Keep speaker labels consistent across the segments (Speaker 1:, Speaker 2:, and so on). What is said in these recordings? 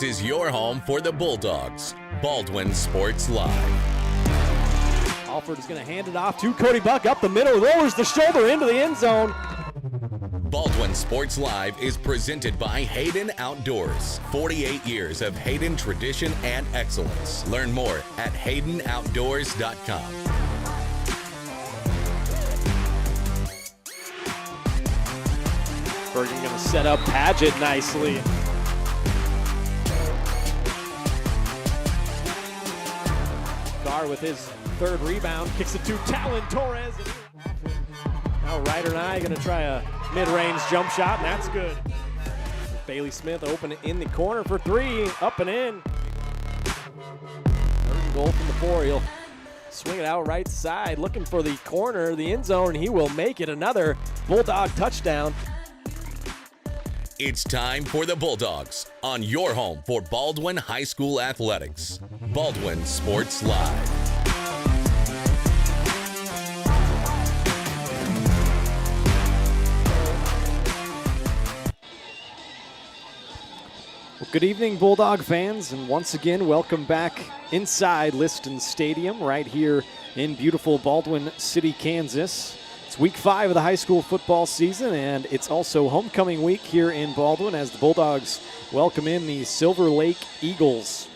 Speaker 1: This is your home for the Bulldogs. Baldwin Sports Live.
Speaker 2: Alford is going to hand it off to Cody Buck up the middle, lowers the shoulder into the end zone.
Speaker 1: Baldwin Sports Live is presented by Hayden Outdoors. 48 years of Hayden tradition and excellence. Learn more at haydenoutdoors.com.
Speaker 2: Bergen going to set up Padgett nicely. Carr with his third rebound, kicks it to Talon Torres. Now Ryder and I going to try a mid-range jump shot, and that's good. Bailey Smith open in the corner for three, up and in. Third goal from the four. He'll swing it out right side, looking for the corner, the end zone, and he will make it. Another Bulldog touchdown.
Speaker 1: It's time for the Bulldogs on your home for Baldwin High School Athletics. Baldwin Sports Live.
Speaker 2: Well, good evening, Bulldog fans, and once again, welcome back inside Liston Stadium right here in beautiful Baldwin City, Kansas. It's week 5 of the high school football season, and it's also homecoming week here in Baldwin as the Bulldogs welcome in the Silver Lake Eagles.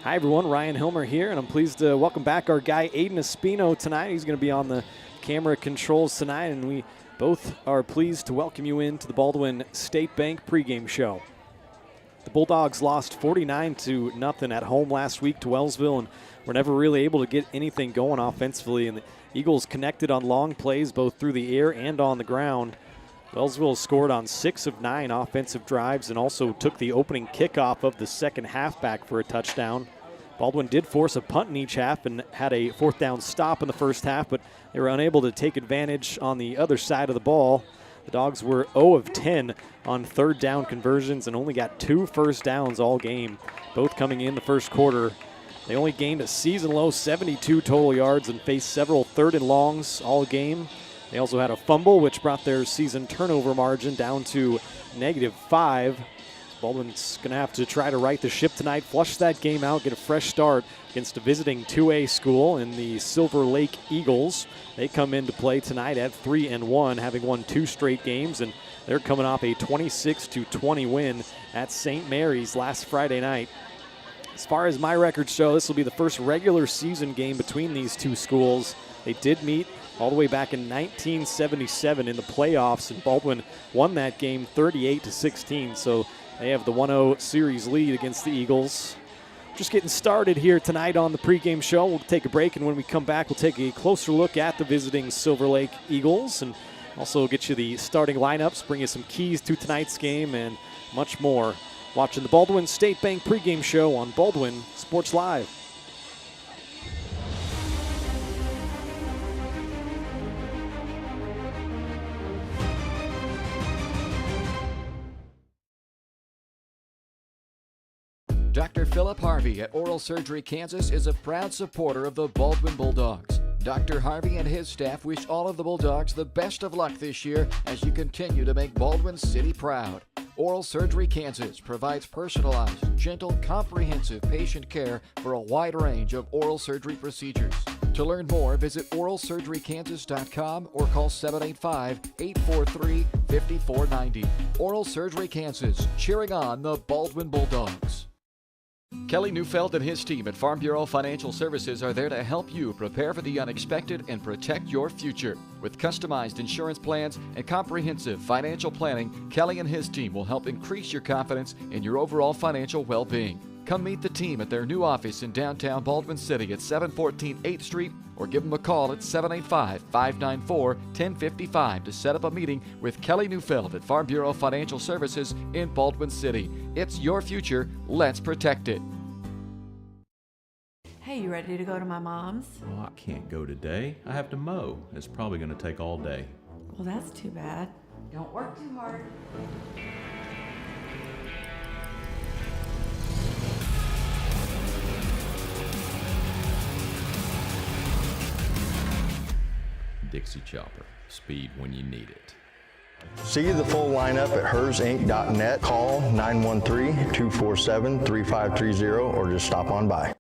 Speaker 2: Hi, everyone. Ryan Hilmer here, and I'm pleased to welcome back our guy Aiden Espino tonight. He's going to be on the camera controls tonight, and we both are pleased to welcome you into the Baldwin State Bank pregame show. The Bulldogs lost 49-0 at home last week to Wellsville, and were never really able to get anything going offensively. And the Eagles connected on long plays both through the air and on the ground. Wellsville scored on 6 of 9 offensive drives and also took the opening kickoff of the second half back for a touchdown. Baldwin did force a punt in each half and had a fourth down stop in the first half, but they were unable to take advantage on the other side of the ball. The Dogs were 0 of 10 on third down conversions and only got 2 first downs all game, both coming in the first quarter. They only gained a season-low 72 total yards and faced several third and longs all game. They also had a fumble, which brought their season turnover margin down to -5. Baldwin's going to have to try to right the ship tonight, flush that game out, get a fresh start against a visiting 2A school in the Silver Lake Eagles. They come into play tonight at 3-1, having won 2 straight games, and they're coming off a 26-20 win at St. Mary's last Friday night. As far as my records show, this will be the first regular season game between these two schools. They did meet all the way back in 1977 in the playoffs, and Baldwin won that game 38-16, so they have the 1-0 series lead against the Eagles. Just getting started here tonight on the pregame show. We'll take a break, and when we come back, we'll take a closer look at the visiting Silver Lake Eagles and also get you the starting lineups, bring you some keys to tonight's game, and much more. Watching the Baldwin State Bank pregame show on Baldwin Sports Live.
Speaker 3: Dr. Philip Harvey at Oral Surgery Kansas is a proud supporter of the Baldwin Bulldogs. Dr. Harvey and his staff wish all of the Bulldogs the best of luck this year as you continue to make Baldwin City proud. Oral Surgery Kansas provides personalized, gentle, comprehensive patient care for a wide range of oral surgery procedures. To learn more, visit oralsurgerykansas.com or call 785-843-5490. Oral Surgery Kansas, cheering on the Baldwin Bulldogs. Kelly Neufeld and his team at Farm Bureau Financial Services are there to help you prepare for the unexpected and protect your future. With customized insurance plans and comprehensive financial planning, Kelly and his team will help increase your confidence in your overall financial well-being. Come meet the team at their new office in downtown Baldwin City at 714 8th Street or give them a call at 785-594-1055 to set up a meeting with Kelly Neufeld at Farm Bureau Financial Services in Baldwin City. It's your future. Let's protect it.
Speaker 4: Hey, you ready to go to my mom's?
Speaker 5: Oh, I can't go today. I have to mow. It's probably going to take all day.
Speaker 4: Well, that's too bad. Don't work too hard.
Speaker 5: Dixie Chopper. Speed when you need it.
Speaker 6: See the full lineup at hersinc.net. Call 913-247-3530 or just stop on by.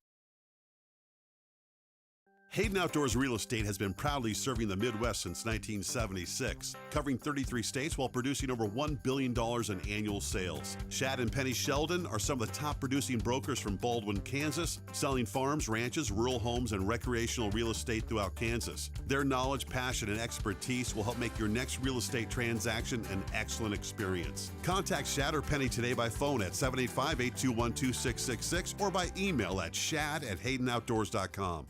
Speaker 7: Hayden Outdoors Real Estate has been proudly serving the Midwest since 1976, covering 33 states while producing over $1 billion in annual sales. Shad and Penny Sheldon are some of the top producing brokers from Baldwin, Kansas, selling farms, ranches, rural homes, and recreational real estate throughout Kansas. Their knowledge, passion, and expertise will help make your next real estate transaction an excellent experience. Contact Shad or Penny today by phone at 785-821-2666 or by email at shad@haydenoutdoors.com.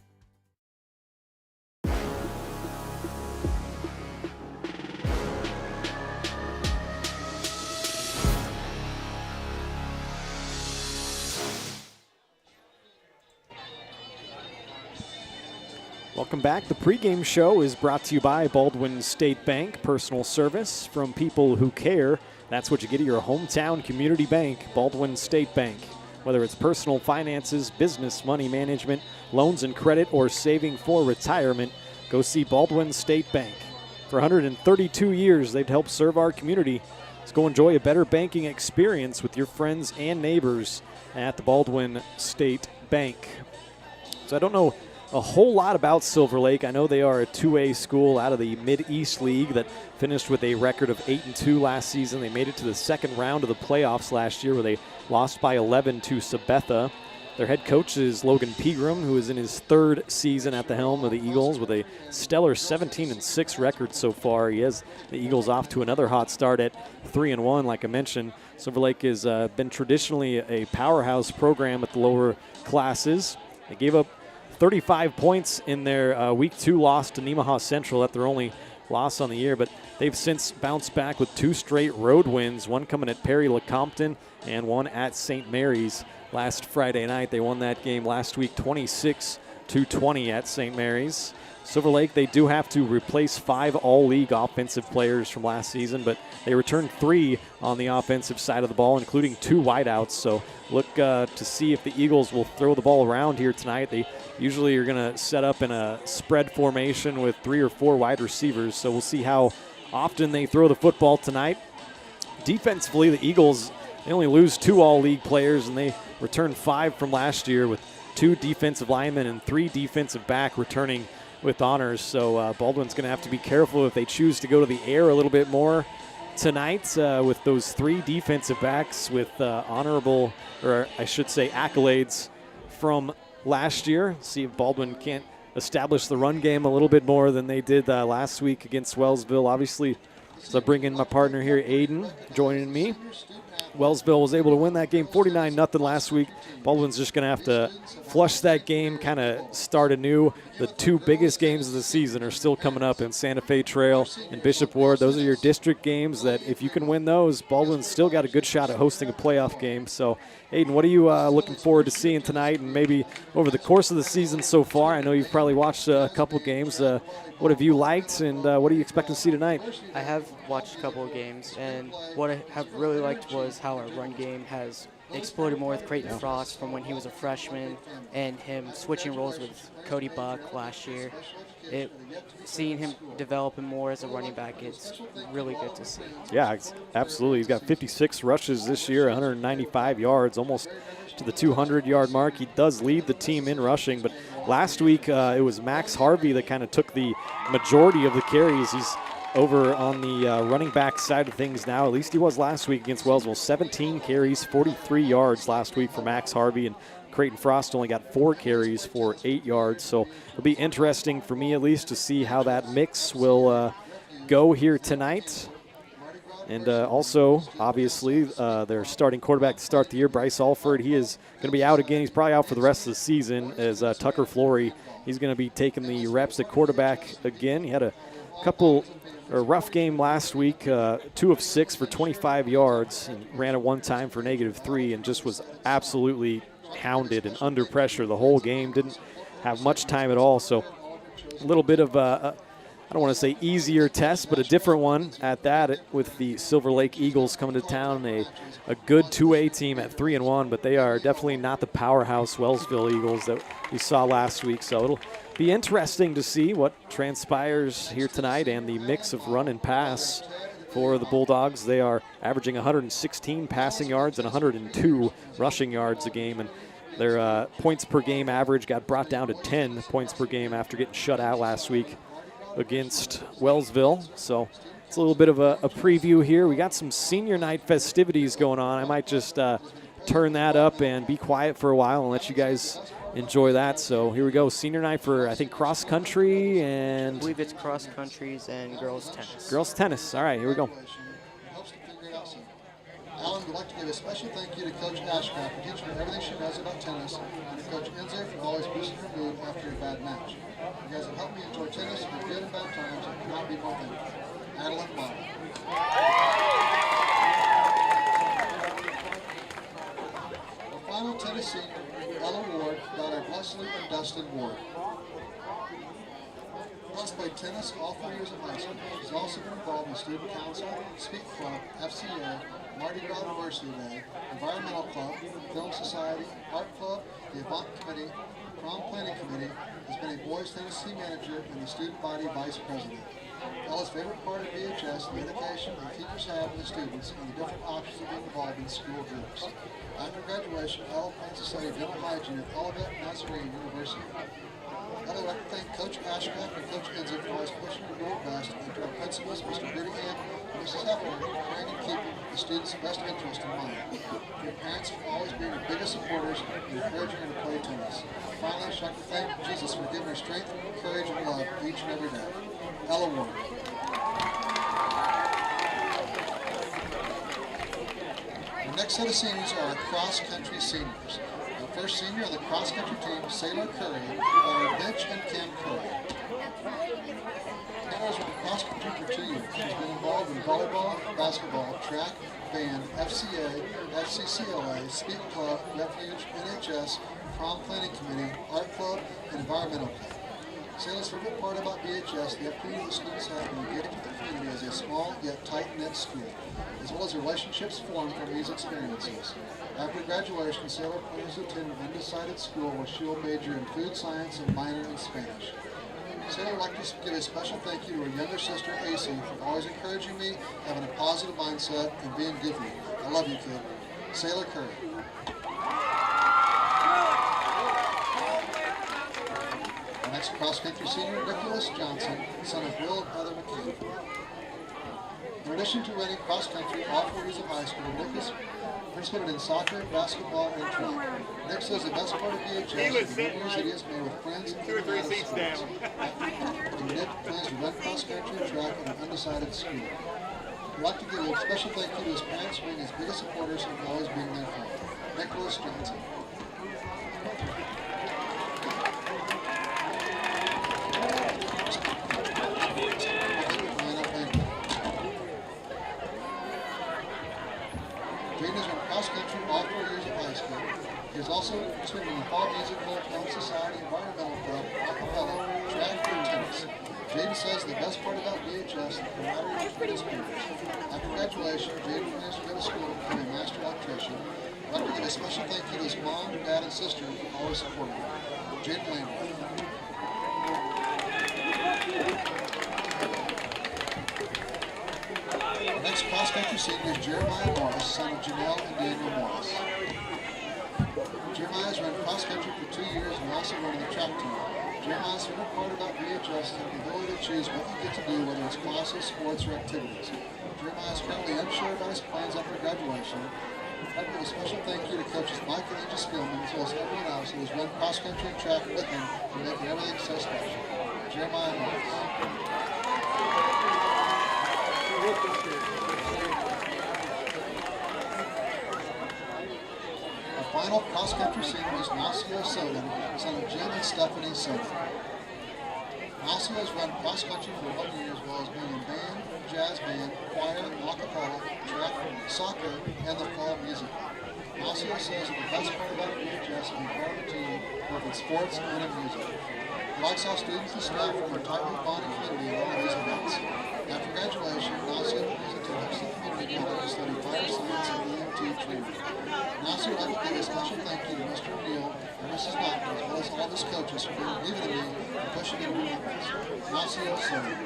Speaker 2: Welcome back. The pregame show is brought to you by Baldwin State Bank. Personal service from people who care. That's what you get at your hometown community bank, Baldwin State Bank. Whether it's personal finances, business, money management, loans and credit, or saving for retirement, go see Baldwin State Bank. For 132 years, they've helped serve our community. Let's go enjoy a better banking experience with your friends and neighbors at the Baldwin State Bank. So I don't know a whole lot about Silver Lake. I know they are a 2A school out of the Mid-East League that finished with a record of 8-2 last season. They made it to the second round of the playoffs last year where they lost by 11 to Sabetha. Their head coach is Logan Pegram, who is in his third season at the helm of the Eagles with a stellar 17-6 record so far. He has the Eagles off to another hot start at 3-1, like I mentioned. Silver Lake has been traditionally a powerhouse program at the lower classes. They gave up 35 points in their Week 2 loss to Nemaha Central. That's their only loss on the year, but they've since bounced back with 2 straight road wins, one coming at Perry-Lecompton and one at St. Mary's last Friday night. They won that game last week 26-20 at St. Mary's. Silver Lake, they do have to replace 5 all-league offensive players from last season, but they returned 3 on the offensive side of the ball, including 2 wideouts. So look to see if the Eagles will throw the ball around here tonight. They usually are going to set up in a spread formation with 3 or 4 wide receivers, so we'll see how often they throw the football tonight. Defensively, the Eagles, they only lose 2 all-league players, and they return 5 from last year with 2 defensive linemen and 3 defensive back returning with honors. So Baldwin's going to have to be careful if they choose to go to the air a little bit more tonight with those 3 defensive backs with honorable, or I should say accolades from last year. See if Baldwin can't establish the run game a little bit more than they did last week against Wellsville. Obviously, as I bring in my partner here, Aiden, joining me. Wellsville was able to win that game 49-0 last week. Baldwin's just going to have to flush that game, kind of start anew. The 2 biggest games of the season are still coming up in Santa Fe Trail and Bishop Ward. Those are your district games that if you can win those, Baldwin's still got a good shot at hosting a playoff game. So, Aiden, what are you looking forward to seeing tonight and maybe over the course of the season so far? I know you've probably watched a couple games. What have you liked, and what do you expect to see tonight?
Speaker 8: I have watched a couple of games, and what I have really liked was how our run game has exploded more with Creighton Frost from when he was a freshman and him switching roles with Cody Buck last year. Seeing him developing more as a running back, it's really good to see. Yeah,
Speaker 2: absolutely. He's got 56 rushes this year, 195 yards, almost to the 200-yard mark. He does lead the team in rushing, but last week it was Max Harvey that kind of took the majority of the carries. He's over on the running back side of things now. At least he was last week against Wellsville. 17 carries, 43 yards last week for Max Harvey, and Creighton Frost only got 4 carries for 8 yards. So it'll be interesting for me at least to see how that mix will go here tonight. And also, obviously, their starting quarterback to start the year, Bryce Alford, he is going to be out again. He's probably out for the rest of the season as Tucker Flory, he's going to be taking the reps at quarterback again. He had a rough game last week, 2 of 6 for 25 yards, and ran it one time for -3 and just was absolutely hounded and under pressure the whole game. Didn't have much time at all. So a little bit of I don't want to say easier test, but a different one at that with the Silver Lake Eagles coming to town. A good 2A team at 3-1, but they are definitely not the powerhouse Wellsville Eagles that we saw last week. So it'll be interesting to see what transpires here tonight and the mix of run and pass for the Bulldogs. They are averaging 116 passing yards and 102 rushing yards a game, and their points per game average got brought down to 10 points per game after getting shut out last week against Wellsville. So it's a little bit of a preview here. We got some senior night festivities going on. I might just turn that up and be quiet for a while and let you guys enjoy that. So here we go, senior night for, I think, cross country and...
Speaker 8: I believe it's cross countries and girls tennis.
Speaker 2: Girls tennis. All right, here we go.
Speaker 9: Alan would like to give a special thank you to Coach Ashcraft for teaching her everything she knows about tennis, and to Coach Enzo for always boosting her mood after a bad match. You guys have helped me enjoy tennis through good and bad times and cannot be more thankful. Adeline Bond. Our final tennis senior, Ella Ward, daughter of Leslie and Dustin Ward. Ellis played tennis all 4 years of high school. She's also been involved in Student Council, Speak Club, FCA, Mardi Gras University Day, Environmental Club, Film Society, Art Club, the Avant Committee, Prom Planning Committee, has been a boys tennis team manager and the student body vice president. Ella's favorite part of BHS, the education the teachers have with the students and the different options of being involved in school groups. After graduation, Ella plans to study dental hygiene at Olivet Nazarene University. I'd like to thank Coach Ashcraft and Coach Enzo for always pushing to do it best, and to our principals, Mr. Whittingham and Mrs. Hefner, for caring and keeping the students' best interest in mind. Your parents for always being your biggest supporters and encouraging her to play tennis. Finally, I'd like to thank Jesus for giving her strength, courage, and love each and every day. Ella Ward. The next set of seniors are our cross-country seniors. First senior on the cross-country team, Sailor Curry, and Mitch and Kim Curry. Taylor's been cross-country for 2 years. She's been involved in volleyball, basketball, track, band, FCA, FCCLA, Speak Club, Refuge, NHS, Prom Planning Committee, Art Club, and Environmental Club. Sailor's favorite part about BHS, the opportunity the students have to engage with the community as a small yet tight-knit school, as well as relationships formed from these experiences. After graduation, Sailor plans to attend an undecided school where she will major in food science and minor in Spanish. Sailor would like to give a special thank you to her younger sister, AC, for always encouraging me, having a positive mindset, and being good for me. I love you, kid. Sailor Curry. Our next cross-country senior, Nicholas Johnson, son of Will and Heather McCain. In addition to running cross-country all 4 years of high school, Nick is participated in soccer, basketball, and track. Nick says the best part of BHS is the memories that he has made with friends and 2 or 3 seats down. And Nick plans to run cross-country and track at an undecided school. I'd like to give a special thank you to his parents for being his biggest supporters and always being there for him. Nicholas Johnson. Jaden has run cross-country all 4 years of high school. He has also participated in the Fall Musical, Film Society, Environmental Club, acapella, track, and tennis. Jaden says the best part about BHS is the camaraderie between his peers. After graduation, Jaden plans to go to school to become a master electrician. I'd like to give a special thank you to his mom, dad, and sister for always supporting him. Jaden Landry. Our next cross-country senior is Jeremiah Morris, son of Janelle and Daniel Morris. Jeremiah has run cross-country for 2 years and also running the track team. Jeremiah's favorite part about BHS is the ability to choose what you get to do, whether it's classes, sports, or activities. Jeremiah is currently unsure about his plans after graduation. I'd like to give a special thank you to coaches Mike and Angel Spielman, as well as everyone else who has run cross-country and track with him for making everything so special. Jeremiah Morris. Our final cross-country senior is Nacio Soden, son of Jim and Stephanie Soden. Nacio has run cross-country for 1 year, as well as being in band, jazz band, choir, acapella, track, soccer, and the fall music. Nacio says that the best part about BHS is being part of a team, both in sports and in music. He likes how students and staff form a tightly bonded community at all of these events. After graduation, Nacio plans to attend the community college to study fire science and EMT training. Nacio would like to give a special thank you to Mr. Neal and Mrs. Knocker, as well as all of his coaches for believing in me and pushing me to do my best. Nacio Soden.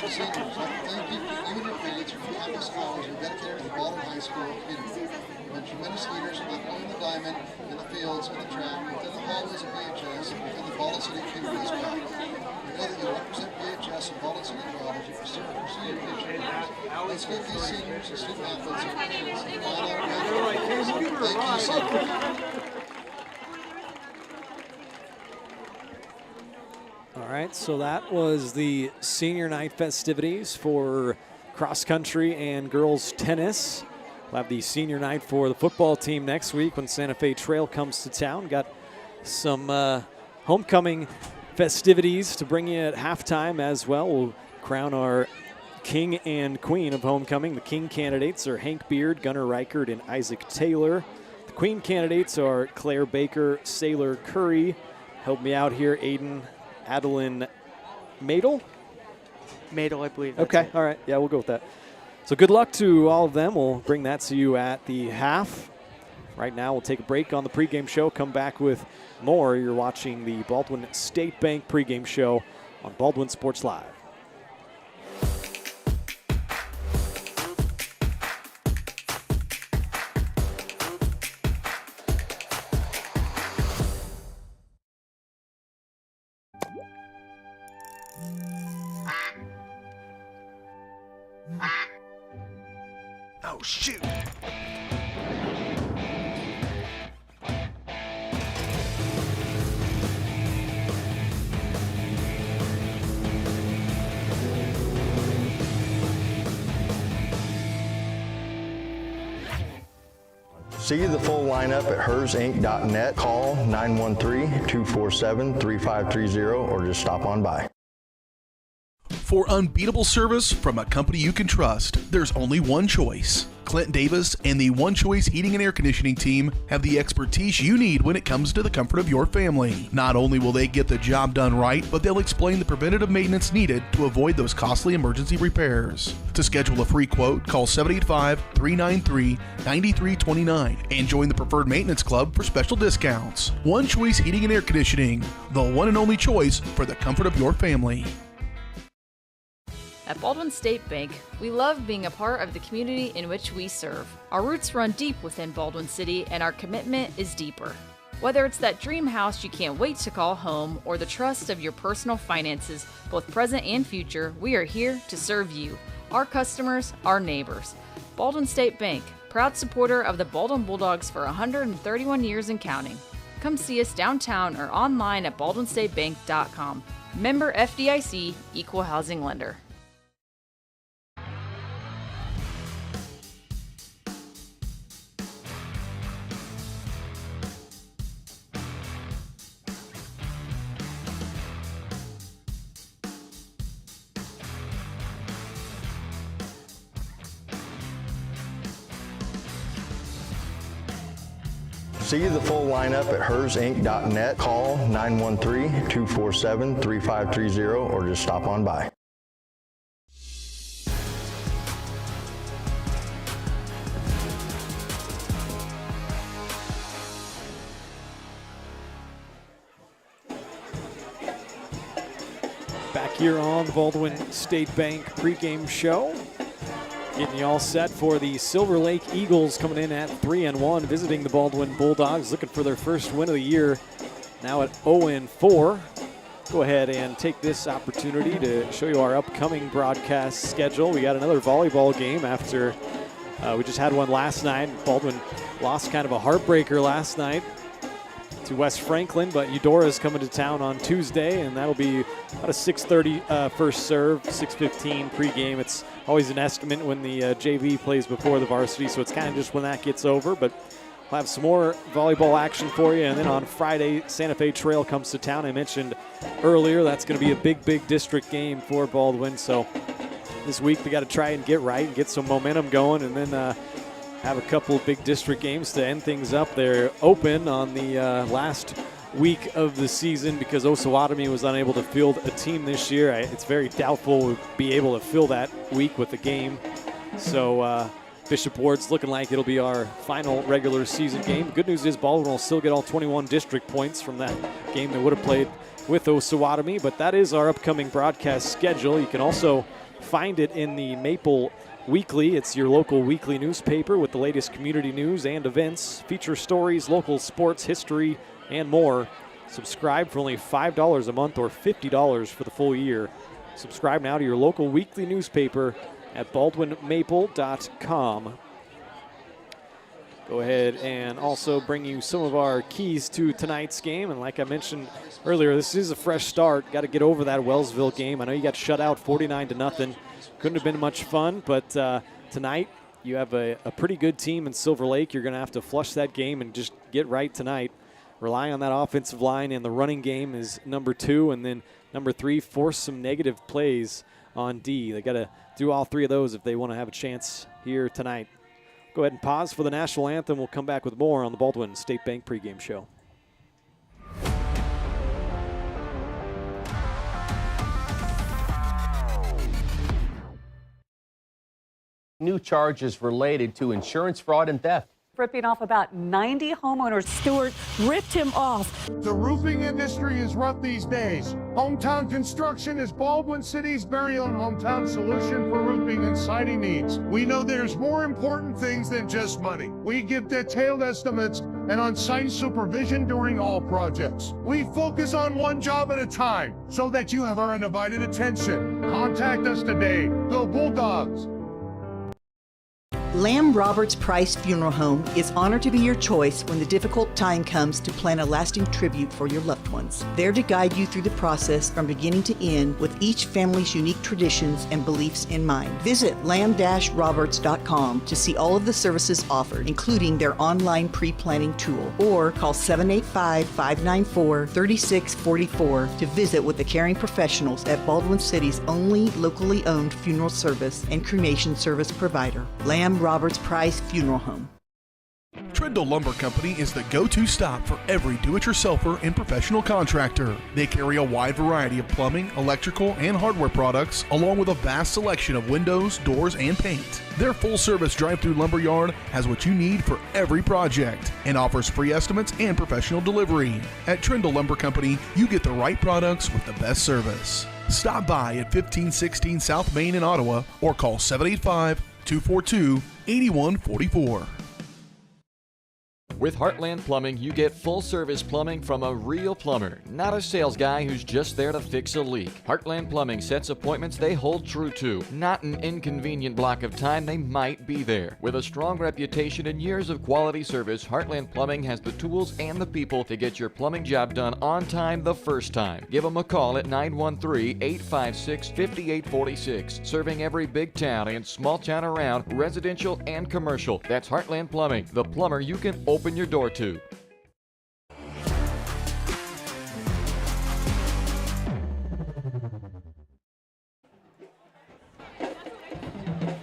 Speaker 9: Seniors, I'd like to thank you and your parents for the countless hours you dedicated to the Baldwin High School community. You've been tremendous leaders, not only in the diamond, in the fields, in the track, within the hallways of BHS, and within the Baldwin City community as well. We know that you'll represent BHS and Baldwin City well as you pursue your future goals. Let's give these seniors and student athletes and parents a final round. Thank you, seniors.
Speaker 2: All right, so that was the senior night festivities for cross country and girls tennis. We'll have the senior night for the football team next week when Santa Fe Trail comes to town. Got some homecoming festivities to bring you at halftime as well. We'll crown our king and queen of homecoming. The king candidates are Hank Beard, Gunnar Reichert, and Isaac Taylor. The queen candidates are Claire Baker, Sailor Curry. Help me out here, Aiden. Adeline Madel?
Speaker 8: Madel, I believe.
Speaker 2: Okay, all right. Yeah, we'll go with that. So good luck to all of them. We'll bring that to you at the half. Right now, we'll take a break on the pregame show, come back with more. You're watching the Baldwin State Bank pregame show on Baldwin Sports Live.
Speaker 10: Oh, shoot.
Speaker 6: See the full lineup at hersinc.net. Call 913-247-3530 or just stop on by.
Speaker 10: For unbeatable service from a company you can trust, there's only one choice. Clint Davis and the One Choice Heating and Air Conditioning team have the expertise you need when it comes to the comfort of your family. Not only will they get the job done right, but they'll explain the preventative maintenance needed to avoid those costly emergency repairs. To schedule a free quote, call 785-393-9329 and join the Preferred Maintenance Club for special discounts. One Choice Heating and Air Conditioning, the one and only choice for the comfort of your family.
Speaker 11: At Baldwin State Bank, we love being a part of the community in which we serve. Our roots run deep within Baldwin City, and our commitment is deeper. Whether it's that dream house you can't wait to call home or the trust of your personal finances, both present and future, we are here to serve you, our customers, our neighbors. Baldwin State Bank, proud supporter of the Baldwin Bulldogs for 131 years and counting. Come see us downtown or online at baldwinstatebank.com. Member FDIC, Equal Housing Lender.
Speaker 6: See the full lineup at hersinc.net. Call 913-247-3530 or just stop on by.
Speaker 2: Back here on the Baldwin State Bank pregame show. Getting you all set for the Silver Lake Eagles coming in at 3-1, visiting the Baldwin Bulldogs, looking for their first win of the year, now at 0-4. Go ahead and take this opportunity to show you our upcoming broadcast schedule. We got another volleyball game after we just had one last night. Baldwin lost kind of a heartbreaker last night to West Franklin, but Eudora's coming to town on Tuesday, and that'll be about a 6:30 first serve, 6:15 pregame. It's always an estimate when the JV plays before the varsity, so it's kind of just when that gets over, but we'll have some more volleyball action for you. And then on Friday, Santa Fe Trail comes to town. I mentioned earlier that's going to be a big district game for Baldwin, so this week we got to try and get right and get some momentum going, and then have a couple of big district games to end things up. They're open on the last week of the season because Osawatomie was unable to field a team this year. It's very doubtful we'll be able to fill that week with a game. So Bishop Ward's looking like it'll be our final regular season game. Good news is Baldwin will still get all 21 district points from that game they would have played with Osawatomie, but that is our upcoming broadcast schedule. You can also find it in the Maple Weekly. It's your local weekly newspaper with the latest community news and events, feature stories, local sports, history, and more. Subscribe for only $5 a month or $50 for the full year. Subscribe now to your local weekly newspaper at baldwinmaple.com. Go ahead and also bring you some of our keys to tonight's game. And like I mentioned earlier, this is a fresh start. Got to get over that Wellsville game. I know you got shut out 49-0. Couldn't have been much fun, but tonight you have a pretty good team in Silver Lake. You're going to have to flush that game and just get right tonight. Rely on that offensive line, and the running game is number 2. And then number 3, force some negative plays on D. They got to do all 3 of those if they want to have a chance here tonight. Go ahead and pause for the national anthem. We'll come back with more on the Baldwin State Bank pregame show.
Speaker 12: New charges related to insurance fraud and theft.
Speaker 13: Ripping off about 90 homeowners. Stewart ripped him off.
Speaker 14: The roofing industry is rough these days. Hometown Construction is Baldwin City's very own hometown solution for roofing and siding needs. We know there's more important things than just money. We give detailed estimates and on-site supervision during all projects. We focus on one job at a time so that you have our undivided attention. Contact us today. Go Bulldogs!
Speaker 15: Lamb Roberts Price Funeral Home is honored to be your choice when the difficult time comes to plan a lasting tribute for your loved ones. There to guide you through the process from beginning to end with each family's unique traditions and beliefs in mind. Visit lamb-roberts.com to see all of the services offered, including their online pre-planning tool, or call 785-594-3644 to visit with the caring professionals at Baldwin City's only locally owned funeral service and cremation service provider, Lamb Roberts Price Funeral Home.
Speaker 10: Trindle Lumber Company is the go-to stop for every do-it-yourselfer and professional contractor. They carry a wide variety of plumbing, electrical, and hardware products, along with a vast selection of windows, doors, and paint. Their full-service drive-through lumber yard has what you need for every project and offers free estimates and professional delivery. At Trindle Lumber Company, you get the right products with the best service. Stop by at 1516 South Main in Ottawa or call 785-242-8144.
Speaker 3: With Heartland Plumbing, you get full-service plumbing from a real plumber, not a sales guy who's just there to fix a leak. Heartland Plumbing sets appointments they hold true to, not an inconvenient block of time they might be there. With a strong reputation and years of quality service, Heartland Plumbing has the tools and the people to get your plumbing job done on time the first time. Give them a call at 913-856-5846, serving every big town and small town around, residential and commercial. That's Heartland Plumbing, the plumber you can open your door to.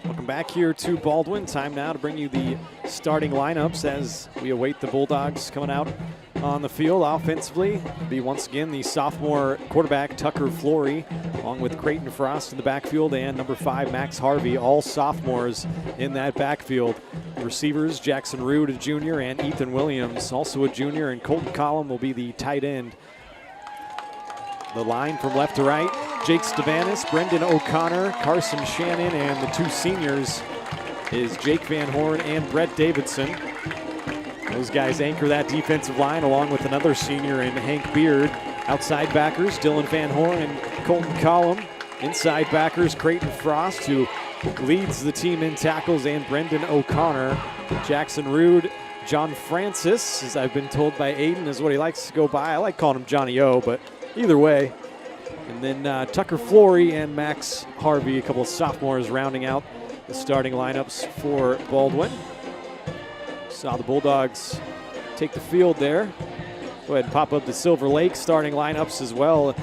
Speaker 2: Welcome back here to Baldwin. Time now to bring you the starting lineups as we await the Bulldogs coming out on the field. Offensively, it'll be once again the sophomore quarterback Tucker Flory, along with Creighton Frost in the backfield and number 5 Max Harvey, all sophomores in that backfield. Receivers Jackson Rood, a junior, and Ethan Williams, also a junior, and Colton Collum will be the tight end. The line from left to right, Jake Stavanis, Brendan O'Connor, Carson Shannon, and the 2 seniors is Jake Van Horn and Brett Davidson. Those guys anchor that defensive line along with another senior in Hank Beard. Outside backers, Dylan Van Horn and Colton Collum. Inside backers, Creighton Frost, who leads the team in tackles, and Brendan O'Connor. Jackson Rood, John Francis, as I've been told by Aiden, is what he likes to go by. I like calling him Johnny O, but either way. And then Tucker Flory and Max Harvey, a couple of sophomores rounding out the starting lineups for Baldwin. Saw the Bulldogs take the field there. Go ahead and pop up the Silver Lake starting lineups as well.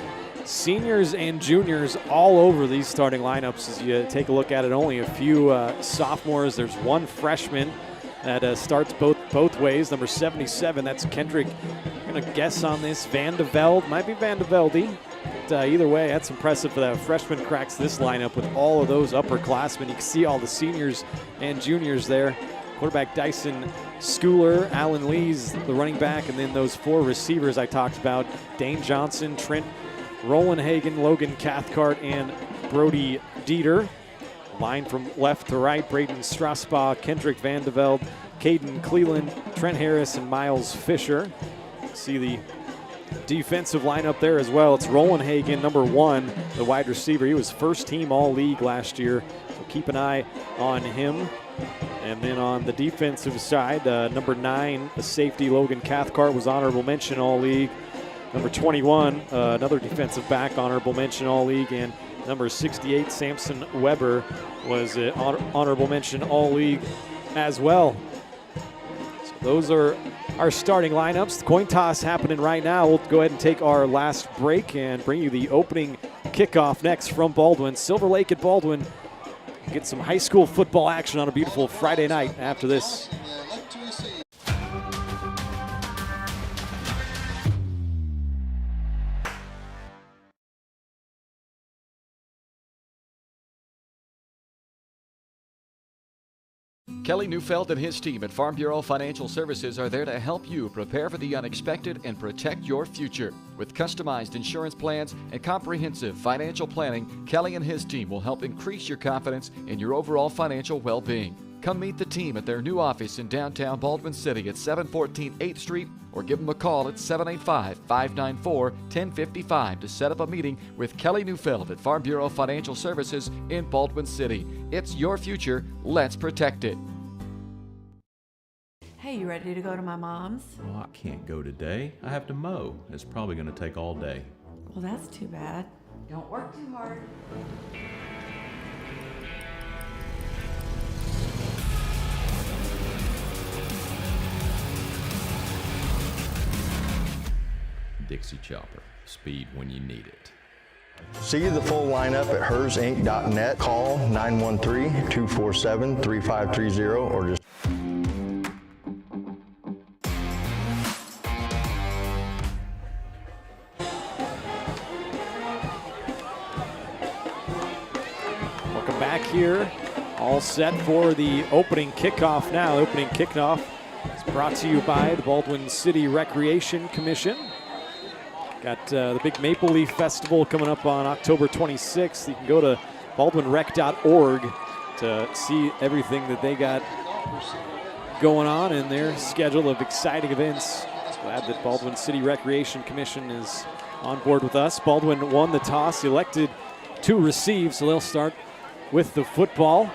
Speaker 2: Seniors and juniors all over these starting lineups as you take a look at it. Only a few sophomores. There's one freshman that starts both ways. Number 77, that's Kendrick. I'm going to guess on this, Van de Velde. Might be Van de Velde. But either way, that's impressive for that freshman cracks this lineup with all of those upperclassmen. You can see all the seniors and juniors there. Quarterback Dyson Schooler, Alan Lees, the running back, and then those 4 receivers I talked about, Dane Johnson, Trent Roland Hagen, Logan Cathcart, and Brody Dieter. Line from left to right, Braden Strasbaugh, Kendrick Vandeveld, Caden Cleland, Trent Harris, and Miles Fisher. See the defensive lineup there as well. It's Roland Hagen, number 1, the wide receiver. He was first team all-league last year, so keep an eye on him. And then on the defensive side, number 9, the safety, Logan Cathcart, was honorable mention all-league. Number 21, another defensive back, honorable mention all-league. And number 68, Samson Weber, was an honorable mention all-league as well. So those are our starting lineups. The coin toss happening right now. We'll go ahead and take our last break and bring you the opening kickoff next from Baldwin. Silver Lake at Baldwin. Get some high school football action on a beautiful Friday night after this.
Speaker 3: Kelly Neufeld and his team at Farm Bureau Financial Services are there to help you prepare for the unexpected and protect your future. With customized insurance plans and comprehensive financial planning, Kelly and his team will help increase your confidence in your overall financial well-being. Come meet the team at their new office in downtown Baldwin City at 714 8th Street or give them a call at 785-594-1055 to set up a meeting with Kelly Neufeld at Farm Bureau Financial Services in Baldwin City. It's your future. Let's protect it.
Speaker 4: Hey, you ready to go to my mom's?
Speaker 5: Well, I can't go today. I have to mow. It's probably going to take all day.
Speaker 4: Well, that's too bad. Don't work too hard.
Speaker 5: Dixie Chopper. Speed when you need it.
Speaker 6: See the full lineup at hersinc.net. Call 913-247-3530 or just
Speaker 2: back here, all set for the opening kickoff now. Opening kickoff is brought to you by the Baldwin City Recreation Commission. Got the big Maple Leaf Festival coming up on October 26th. You can go to baldwinrec.org to see everything that they got going on in their schedule of exciting events. Glad that Baldwin City Recreation Commission is on board with us. Baldwin won the toss, elected to receive, so they'll start with the football.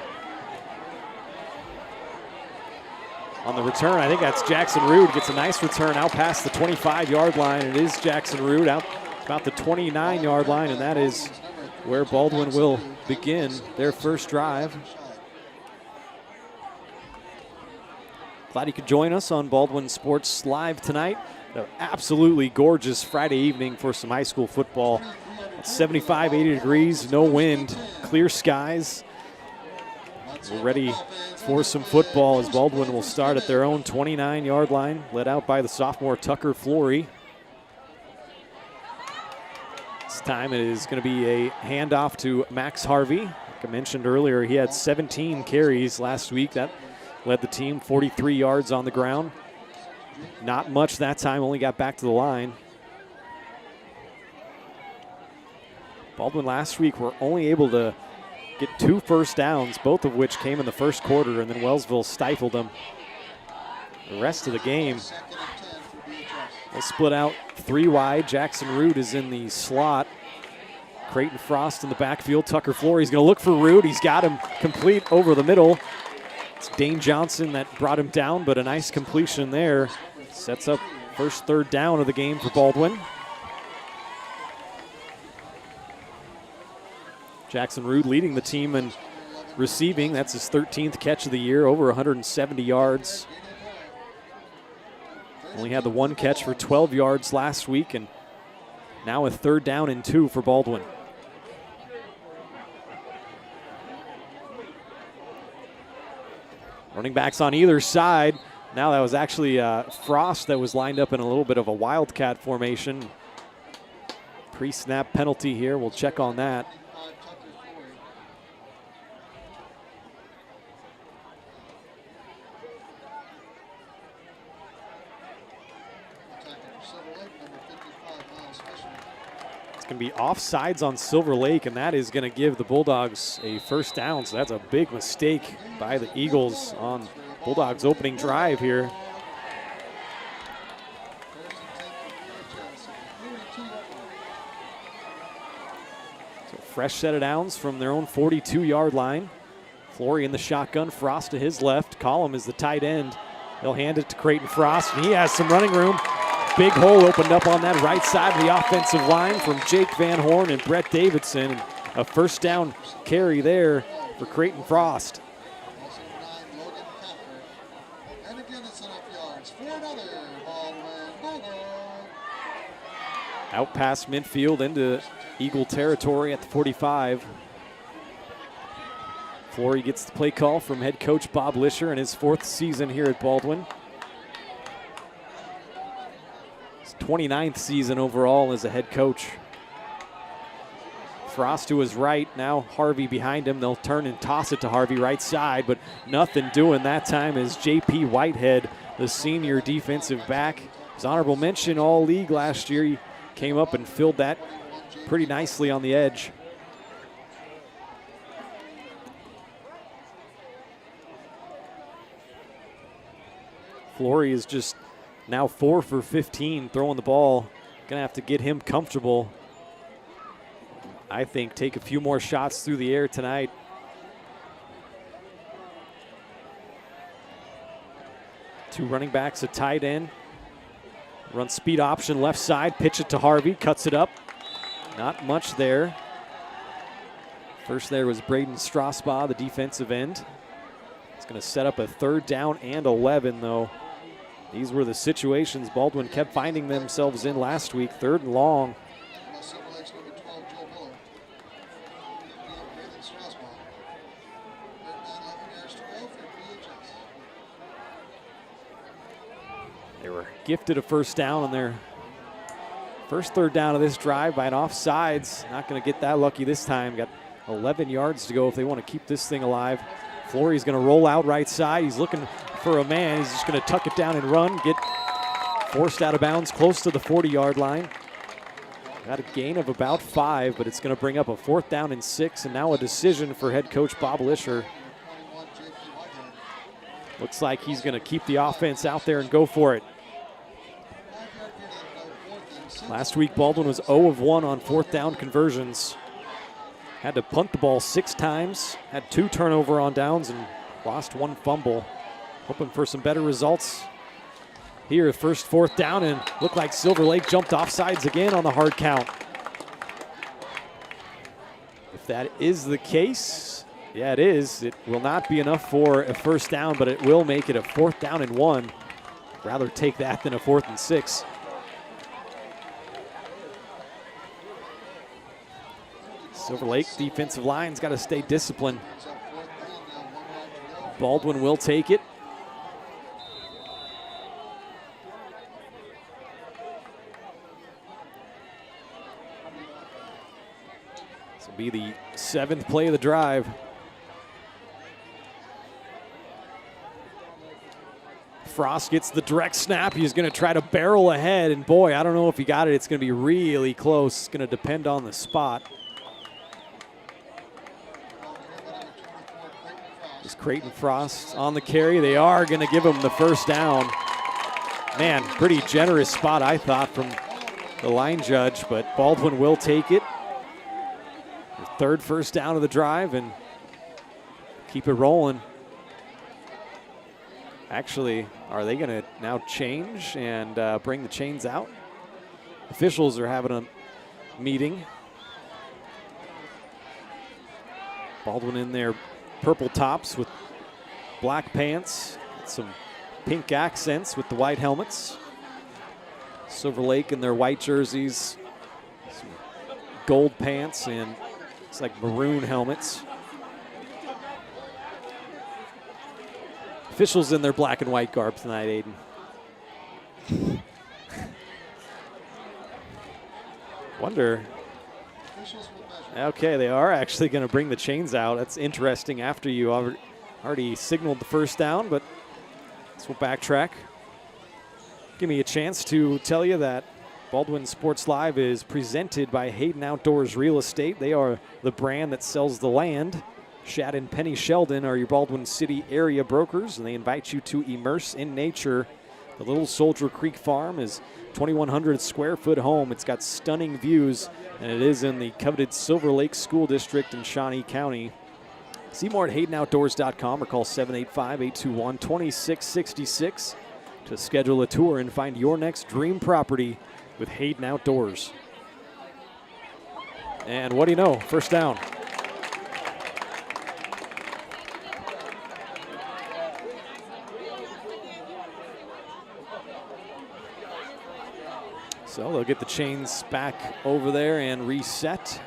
Speaker 2: On the return, I think that's Jackson Rood. Gets a nice return out past the 25-yard line. It is Jackson Rood out about the 29-yard line, and that is where Baldwin will begin their first drive. Glad you could join us on Baldwin Sports Live tonight. An absolutely gorgeous Friday evening for some high school football. 75, 80 degrees, no wind, clear skies. We're ready for some football as Baldwin will start at their own 29-yard line, led out by the sophomore Tucker Flory. This time it is going to be a handoff to Max Harvey. Like I mentioned earlier, he had 17 carries last week. That led the team 43 yards on the ground. Not much that time, only got back to the line. Baldwin last week were only able to get 2 first downs, both of which came in the first quarter, and then Wellsville stifled them. The rest of the game, they split out 3 wide. Jackson Rood is in the slot. Creighton Frost in the backfield. Tucker Flory's going to look for Rood. He's got him complete over the middle. It's Dane Johnson that brought him down, but a nice completion there. Sets up first third down of the game for Baldwin. Jackson Rood leading the team in receiving. That's his 13th catch of the year, over 170 yards. Only had the 1 catch for 12 yards last week, and now a third down and 2 for Baldwin. Running backs on either side. Now that was actually Frost that was lined up in a little bit of a wildcat formation. Pre-snap penalty here. We'll check on that. It's going to be offsides on Silver Lake, and that is going to give the Bulldogs a first down. So that's a big mistake by the Eagles on Bulldogs' opening drive here. So fresh set of downs from their own 42-yard line. Flory in the shotgun, Frost to his left. Collum is the tight end. They'll hand it to Creighton Frost, and he has some running room. Big hole opened up on that right side of the offensive line from Jake Van Horn and Brett Davidson. And a first down carry there for Creighton Frost. Out past midfield into Eagle territory at the 45. Flory gets the play call from head coach Bob Lisher in his 4th season here at Baldwin. His 29th season overall as a head coach. Frost to his right, now Harvey behind him. They'll turn and toss it to Harvey right side, but nothing doing that time as J.P. Whitehead, the senior defensive back. His honorable mention all league last year. He came up and filled that pretty nicely on the edge. Flory is just now 4 for 15 throwing the ball. Gonna have to get him comfortable. I think take a few more shots through the air tonight. Two running backs, a tight end. Run speed option left side, pitch it to Harvey, cuts it up. Not much there. First there was Braden Strasbaugh, the defensive end. It's gonna set up a 3rd down and 11 though. These were the situations Baldwin kept finding themselves in last week. 3rd and long. They were gifted a first down on their first 3rd down of this drive by an offsides. Not going to get that lucky this time. Got 11 yards to go if they want to keep this thing alive. Flory's going to roll out right side. He's looking for a man. He's just going to tuck it down and run. Get forced out of bounds close to the 40-yard line. Got a gain of about 5, but it's going to bring up a 4th down and 6, and now a decision for head coach Bob Lisher. Looks like he's going to keep the offense out there and go for it. Last week, Baldwin was 0 of 1 on 4th down conversions. Had to punt the ball 6 times, had 2 turnover on downs, and lost 1 fumble. Hoping for some better results here. First 4th down, and looked like Silver Lake jumped offsides again on the hard count. If that is the case, yeah, it is. It will not be enough for a first down, but it will make it a 4th down and 1. Rather take that than a 4th and 6. Silver Lake defensive line's got to stay disciplined. Baldwin will take it. This will be the 7th play of the drive. Frost gets the direct snap. He's going to try to barrel ahead, and boy, I don't know if he got it. It's going to be really close. It's going to depend on the spot. Is Creighton Frost on the carry? They are going to give him the first down. Man, pretty generous spot, I thought, from the line judge, but Baldwin will take it. The 3rd first down of the drive and keep it rolling. Actually, are they going to now change and bring the chains out? Officials are having a meeting. Baldwin in there. Purple tops with black pants, some pink accents with the white helmets. Silver Lake in their white jerseys, some gold pants, and it's like maroon helmets. Officials in their black and white garb tonight, Aiden. Wonder. Okay, they are actually going to bring the chains out. That's interesting after you already signaled the first down, but this will backtrack. Give me a chance to tell you that Baldwin Sports Live is presented by Hayden Outdoors Real Estate. They are the brand that sells the land. Shad and Penny Sheldon are your Baldwin City area brokers, and they invite you to immerse in nature. The Little Soldier Creek Farm is 2,100 square foot home. It's got stunning views, and it is in the coveted Silver Lake School District in Shawnee County. See more at HaydenOutdoors.com or call 785-821-2666 to schedule a tour and find your next dream property with Hayden Outdoors. And what do you know? First down. So they'll get the chains back over there and reset.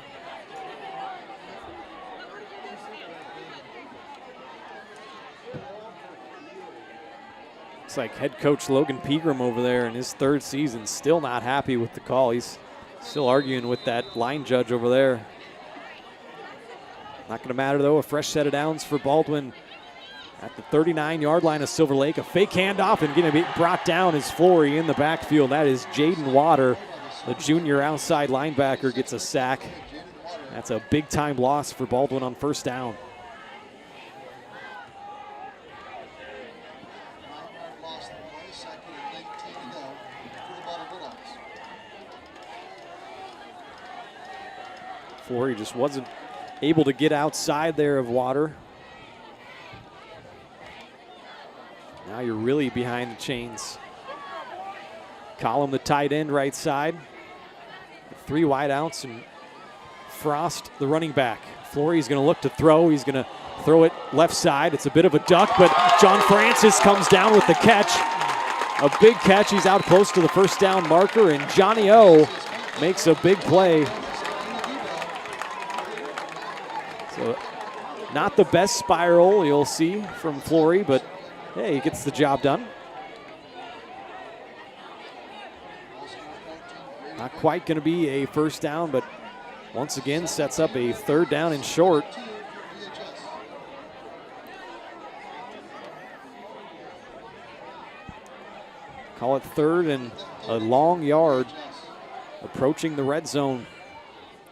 Speaker 2: Looks like head coach Logan Pegram over there in his third season, still not happy with the call. He's still arguing with that line judge over there. Not going to matter, though. A fresh set of downs for Baldwin at the 39-yard line of Silver Lake. A fake handoff, and going to be brought down is Flory in the backfield. That is Jaden Water, the junior outside linebacker, gets a sack. That's a big-time loss for Baldwin on first down. Flory just wasn't able to get outside there of Water. Now you're really behind the chains. Collum, the tight end, right side. 3 wideouts, and Frost, the running back. Flory's going to look to throw. He's going to throw it left side. It's a bit of a duck, but John Francis comes down with the catch. A big catch. He's out close to the first down marker, and Johnny O makes a big play. So not the best spiral you'll see from Flory, but hey, he gets the job done. Not quite going to be a first down, but once again sets up a third down and short. Call it third and a long yard, approaching the red zone.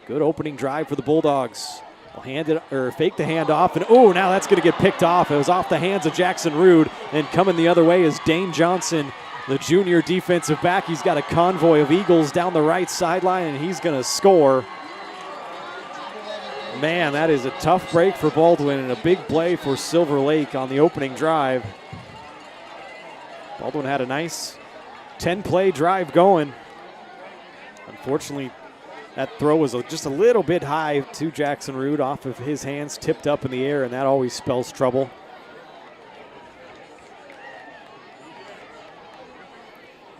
Speaker 2: Good opening drive for the Bulldogs. They'll hand it, or fake the handoff, and oh, now that's going to get picked off. It was off the hands of Jackson Rude, and coming the other way is Dane Johnson, the junior defensive back. He's got a convoy of Eagles down the right sideline, and he's going to score. Man, that is a tough break for Baldwin and a big play for Silver Lake on the opening drive. Baldwin had a nice 10-play drive going. Unfortunately, that throw was just a little bit high to Jackson Rude, off of his hands, tipped up in the air, and that always spells trouble.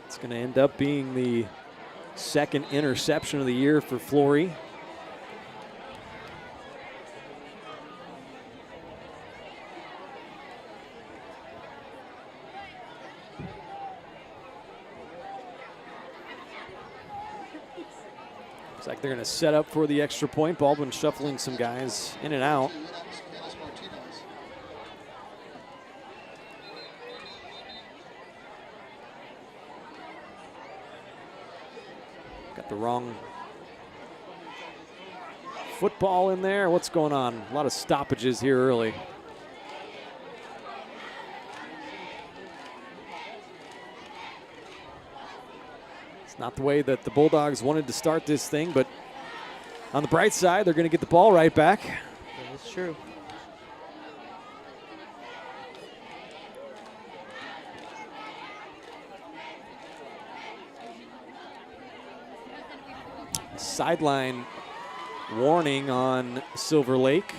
Speaker 2: It's going to end up being the second interception of the year for Flory. Looks like they're going to set up for the extra point. Baldwin shuffling some guys in and out. Got the wrong football in there. What's going on? A lot of stoppages here early. Not the way that the Bulldogs wanted to start this thing, but on the bright side, they're going to get the ball right back.
Speaker 8: That's true.
Speaker 2: Sideline warning on Silver Lake.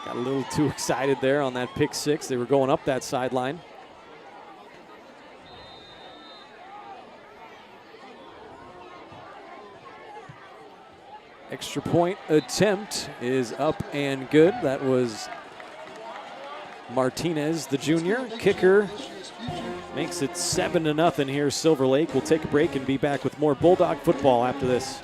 Speaker 2: Got a little too excited there on that pick six. They were going up that sideline. Extra point attempt is up and good. That was Martinez, the junior. Kicker makes it 7-0 here. Silver Lake will take a break and be back with more Bulldog football after this.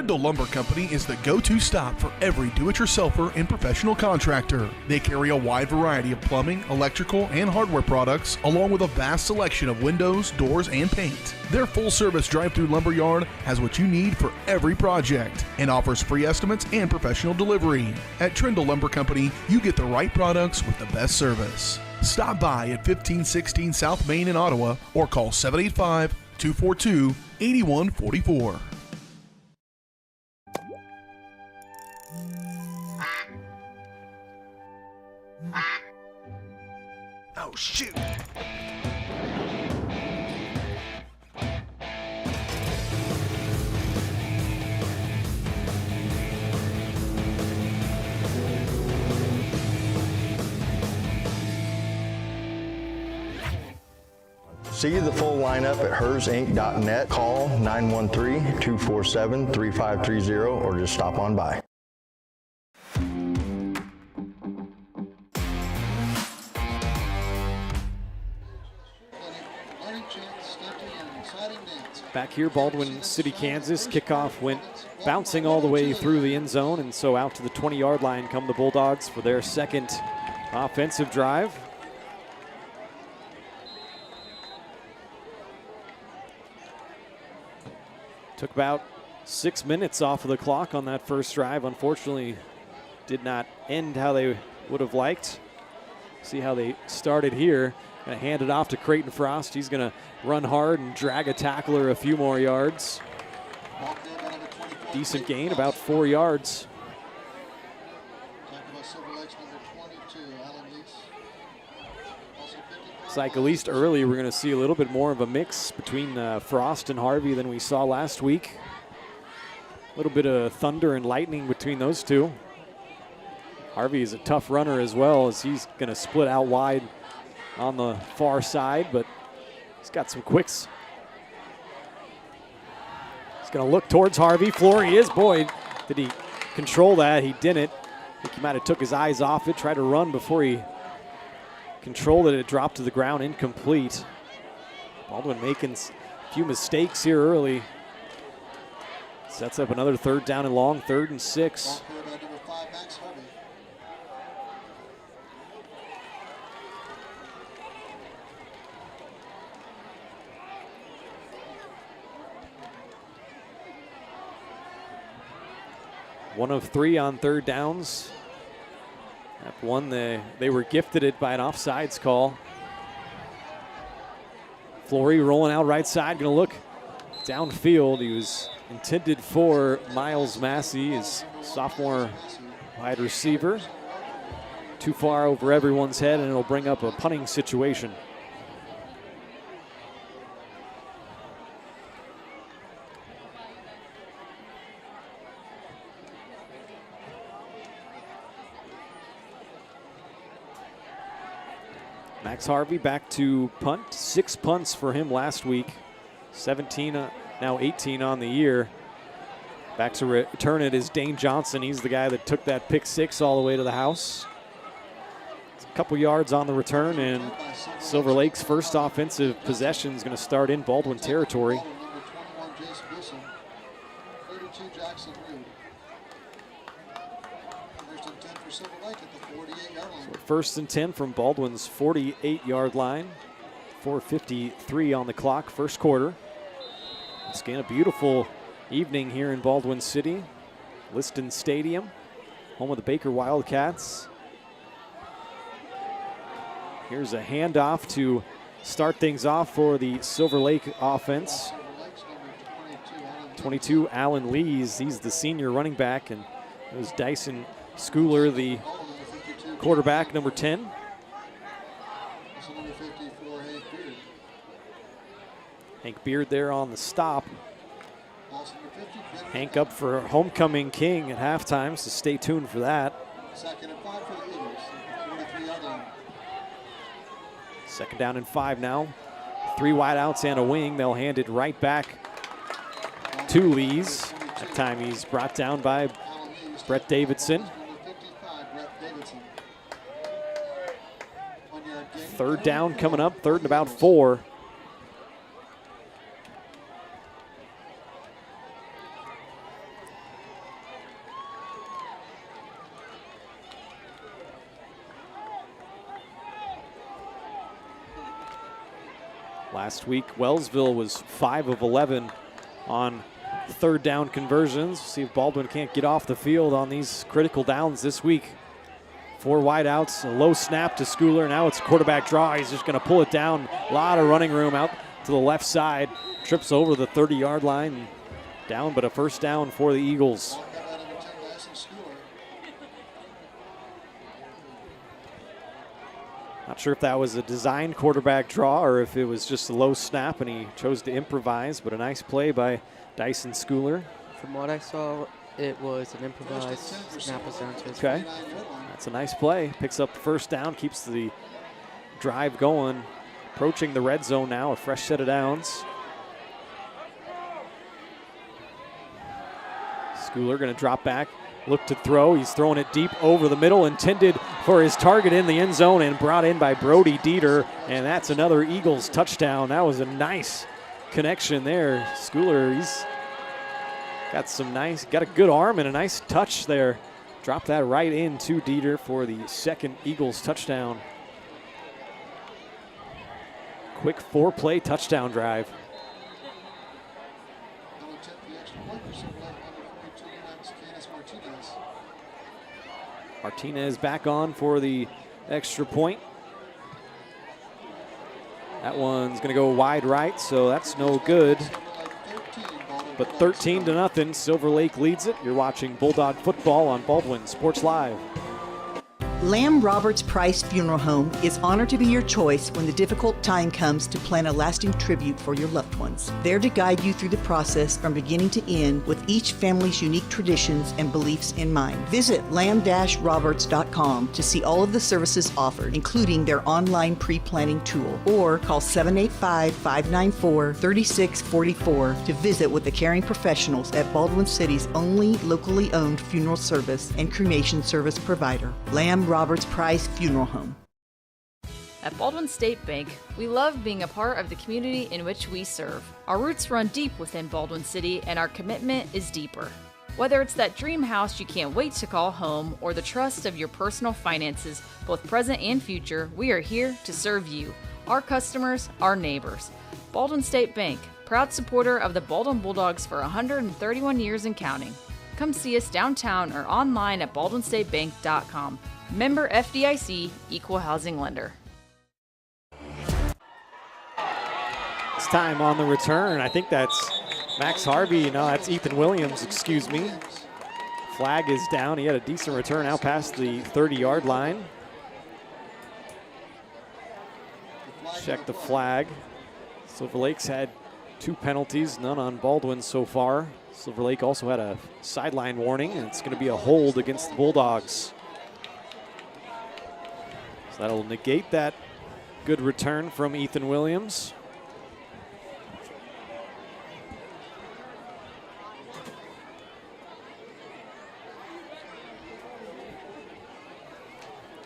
Speaker 10: Trindle Lumber Company is the go-to stop for every do-it-yourselfer and professional contractor. They carry a wide variety of plumbing, electrical, and hardware products, along with a vast selection of windows, doors, and paint. Their full-service drive-through lumber yard has what you need for every project and offers free estimates and professional delivery. At Trindle Lumber Company, you get the right products with the best service. Stop by at 1516 South Main in Ottawa or call 785-242-8144.
Speaker 16: Oh, shoot.
Speaker 6: See the full lineup at hersinc.net. Call 913-247-3530 or just stop on by.
Speaker 2: Back here, Baldwin City, Kansas. Kickoff went bouncing all the way through the end zone, and so out to the 20-yard line come the Bulldogs for their second offensive drive. Took about 6 minutes off of the clock on that first drive. Unfortunately, did not end how they would have liked. See how they started here. Gonna hand it off to Creighton Frost. He's gonna run hard and drag a tackler a few more yards. Decent gain, about 4 yards. It's like at least early we're gonna see a little bit more of a mix between Frost and Harvey than we saw last week. A little bit of thunder and lightning between those two. Harvey is a tough runner as well, as he's gonna split out wide on the far side, but he's got some quicks. He's gonna look towards Harvey. Floor he is. Boy, did he control that. He didn't. I think he might have took his eyes off it, tried to run before he controlled it. It dropped to the ground, incomplete. Baldwin making a few mistakes here early. Sets up another third down and long, 3rd and 6. One of 3 on third downs. That one, they were gifted it by an offsides call. Flory rolling out right side, gonna look downfield. He was intended for Miles Massey, his sophomore wide receiver. Too far over everyone's head, and it'll bring up a punting situation. Max Harvey back to punt. 6 punts for him last week. 17, now 18 on the year. Back to return it is Dane Johnson. He's the guy that took that pick 6 all the way to the house. It's a couple yards on the return, and Silver Lake's first offensive possession is going to start in Baldwin territory. So 1st and 10 from Baldwin's 48-yard line. 4:53 on the clock, first quarter. It's again a beautiful evening here in Baldwin City. Liston Stadium, home of the Baker Wildcats. Here's a handoff to start things off for the Silver Lake offense. 22, Alan Lees. He's the senior running back, and it was Dyson Schooler, the quarterback, number 10. Hank Beard there on the stop. Hank up for homecoming king at halftime, so stay tuned for that. 2nd down and 5 now. 3 wideouts and a wing. They'll hand it right back to Lees. That time he's brought down by Brett Davidson. 3rd down coming up, 3rd and about 4. Last week, Wellsville was 5 of 11 on third down conversions. See if Baldwin can't get off the field on these critical downs this week. 4 wideouts, a low snap to Schooler. Now it's a quarterback draw. He's just going to pull it down. A lot of running room out to the left side. Trips over the 30-yard line. Down, but a first down for the Eagles. Not sure if that was a designed quarterback draw or if it was just a low snap and he chose to improvise, but a nice play by Dyson Schooler.
Speaker 8: From what I saw, it was an improvised snap was down to his
Speaker 2: Okay, that's a nice play. Picks up the first down, keeps the drive going. Approaching the red zone now, a fresh set of downs. Schooler going to drop back, look to throw. He's throwing it deep over the middle, intended for his target in the end zone and brought in by Brody Dieter. And that's another Eagles touchdown. That was a nice connection there. Schooler, he's got a good arm and a nice touch there. Drop that right into Dieter for the second Eagles touchdown. Quick 4-play touchdown drive. Martinez back on for the extra point. That one's going to go wide right, so that's no good. But 13-0, Silver Lake leads it. You're watching Bulldog football on Baldwin Sports Live.
Speaker 15: Lamb Roberts Price Funeral Home is honored to be your choice when the difficult time comes to plan a lasting tribute for your loved ones. There to guide you through the process from beginning to end with each family's unique traditions and beliefs in mind. Visit lamb-roberts.com to see all of the services offered, including their online pre-planning tool, or call 785-594-3644 to visit with the caring professionals at Baldwin City's only locally owned funeral service and cremation service provider, Lamb Roberts Price Funeral Home.
Speaker 11: At Baldwin State Bank, we love being a part of the community in which we serve. Our roots run deep within Baldwin City, and our commitment is deeper. Whether it's that dream house you can't wait to call home or the trust of your personal finances, both present and future, we are here to serve you, our customers, our neighbors. Baldwin State Bank, proud supporter of the Baldwin Bulldogs for 131 years and counting. Come see us downtown or online at baldwinstatebank.com. Member FDIC, Equal Housing Lender.
Speaker 2: It's time on the return. I think that's Max Harvey. No, that's Ethan Williams, excuse me. Flag is down. He had a decent return out past the 30-yard line. Check the flag. Silver Lake's had 2 penalties, none on Baldwin so far. Silver Lake also had a sideline warning, and it's going to be a hold against the Bulldogs. So that'll negate that good return from Ethan Williams.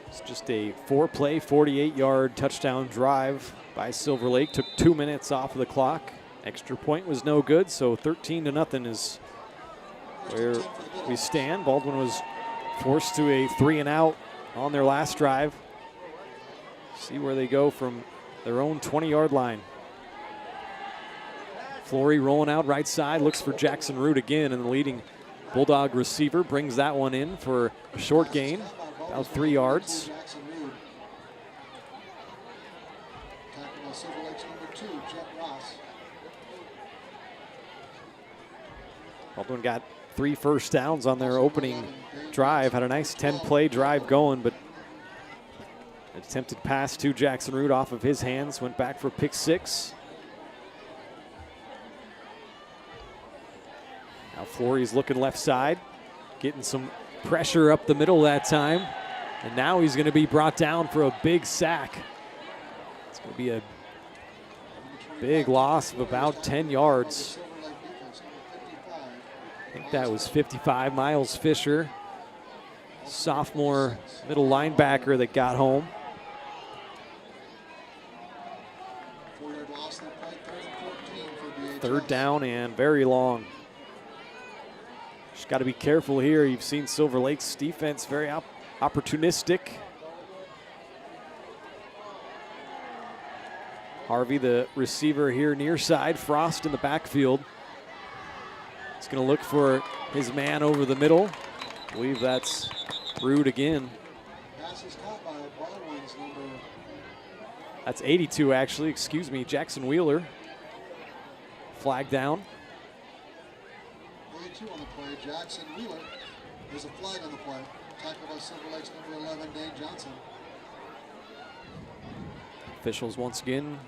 Speaker 2: It's just a 4-play, 48-yard touchdown drive by Silver Lake. Took 2 minutes off of the clock. Extra point was no good, so 13-0 is where we stand. Baldwin was forced to a 3-and-out on their last drive. See where they go from their own 20-yard line. Flory rolling out right side, looks for Jackson Root again, and the leading Bulldog receiver brings that one in for a short gain, about 3 yards. Baldwin got 3 first downs on their opening drive, had a nice 10-play drive going, but an attempted pass to Jackson Root off of his hands, went back for pick 6. Now Flory's looking left side, getting some pressure up the middle that time, and now he's going to be brought down for a big sack. It's going to be a big loss of about 10 yards. I think that was 55, Miles Fisher, sophomore middle linebacker that got home. Third down and very long. Just got to be careful here. You've seen Silver Lake's defense very opportunistic. Harvey, the receiver here near side. Frost in the backfield. He's going to look for his man over the middle. I believe that's Rude again. That's 82, actually. Excuse me, Jackson Wheeler. Flag down.
Speaker 9: 82 on the play. Jackson Wheeler. There's a flag on the play. Tackled by Silver Lake's number 11, Dane Johnson.
Speaker 2: Officials once again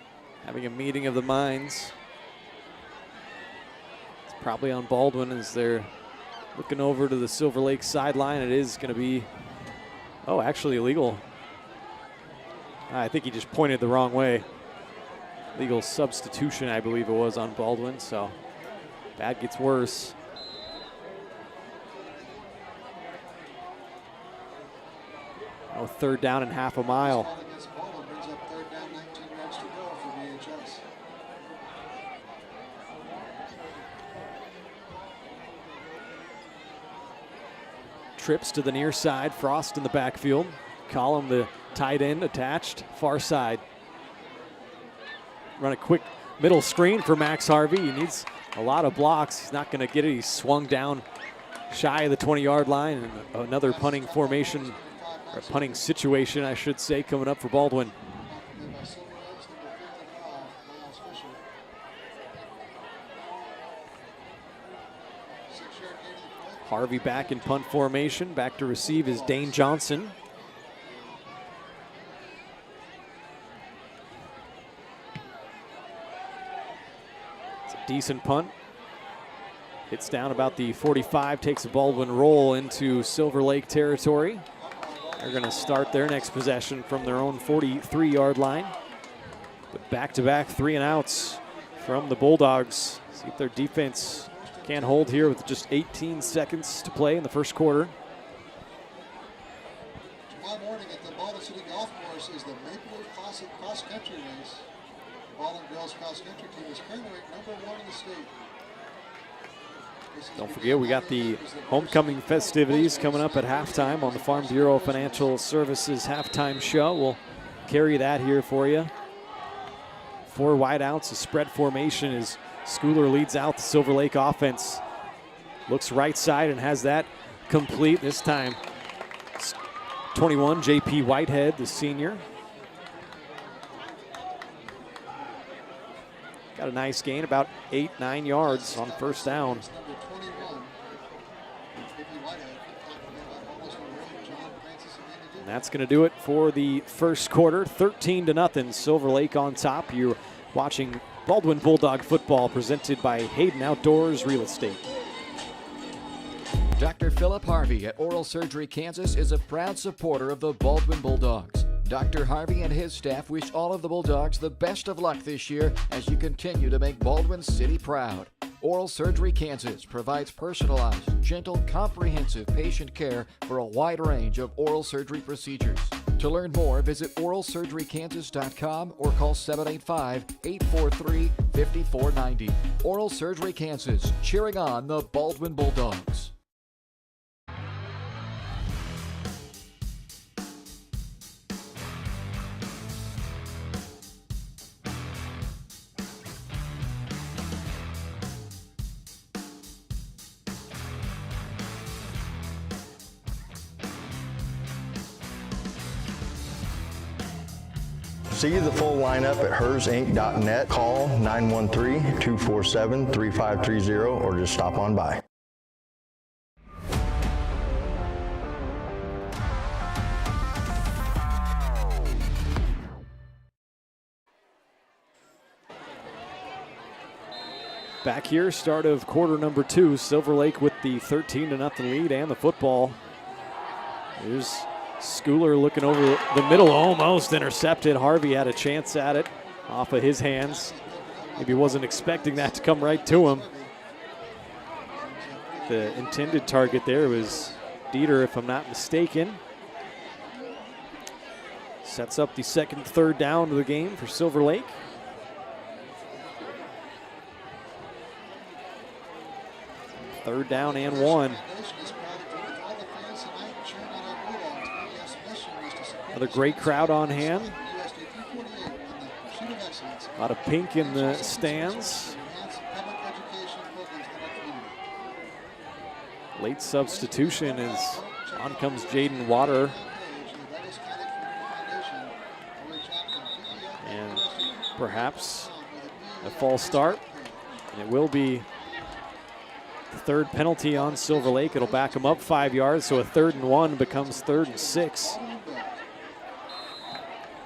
Speaker 2: having a meeting of the minds. It's probably on Baldwin as they're looking over to the Silver Lake sideline. It is going to be, oh, actually illegal. I think he just pointed the wrong way. Legal substitution, I believe it was, on Baldwin, so bad gets worse. Oh, 3rd down and half a mile. Trips to the near side, Frost in the backfield. Collum, the tight end, attached, far side. Run a quick middle screen for Max Harvey. He needs a lot of blocks. He's not going to get it. He's swung down shy of the 20-yard line. And another punting formation, or punting situation, I should say, coming up for Baldwin. Harvey back in punt formation. Back to receive is Dane Johnson. It's a decent punt. Hits down about the 45, takes a Baldwin roll into Silver Lake territory. They're going to start their next possession from their own 43-yard line. But back-to-back 3-and-outs from the Bulldogs. See if their defense can't hold here with just 18 seconds to play in the first quarter.
Speaker 9: Tomorrow morning at the Baldwin City Golf Course is the Maplewood Classic Cross Country Race. The Baldwin Girls Cross Country team is currently ranked #1 in the state.
Speaker 2: Don't forget, we got the homecoming festivities coming up at halftime on the Farm Bureau Financial Services halftime show. We'll carry that here for you. 4 wideouts, a spread formation as Schooler leads out the Silver Lake offense. Looks right side and has that complete this time. It's 21, J.P. Whitehead, the senior. Got a nice gain, about 8-9 yards on first down. And that's going to do it for the first quarter. 13-0, Silver Lake on top. You're watching Baldwin Bulldog football presented by Hayden Outdoors Real Estate.
Speaker 3: Dr. Philip Harvey at Oral Surgery Kansas is a proud supporter of the Baldwin Bulldogs. Dr. Harvey and his staff wish all of the Bulldogs the best of luck this year as you continue to make Baldwin City proud. Oral Surgery Kansas provides personalized, gentle, comprehensive patient care for a wide range of oral surgery procedures. To learn more, visit oralsurgerykansas.com or call 785-843-5490. Oral Surgery Kansas, cheering on the Baldwin Bulldogs.
Speaker 6: See the full lineup at hersinc.net. Call 913-247-3530 or just stop on by.
Speaker 2: Back here, start of quarter number 2. Silver Lake with the 13-0 lead and the football. Here's Schooler looking over the middle, almost intercepted. Harvey had a chance at it off of his hands. Maybe wasn't expecting that to come right to him. The intended target there was Dieter, if I'm not mistaken. Sets up the second, 3rd down of the game for Silver Lake. Third down and 1. Another great crowd on hand. A lot of pink in the stands. Late substitution as on comes Jaden Water. And perhaps a false start. And it will be the third penalty on Silver Lake. It'll back them up 5 yards, so a 3rd and 1 becomes 3rd and 6.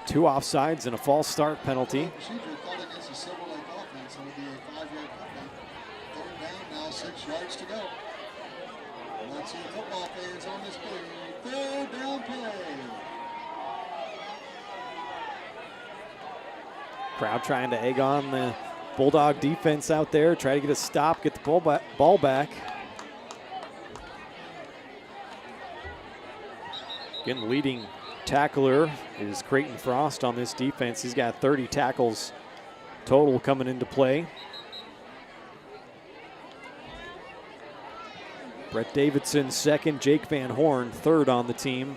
Speaker 2: 2 offsides and a false start penalty. Crowd trying to egg on the Bulldog defense out there, try to get a stop, get the ball back. Again, the leading tackler is Creighton Frost on this defense. He's got 30 tackles total coming into play. Brett Davidson second, Jake Van Horn third on the team.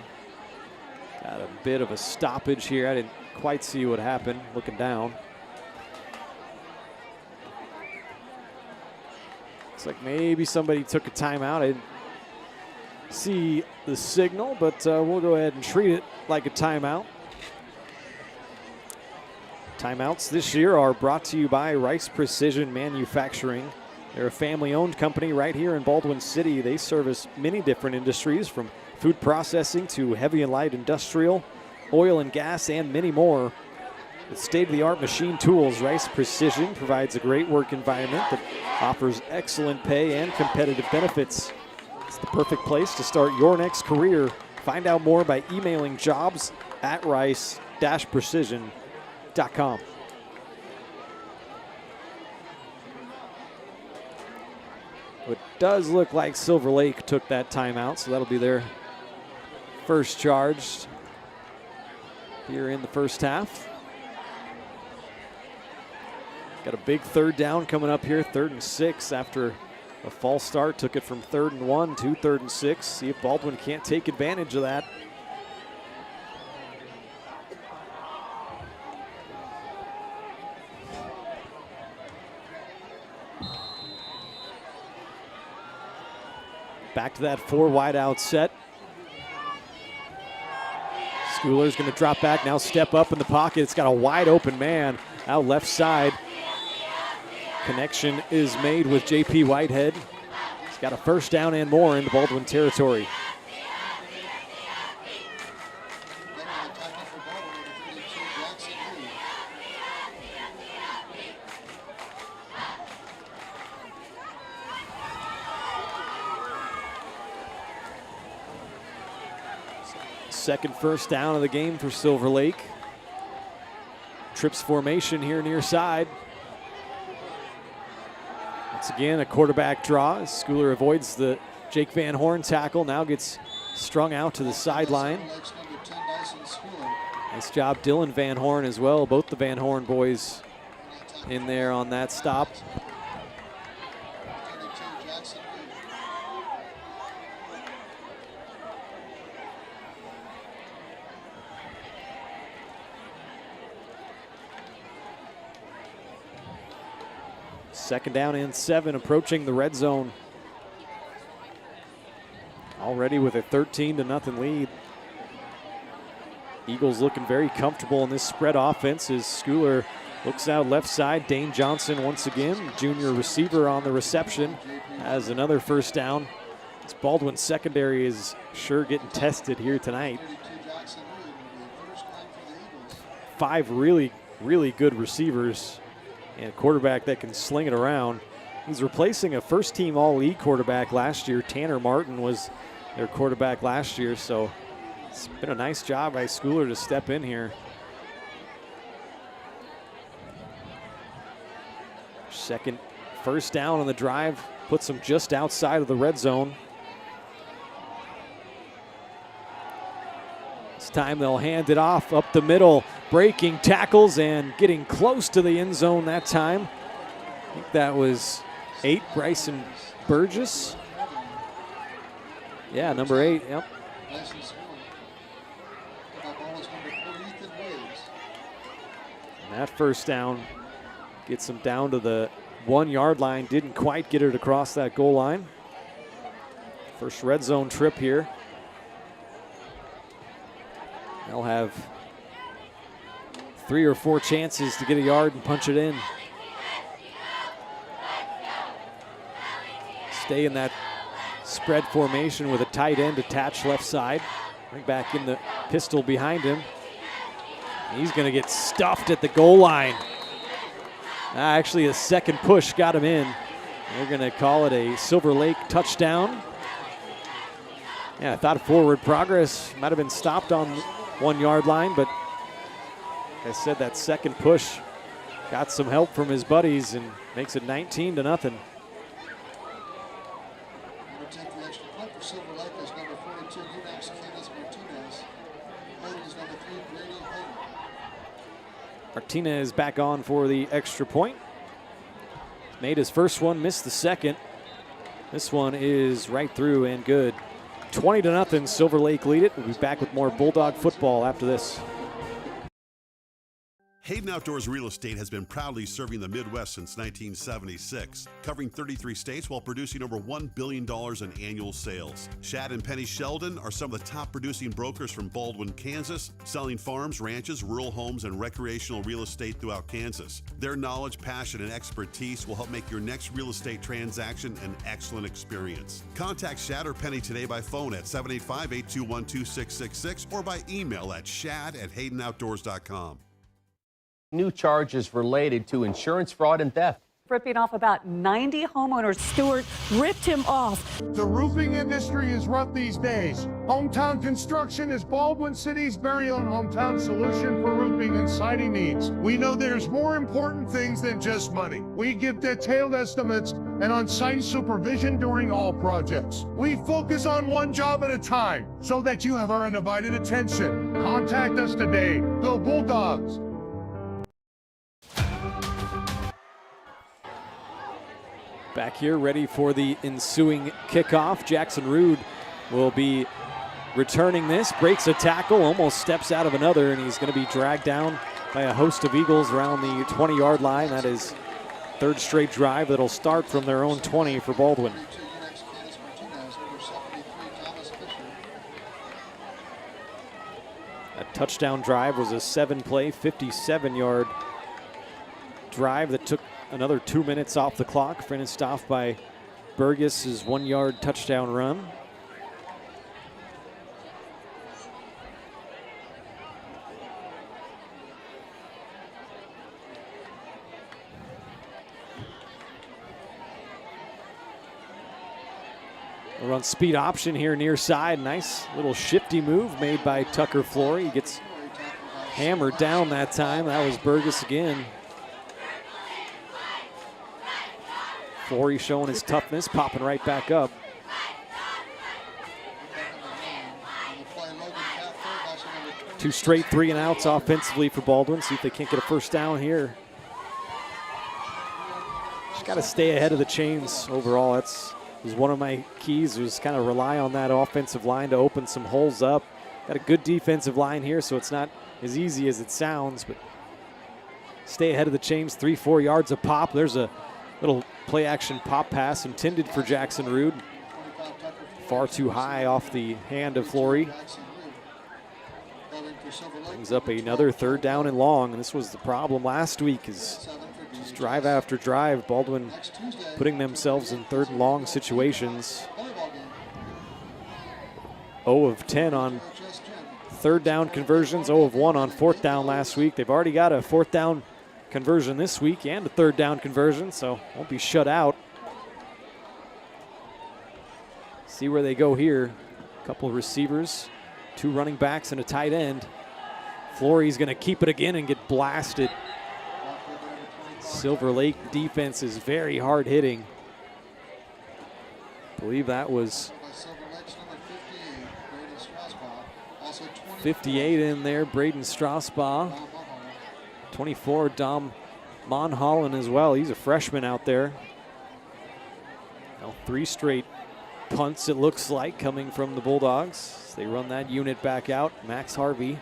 Speaker 2: Got a bit of a stoppage here. I didn't quite see what happened looking down. Looks like maybe somebody took a timeout. I didn't see the signal, but we'll go ahead and treat it like a timeout. Timeouts this year are brought to you by Rice Precision Manufacturing. They're a family-owned company right here in Baldwin City. They service many different industries, from food processing to heavy and light industrial, oil and gas, and many more. With state-of-the-art machine tools, Rice Precision provides a great work environment that offers excellent pay and competitive benefits. It's the perfect place to start your next career. Find out more by emailing jobs@rice-precision.com. It does look like Silver Lake took that timeout, so that'll be their first charge here in the first half. Got a big 3rd down coming up here, 3rd and 6 after a false start. Took it from 3rd and 1 to 3rd and 6. See if Baldwin can't take advantage of that. Back to that 4 wide out set. Schooler's going to drop back, now step up in the pocket. It's got a wide open man out left side. Connection is made with JP Whitehead. He's got a 1st down and more in the Baldwin territory. Second 1st down of the game for Silver Lake. Trips formation here near side. Once again, a quarterback draw. Schooler avoids the Jake Van Horn tackle, now gets strung out to the sideline. Nice job, Dylan Van Horn as well. Both the Van Horn boys in there on that stop. Second down and 7, approaching the red zone. Already with a 13-0 lead. Eagles looking very comfortable in this spread offense as Schooler looks out left side. Dane Johnson once again, junior receiver on the reception, has another 1st down. This Baldwin secondary is sure getting tested here tonight. 5 really, really good receivers and a quarterback that can sling it around. He's replacing a first-team All-League quarterback last year. Tanner Martin was their quarterback last year, so it's been a nice job by Schooler to step in here. Second 1st down on the drive, puts them just outside of the red zone. This time they'll hand it off up the middle, breaking tackles and getting close to the end zone that time. I think that was 8, Bryson Burgess. Yeah, number 8, yep. And That first down gets them down to the 1 yard line. Didn't quite get it across that goal line. First red zone trip here. They'll have 3 or 4 chances to get a yard and punch it in. Stay in that spread formation with a tight end attached left side. Bring back in the pistol behind him. He's going to get stuffed at the goal line. Actually, a second push got him in. They're going to call it a Silver Lake touchdown. Yeah, I thought forward progress might have been stopped on 1 yard line, but like I said, that second push got some help from his buddies and makes it 19-0.
Speaker 9: Number 10 for the extra point for Silver Lake is number 42, Umax Candace Martinez. Holding is number 3, Brady Hayden.
Speaker 2: Martinez back on for the extra point. Made his first one, missed the second. This one is right through and good. 20-0, Silver Lake lead it. We'll be back with more Bulldog football after this.
Speaker 7: Hayden Outdoors Real Estate has been proudly serving the Midwest since 1976, covering 33 states while producing over $1 billion in annual sales. Shad and Penny Sheldon are some of the top producing brokers from Baldwin, Kansas, selling farms, ranches, rural homes, and recreational real estate throughout Kansas. Their knowledge, passion, and expertise will help make your next real estate transaction an excellent experience. Contact Shad or Penny today by phone at 785-821-2666 or by email at shad@haydenoutdoors.com.
Speaker 12: New charges related to insurance fraud and theft.
Speaker 13: Ripping off about 90 homeowners. Stewart ripped him off.
Speaker 14: The roofing industry is rough these days. Hometown Construction is Baldwin City's very own hometown solution for roofing and siding needs. We know there's more important things than just money. We give detailed estimates and on-site supervision during all projects. We focus on one job at a time so that you have our undivided attention. Contact us today. Go Bulldogs!
Speaker 2: Back here, ready for the ensuing kickoff. Jackson Rude will be returning this, breaks a tackle, almost steps out of another, and he's going to be dragged down by a host of Eagles around the 20-yard line. That is third straight drive that'll start from their own 20 for Baldwin. That touchdown drive was a 7-play, 57-yard drive that took another 2 minutes off the clock, finished off by Burgess' 1-yard touchdown run. We'll run speed option here near side. Nice little shifty move made by Tucker Flory. He gets hammered down that time. That was Burgess again. Flory showing his toughness, popping right back up. Two straight 3-and-outs offensively for Baldwin. See if they can't get a first down here. Just got to stay ahead of the chains overall. That's was one of my keys, was kind of rely on that offensive line to open some holes up. Got a good defensive line here, so it's not as easy as it sounds, but stay ahead of the chains. 3-4 yards a pop. There's a little play action pop pass intended for Jackson Rude. Far too high off the hand of Flory. Brings up another third down and long, and this was the problem last week, is just drive after drive, Baldwin putting themselves in third and long situations. 0 of 10 on third down conversions, 0 of 1 on fourth down last week. They've already got a fourth down conversion this week and a third down conversion, so won't be shut out. See where they go here. A couple of receivers, 2 running backs and a tight end. Flory's going to keep it again and get blasted. Silver Lake defense is very hard hitting. I believe that was 58 in there, Braden Strasbaugh. 24, Dom Monholland as well. He's a freshman out there. Now 3 straight punts, it looks like, coming from the Bulldogs. They run that unit back out. Max Harvey.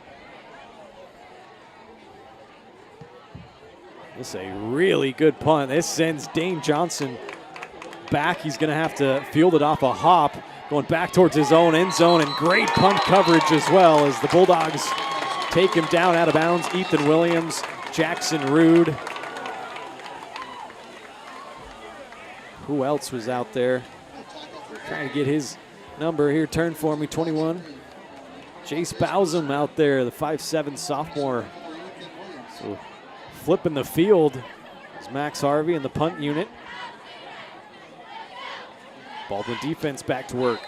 Speaker 2: This is a really good punt. This sends Dane Johnson back. He's going to have to field it off a hop, going back towards his own end zone, and great punt coverage as well as the Bulldogs take him down out of bounds. Ethan Williams, Jackson Rude. Who else was out there? Trying to get his number here. Turn for me, 21. Jace Bowsam out there, the 5'7" sophomore. So flipping the field is Max Harvey in the punt unit. Baldwin defense back to work.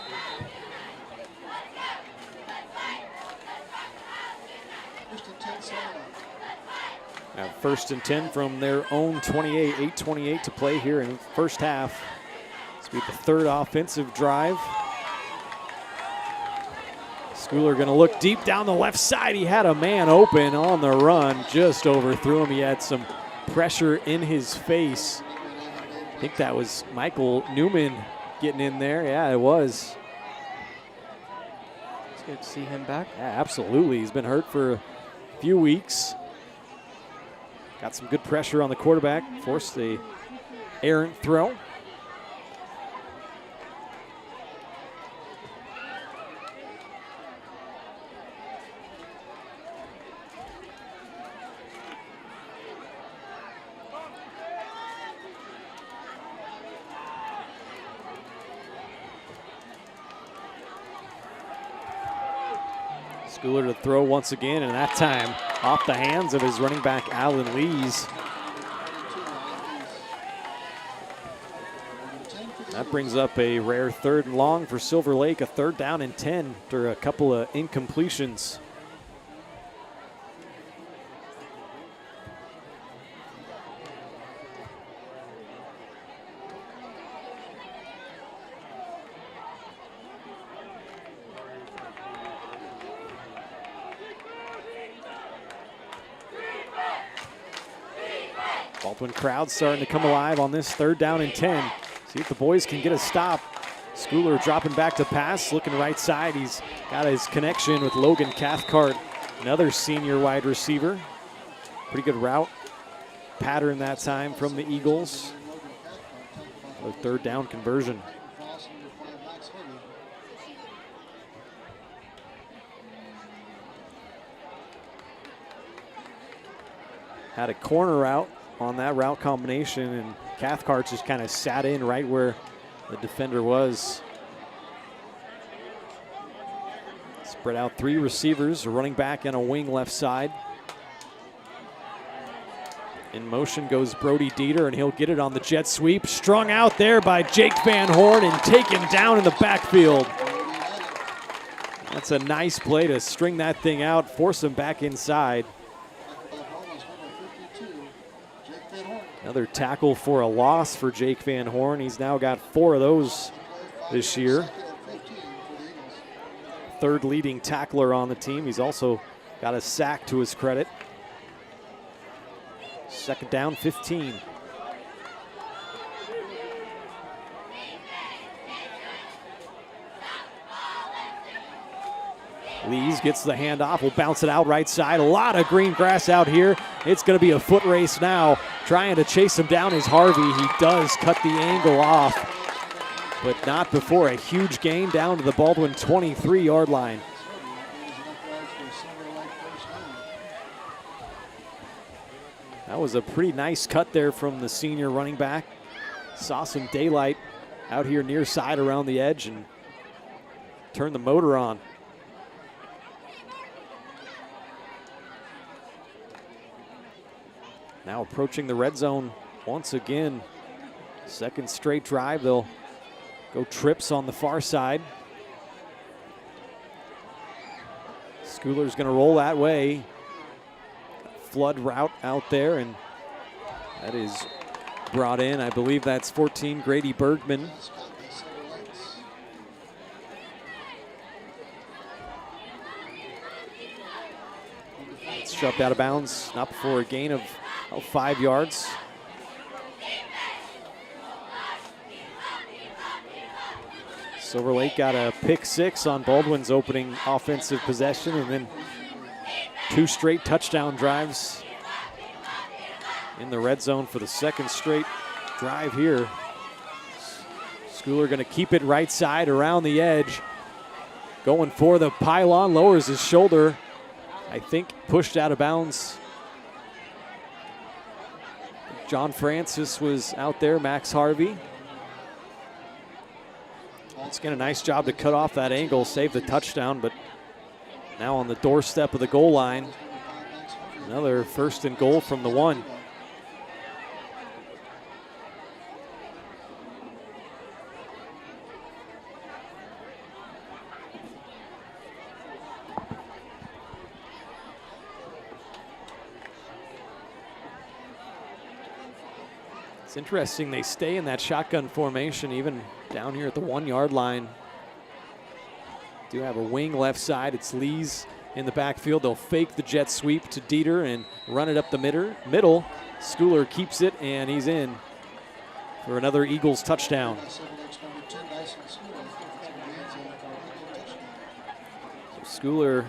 Speaker 2: Now 1st and 10 from their own 28, 8:28 to play here in the first half. This will be the 3rd offensive drive. Schooler going to look deep down the left side. He had a man open on the run, just overthrew him. He had some pressure in his face. I think that was Michael Newman getting in there. Yeah, it was.
Speaker 8: It's good to see him back.
Speaker 2: Yeah, absolutely. He's been hurt for a few weeks. Got some good pressure on the quarterback. Forced the errant throw. Schooler to throw once again, and that time off the hands of his running back, Alan Lees. That brings up a rare 3rd and long for Silver Lake, a 3rd down and 10 after a couple of incompletions. Baldwin crowd starting to come alive on this 3rd down and 10. See if the boys can get a stop. Schooler dropping back to pass, looking right side. He's got his connection with Logan Cathcart, another senior wide receiver. Pretty good route pattern that time from the Eagles. A 3rd down conversion. Had a corner route on that route combination, and Cathcart just kind of sat in right where the defender was. Spread out 3 receivers, a running back and a wing left side. In motion goes Brody Dieter, and he'll get it on the jet sweep. Strung out there by Jake Van Horn and taken down in the backfield. That's a nice play to string that thing out, force him back inside. Another tackle for a loss for Jake Van Horn. He's now got 4 of those this year. 3rd leading tackler on the team. He's also got a sack to his credit. 2nd down, 15. Lees gets the handoff, will bounce it out right side. A lot of green grass out here. It's going to be a foot race now. Trying to chase him down is Harvey. He does cut the angle off, but not before a huge gain down to the Baldwin 23-yard line. That was a pretty nice cut there from the senior running back. Saw some daylight out here near side around the edge and turned the motor on. Now approaching the red zone once again. 2nd straight drive. They'll go trips on the far side. Schooler's going to roll that way. Flood route out there, and that is brought in. I believe that's 14, Grady Bergman. It's shoved out of bounds, not before a gain of 5 yards. Silver Lake got a pick 6 on Baldwin's opening offensive possession, and then 2 straight touchdown drives in the red zone for the second straight drive here. Schooler going to keep it right side around the edge. Going for the pylon, lowers his shoulder. I think pushed out of bounds. John Francis was out there, Max Harvey. It's getting a nice job to cut off that angle, save the touchdown, but now on the doorstep of the goal line. Another 1st and goal from the 1. It's interesting, they stay in that shotgun formation even down here at the 1-yard line. Do have a wing left side. It's Lees in the backfield. They'll fake the jet sweep to Dieter and run it up the middle. Schooler keeps it, and he's in for another Eagles touchdown. So Schooler,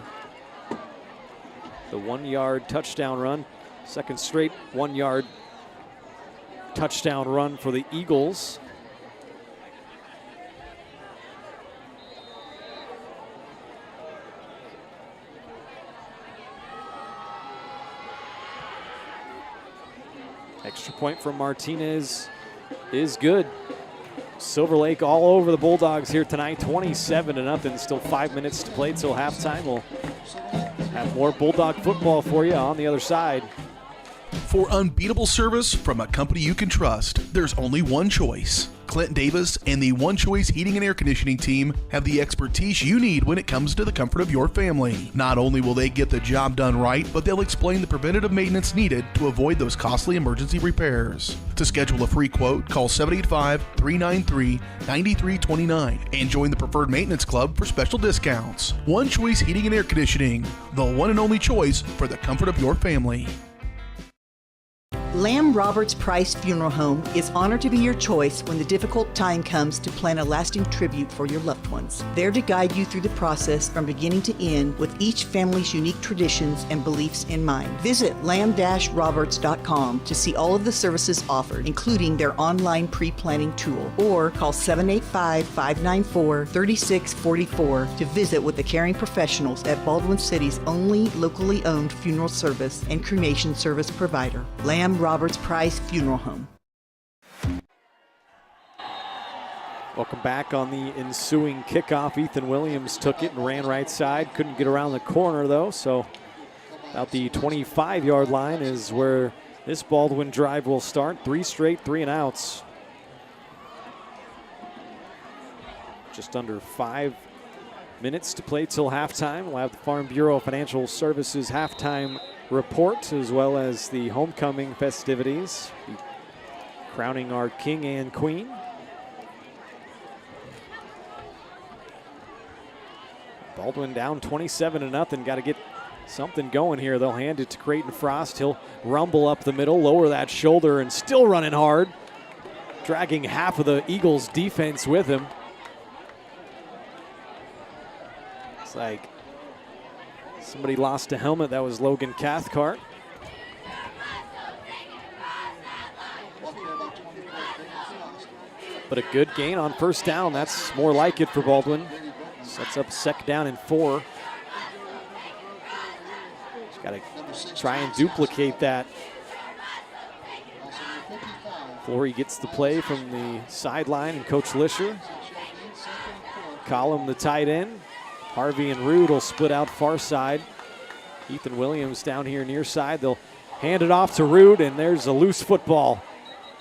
Speaker 2: the 1-yard touchdown run. Second straight 1-yard touchdown run for the Eagles. Extra point from Martinez is good. Silver Lake all over the Bulldogs here tonight, 27-0. Still 5 minutes to play till halftime. We'll have more Bulldog football for you on the other side.
Speaker 10: For unbeatable service from a company you can trust, there's only one choice. Clint Davis and the One Choice Heating and Air Conditioning team have the expertise you need when it comes to the comfort of your family. Not only will they get the job done right, but they'll explain the preventative maintenance needed to avoid those costly emergency repairs. To schedule a free quote, call 785-393-9329 and join the Preferred Maintenance Club for special discounts. One Choice Heating and Air Conditioning, the one and only choice for the comfort of your family.
Speaker 15: Lamb Roberts Price Funeral Home is honored to be your choice when the difficult time comes to plan a lasting tribute for your loved ones. There to guide you through the process from beginning to end with each family's unique traditions and beliefs in mind. Visit lamb-roberts.com to see all of the services offered, including their online pre-planning tool, or call 785-594-3644 to visit with the caring professionals at Baldwin City's only locally owned funeral service and cremation service provider, Lamb Roberts Price Funeral Home.
Speaker 2: Welcome back on the ensuing kickoff. Ethan Williams took it and ran right side. Couldn't get around the corner though, so about the 25-yard line is where this Baldwin drive will start. 3 straight 3-and-outs. Just under 5 minutes to play till halftime. We'll have the Farm Bureau Financial Services halftime report, as well as the homecoming festivities, crowning our king and queen. Baldwin down 27-0. Got to get something going here. They'll hand it to Creighton Frost. He'll rumble up the middle, lower that shoulder, and still running hard, dragging half of the Eagles defense with him. It's like somebody lost a helmet. That was Logan Cathcart. But a good gain on first down. That's more like it for Baldwin. Sets up second down and 4. Just got to try and duplicate that. Flory gets the play from the sideline, and Coach Lisher. Collum, the tight end. Harvey and Rude will split out far side. Ethan Williams down here near side. They'll hand it off to Rude, and there's a loose football.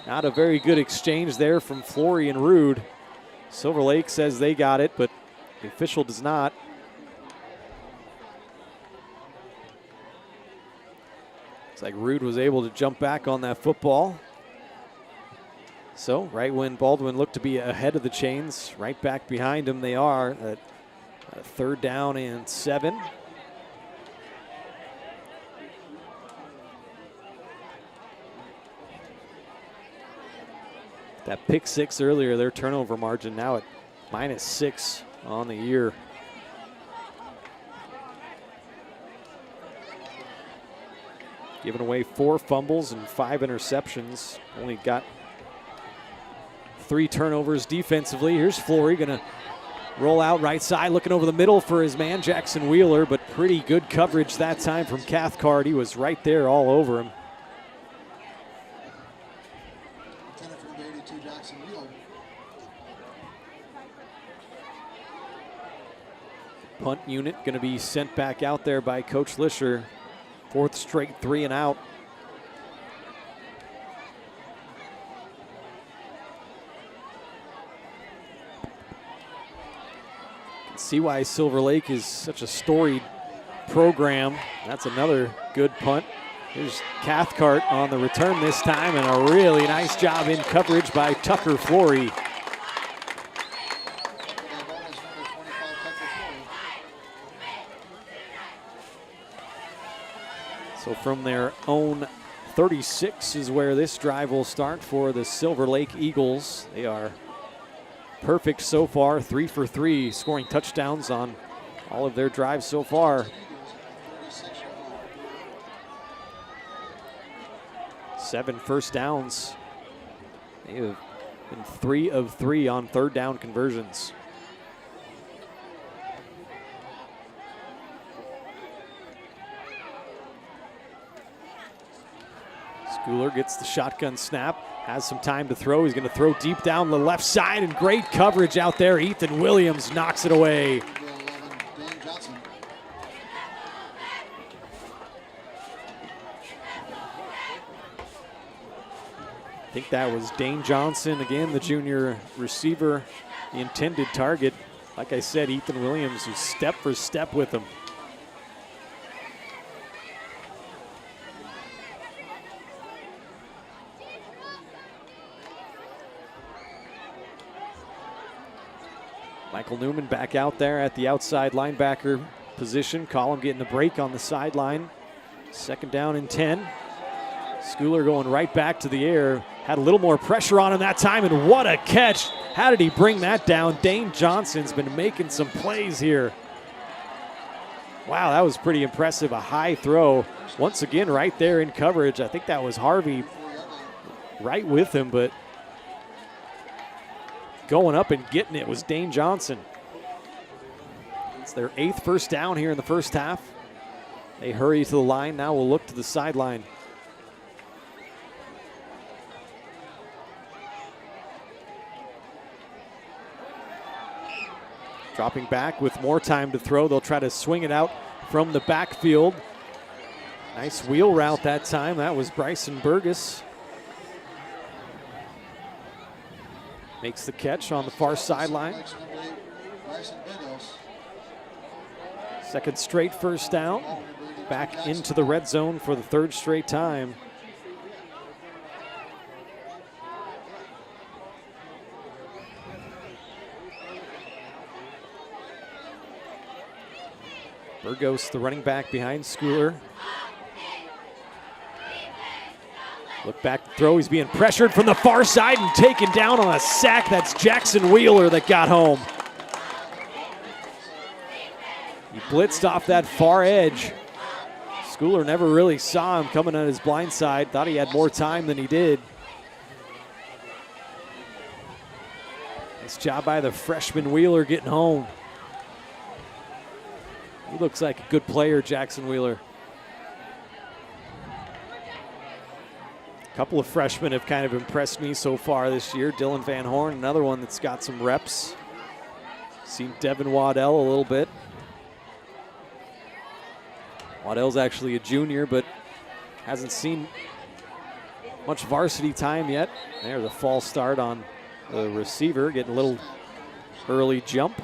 Speaker 2: Not a very good exchange there from Flory and Rude. Silver Lake says they got it, but the official does not. It's like Rude was able to jump back on that football. So right when Baldwin looked to be ahead of the chains, right back behind him they are at 3rd down and 7. That pick 6 earlier, their turnover margin now at -6 on the year. Giving away 4 fumbles and 5 interceptions. Only got 3 turnovers defensively. Here's Flory going to roll out right side, looking over the middle for his man, Jackson Wheeler, but pretty good coverage that time from Cathcart. He was right there all over him. Punt unit going to be sent back out there by Coach Lisher. 4th straight 3 and out. See why Silver Lake is such a storied program. That's another good punt. Here's Cathcart on the return this time, and a really nice job in coverage by Tucker Flory. So from their own 36 is where this drive will start for the Silver Lake Eagles. They are perfect so far, 3 for 3, scoring touchdowns on all of their drives so far. 7 first downs. They have been 3 of 3 on 3rd down conversions. Schooler gets the shotgun snap, has some time to throw. He's going to throw deep down the left side, and great coverage out there. Ethan Williams knocks it away. I think that was Dane Johnson, again, the junior receiver, the intended target. Like I said, Ethan Williams was step for step with him. Michael Newman back out there at the outside linebacker position. Collum getting the break on the sideline. 2nd down and 10. Schooler going right back to the air. Had a little more pressure on him that time, and what a catch. How did he bring that down? Dane Johnson's been making some plays here. Wow, that was pretty impressive. A high throw. Once again, right there in coverage. I think that was Harvey right with him, but going up and getting it was Dane Johnson. It's their 8th first down here in the first half. They hurry to the line. Now we'll look to the sideline. Dropping back with more time to throw. They'll try to swing it out from the backfield. Nice wheel route that time. That was Bryson Burgess. Makes the catch on the far sideline. 2nd straight first down. Back into the red zone for the 3rd straight time. Burgos, the running back behind Schooler. Look back to throw. He's being pressured from the far side and taken down on a sack. That's Jackson Wheeler that got home. He blitzed off that far edge. Schooler never really saw him coming on his blind side. Thought he had more time than he did. Nice job by the freshman Wheeler getting home. He looks like a good player, Jackson Wheeler. A couple of freshmen have kind of impressed me so far this year. Dylan Van Horn, another one that's got some reps. Seen Devin Waddell a little bit. Waddell's actually a junior, but hasn't seen much varsity time yet. There's a false start on the receiver, getting a little early jump.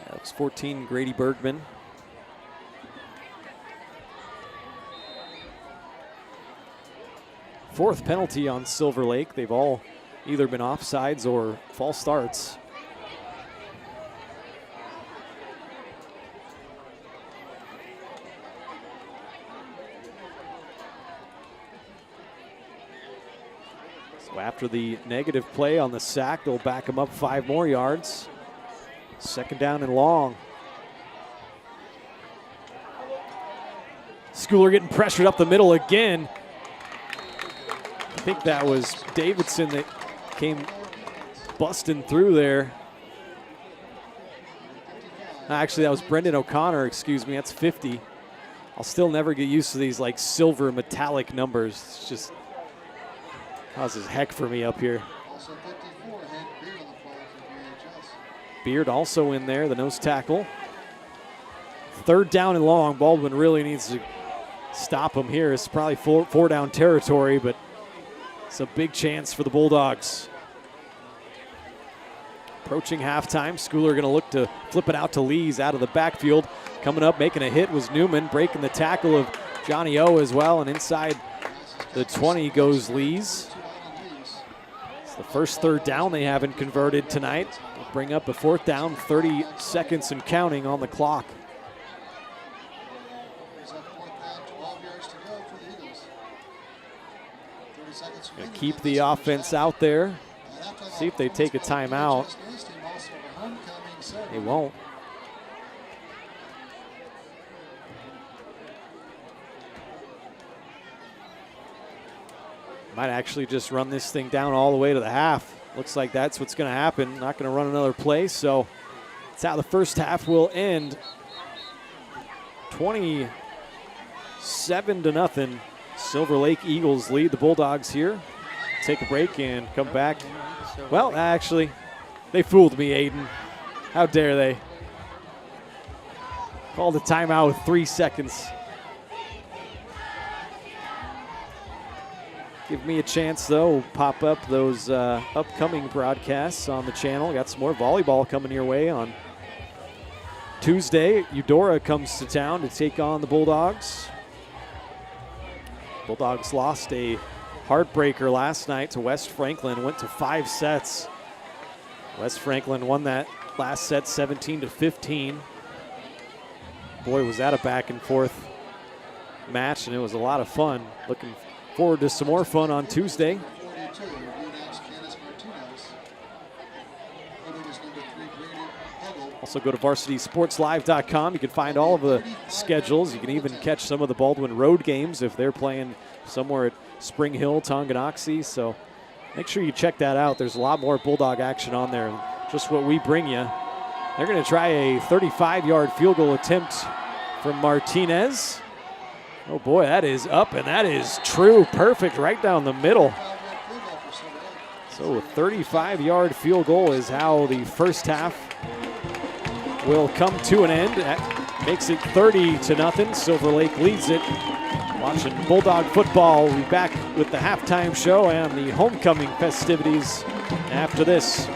Speaker 2: That was 14, Grady Bergman. Fourth penalty on Silver Lake. They've all either been offsides or false starts. So after the negative play on the sack, they'll back them up 5 more yards. 2nd down and long. Schooler getting pressured up the middle again. I think that was Davidson that came busting through there. Actually, that was Brendan O'Connor, excuse me. That's 50. I'll still never get used to these like silver metallic numbers. It's just causes heck for me up here. Beard also in there, the nose tackle. 3rd down and long. Baldwin really needs to stop him here. It's probably four down territory, but it's a big chance for the Bulldogs. Approaching halftime, Schooler going to look to flip it out to Lees out of the backfield. Coming up, making a hit was Newman, breaking the tackle of Johnny O as well, and inside the 20 goes Lees. It's the first 3rd down they haven't converted tonight. They'll bring up a 4th down, 30 seconds and counting on the clock. Gonna keep the offense out there. See if they take a timeout. They won't. Might actually just run this thing down all the way to the half. Looks like that's what's going to happen. Not going to run another play, so that's how the first half will end. 27-0. Silver Lake Eagles lead the Bulldogs here. Take a break and come back. Well, actually, they fooled me, Aiden. How dare they? Called a timeout with 3 seconds. Give me a chance, though. We'll pop up those upcoming broadcasts on the channel. Got some more volleyball coming your way on Tuesday. Eudora comes to town to take on the Bulldogs. Bulldogs lost a heartbreaker last night to West Franklin, went to 5 sets. West Franklin won that last set 17-15. Boy, was that a back and forth match, and it was a lot of fun. Looking forward to some more fun on Tuesday. Also go to varsitysportslive.com. You can find all of the schedules. You can even catch some of the Baldwin road games if they're playing somewhere at Spring Hill, Tonganoxie. So make sure you check that out. There's a lot more Bulldog action on there, just what we bring you. They're going to try a 35-yard field goal attempt from Martinez. Oh boy, that is up, and that is true. Perfect right down the middle. So a 35-yard field goal is how the first half will come to an end. That makes it 30-0. Silver Lake leads it. Watching Bulldog football. We'll be back with the halftime show and the homecoming festivities after this.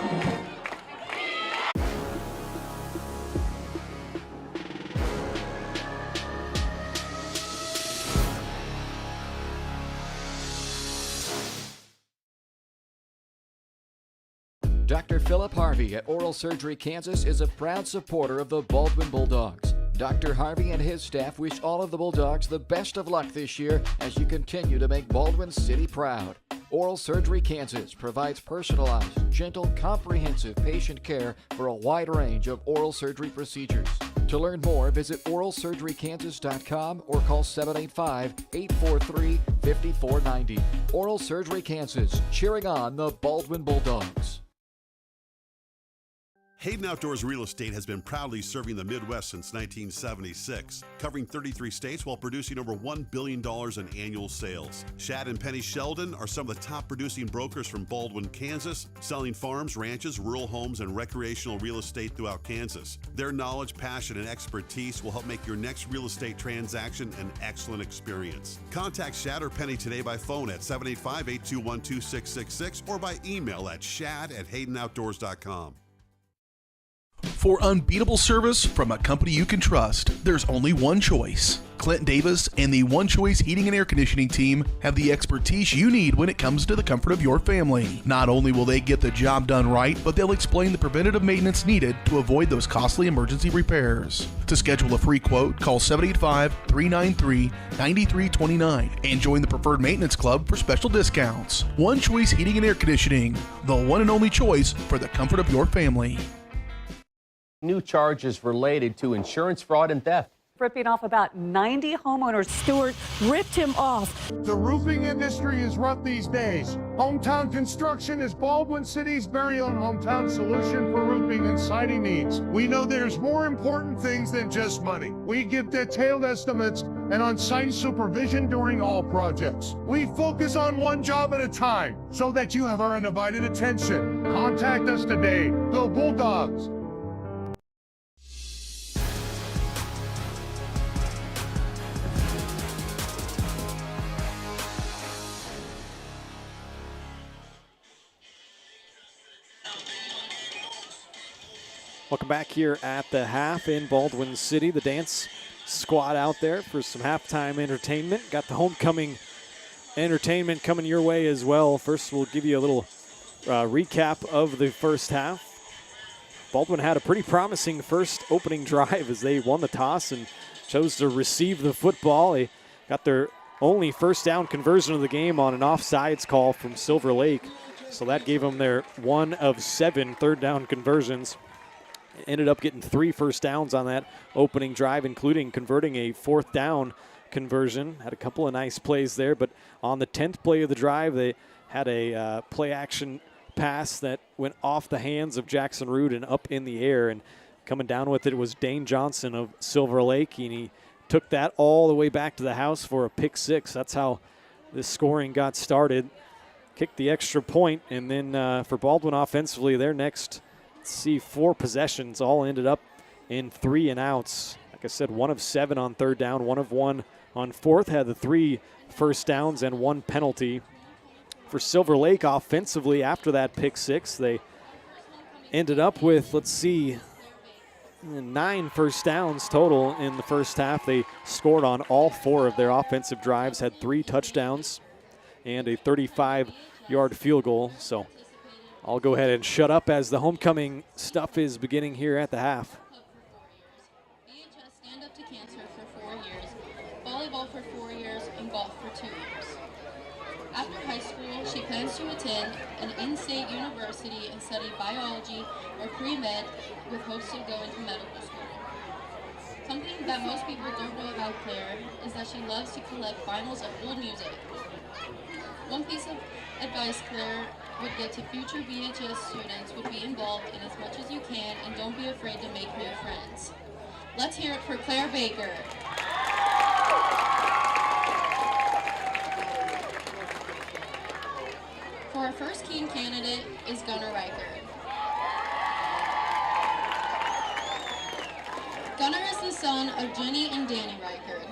Speaker 3: Dr. Philip Harvey at Oral Surgery Kansas is a proud supporter of the Baldwin Bulldogs. Dr. Harvey and his staff wish all of the Bulldogs the best of luck this year as you continue to make Baldwin City proud. Oral Surgery Kansas provides personalized, gentle, comprehensive patient care for a wide range of oral surgery procedures. To learn more, visit oralsurgerykansas.com or call 785-843-5490. Oral Surgery Kansas, cheering on the Baldwin Bulldogs.
Speaker 7: Hayden Outdoors Real Estate has been proudly serving the Midwest since 1976, covering 33 states while producing over $1 billion in annual sales. Shad and Penny Sheldon are some of the top producing brokers from Baldwin, Kansas, selling farms, ranches, rural homes, and recreational real estate throughout Kansas. Their knowledge, passion, and expertise will help make your next real estate transaction an excellent experience. Contact Shad or Penny today by phone at 785-821-2666 or by email at shad@haydenoutdoors.com.
Speaker 10: For unbeatable service from a company you can trust, there's only one choice. Clint Davis and the One Choice Heating and Air Conditioning team have the expertise you need when it comes to the comfort of your family. Not only will they get the job done right, but they'll explain the preventative maintenance needed to avoid those costly emergency repairs. To schedule a free quote, call 785-393-9329 and join the Preferred Maintenance Club for special discounts. One Choice Heating and Air Conditioning, the one and only choice for the comfort of your family.
Speaker 12: New charges related to insurance fraud and theft.
Speaker 13: ripping off about 90 homeowners. Stewart ripped him off.
Speaker 14: The roofing industry is rough these days. Hometown Construction is Baldwin City's very own hometown solution for roofing and siding needs. We know there's more important things than just money. We give detailed estimates and on-site supervision during all projects. We focus on one job at a time so that you have our undivided attention. Contact us today. Go Bulldogs!
Speaker 2: Welcome back here at the half in Baldwin City. The dance squad out there for some halftime entertainment. Got the homecoming entertainment coming your way as well. First, we'll give you a little recap of the first half. Baldwin had a pretty promising first opening drive as they won the toss and chose to receive the football. They got their only first down conversion of the game on an offsides call from Silver Lake. So that gave them their 1 of 7 third down conversions. Ended up getting 3 first downs on that opening drive, including converting a 4th down conversion. Had a couple of nice plays there, but on the 10th play of the drive, they had a play-action pass that went off the hands of Jackson Root and up in the air, and coming down with it was Dane Johnson of Silver Lake, and he took that all the way back to the house for a pick 6. That's how this scoring got started. Kicked the extra point, and then for Baldwin offensively, their next 4 possessions all ended up in 3 and outs. Like I said, 1 of 7 on 3rd down, 1 of 1 on 4th, had the 3 first downs and 1 penalty. For Silver Lake offensively, after that pick 6, they ended up with, 9 first downs total in the first half. They scored on all 4 of their offensive drives, had 3 touchdowns and a 35-yard field goal. So I'll go ahead and shut up as the homecoming stuff is beginning here at the half.
Speaker 16: BHS Stand Up to Cancer for 4 years, volleyball for 4 years, and golf for 2 years. After high school, she plans to attend an in-state university and study biology or pre-med with hopes to go into medical school. Something that most people don't know about Claire is that she loves to collect vinyls of old music. One piece of advice Claire would get to future BHS students would be involved in as much as you can and don't be afraid to make new friends. Let's hear it for Claire Baker. For our first Keen candidate is Gunnar Reichert. Gunnar is the son of Jenny and Danny Reichert.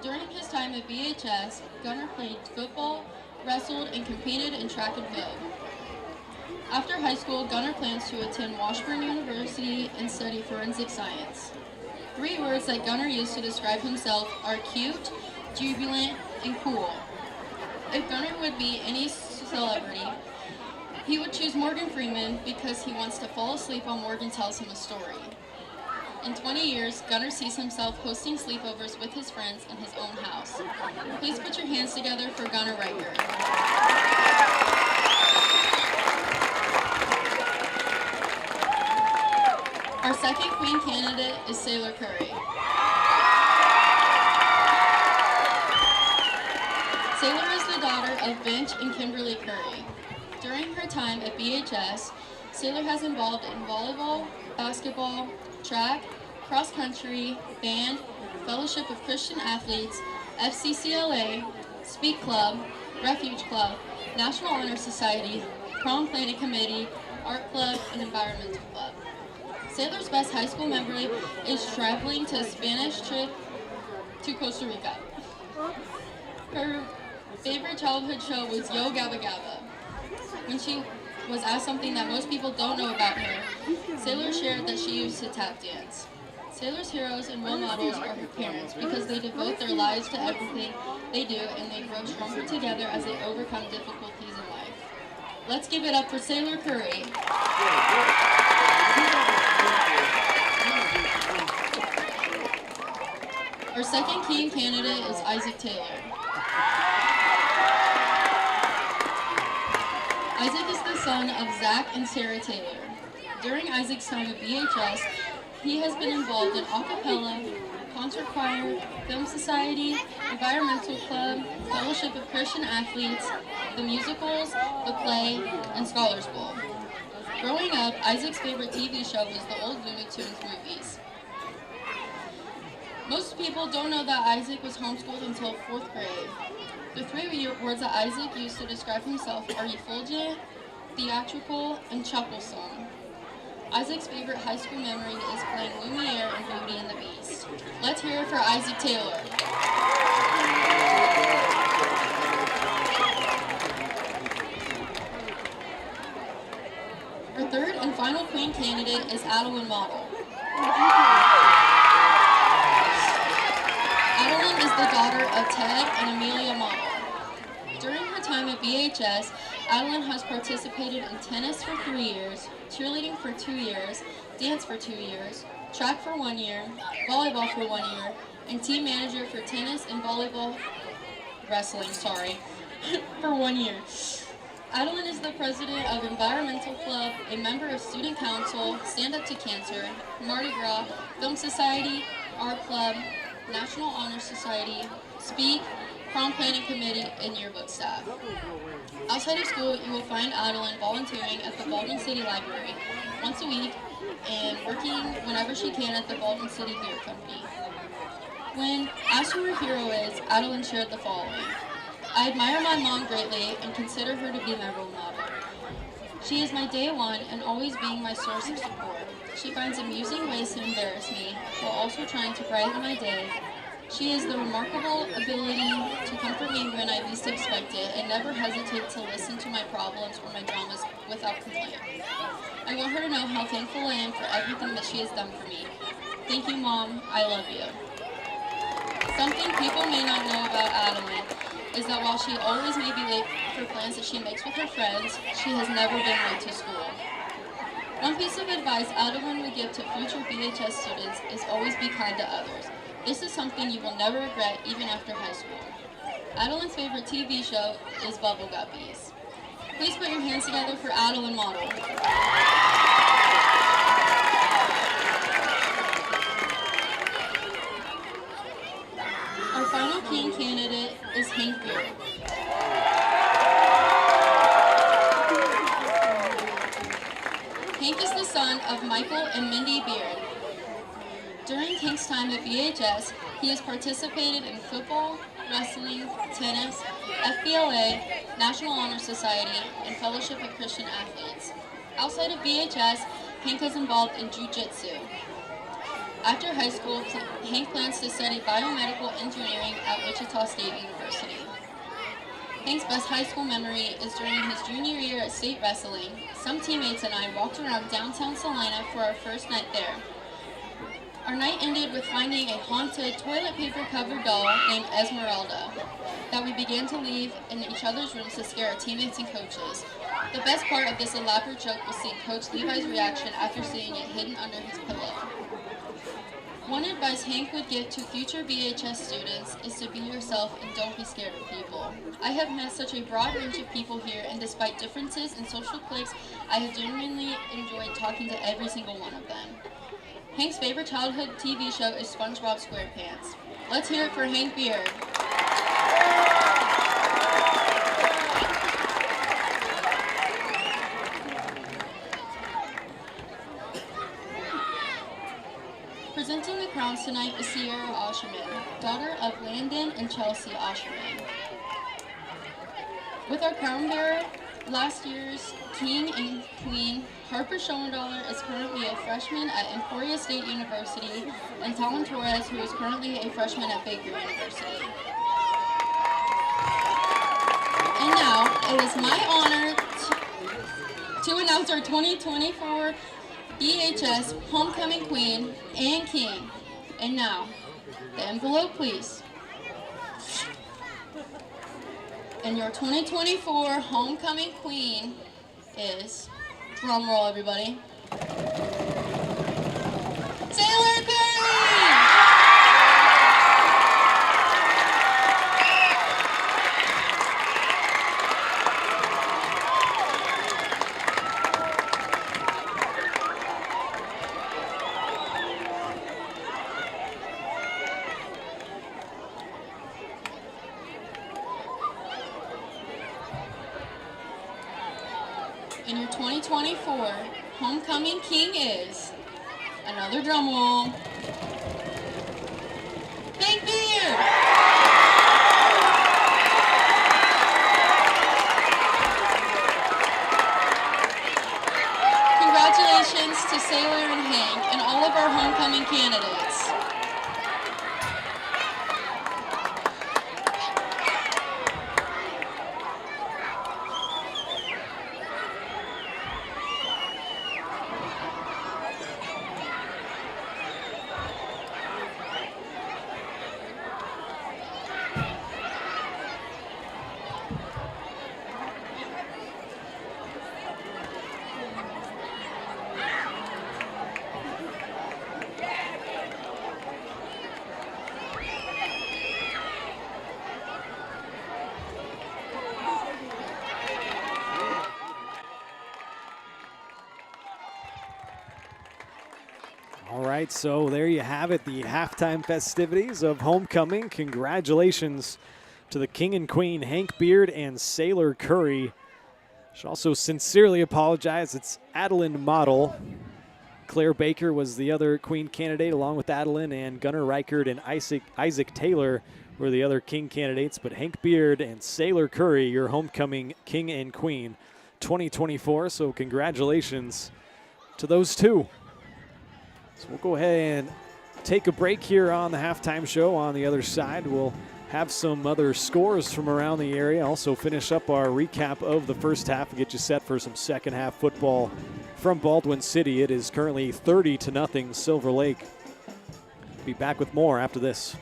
Speaker 16: During his time at BHS, Gunnar played football, wrestled, and competed in track and field. After high school, Gunnar plans to attend Washburn University and study forensic science. 3 words that Gunnar used to describe himself are cute, jubilant, and cool. If Gunnar would be any celebrity, he would choose Morgan Freeman because he wants to fall asleep while Morgan tells him a story. In 20 years, Gunnar sees himself hosting sleepovers with his friends in his own house. Please put your hands together for Gunnar Reichert. Our second Queen candidate is Sailor Curry. Sailor is the daughter of Bench and Kimberly Curry. During her time at BHS, Sailor has involved in volleyball, basketball, track, cross country, band, Fellowship of Christian Athletes, FCCLA, Speak Club, Refuge Club, National Honor Society, Prom Planning Committee, Art Club, and Environmental Club. Sailor's best high school memory is traveling to a Spanish trip to Costa Rica. Her favorite childhood show was Yo Gabba Gabba. When she was asked something that most people don't know about her, Sailor shared that she used to tap dance. Sailor's heroes and role models are her parents because they devote their lives to everything they do and they grow stronger together as they overcome difficulties in life. Let's give it up for Sailor Curry. Our second Keen candidate is Isaac Taylor. Isaac is the son of Zach and Sarah Taylor. During Isaac's time at BHS, he has been involved in a cappella, concert choir, film society, environmental club, fellowship of Christian athletes, the musicals, the play, and Scholars Bowl. Growing up, Isaac's favorite TV show was the old Looney Tunes movies. Most people don't know that Isaac was homeschooled until 4th grade. The 3 words that Isaac used to describe himself are effulgent, theatrical, and chucklesome. Isaac's favorite high school memory is playing Lumiere in Beauty and the Beast. Let's hear it for Isaac Taylor. Our third and final queen candidate is Adeline Model. Adeline is the daughter of Ted and Amelia Model. During her time at BHS, Adeline has participated in tennis for 3 years, cheerleading for 2 years, dance for 2 years, track for 1 year, volleyball for 1 year, and team manager for tennis and wrestling, for 1 year. Adeline is the president of Environmental Club, a member of Student Council, Stand Up to Cancer, Mardi Gras, Film Society, Art Club, National Honor Society, Speak, Prom Planning Committee, and yearbook staff. Outside of school, you will find Adeline volunteering at the Baldwin City Library once a week and working whenever she can at the Baldwin City Beer Company. When asked who her hero is, Adeline shared the following. I admire my mom greatly and consider her to be my role model. She is my day one and always being my source of support. She finds amusing ways to embarrass me while also trying to brighten my day. She has the remarkable ability to comfort me when I least expect it and never hesitate to listen to my problems or my dramas without complaint. I want her to know how thankful I am for everything that she has done for me. Thank you, Mom. I love you. Something people may not know about Adeline is that while she always may be late for plans that she makes with her friends, she has never been late to school. One piece of advice Adeline would give to future BHS students is always be kind to others. This is something you will never regret even after high school. Adeline's favorite TV show is Bubble Guppies. Please put your hands together for Adeline Model. Our final king candidate is Hank Beard. Hank is the son of Michael and Mindy Beard. During Hank's time at BHS, he has participated in football, wrestling, tennis, FBLA, National Honor Society, and Fellowship of Christian Athletes. Outside of BHS, Hank is involved in jiu-jitsu. After high school, Hank plans to study biomedical engineering at Wichita State University. Hank's best high school memory is during his junior year at state wrestling. Some teammates and I walked around downtown Salina for our first night there. Our night ended with finding a haunted toilet paper covered doll named Esmeralda that we began to leave in each other's rooms to scare our teammates and coaches. The best part of this elaborate joke was seeing Coach Levi's reaction after seeing it hidden under his pillow. One advice Hank would give to future BHS students is to be yourself and don't be scared of people. I have met such a broad range of people here, and despite differences in social cliques, I have genuinely enjoyed talking to every single one of them. Hank's favorite childhood TV show is SpongeBob SquarePants. Let's hear it for Hank Beard. Presenting the crowns tonight is Sierra Osherman, daughter of Landon and Chelsea Osherman. With our crown bearer, last year's King and Queen, Harper Schoendaler is currently a freshman at Emporia State University, and Talon Torres, who is currently a freshman at Baker University. And now, it is my honor to announce our 2024 BHS Homecoming Queen and King. And now, the envelope, please. And your 2024 Homecoming Queen is, drum roll everybody, Taylor Perry! and your 2024 homecoming king is, another drum roll, Hank Beard. Congratulations to Sailor and Hank and all of our homecoming candidates.
Speaker 2: All right, so there you have it, the halftime festivities of homecoming. Congratulations to the king and queen, Hank Beard and Sailor Curry. Should also sincerely apologize. It's Adeline Model. Claire Baker was the other queen candidate, along with Adeline, and Gunnar Reichert and Isaac Taylor were the other king candidates. But Hank Beard and Sailor Curry, your homecoming king and queen 2024. So congratulations to those two. So we'll go ahead and take a break here on the halftime show. On the other side, we'll have some other scores from around the area. Also finish up our recap of the first half and get you set for some second half football from Baldwin City. It is currently 30-0 Silver Lake. Be back with more after this.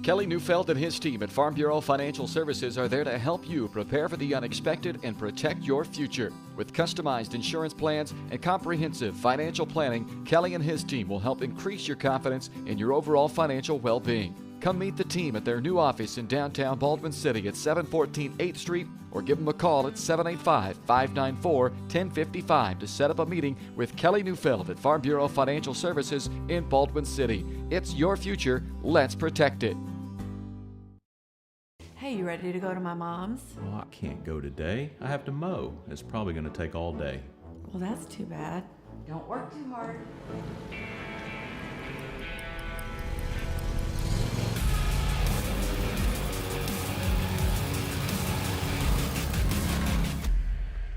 Speaker 3: Kelly Neufeld and his team at Farm Bureau Financial Services are there to help you prepare for the unexpected and protect your future. With customized insurance plans and comprehensive financial planning, Kelly and his team will help increase your confidence in your overall financial well-being. Come meet the team at their new office in downtown Baldwin City at 714 8th Street or give them a call at 785-594-1055 to set up a meeting with Kelly Neufeld at Farm Bureau Financial Services in Baldwin City. It's your future. Let's protect it.
Speaker 4: Hey, you ready to go to my mom's?
Speaker 5: Well, I can't go today. I have to mow. It's probably going to take all day.
Speaker 4: Well, that's too bad. Don't work too hard.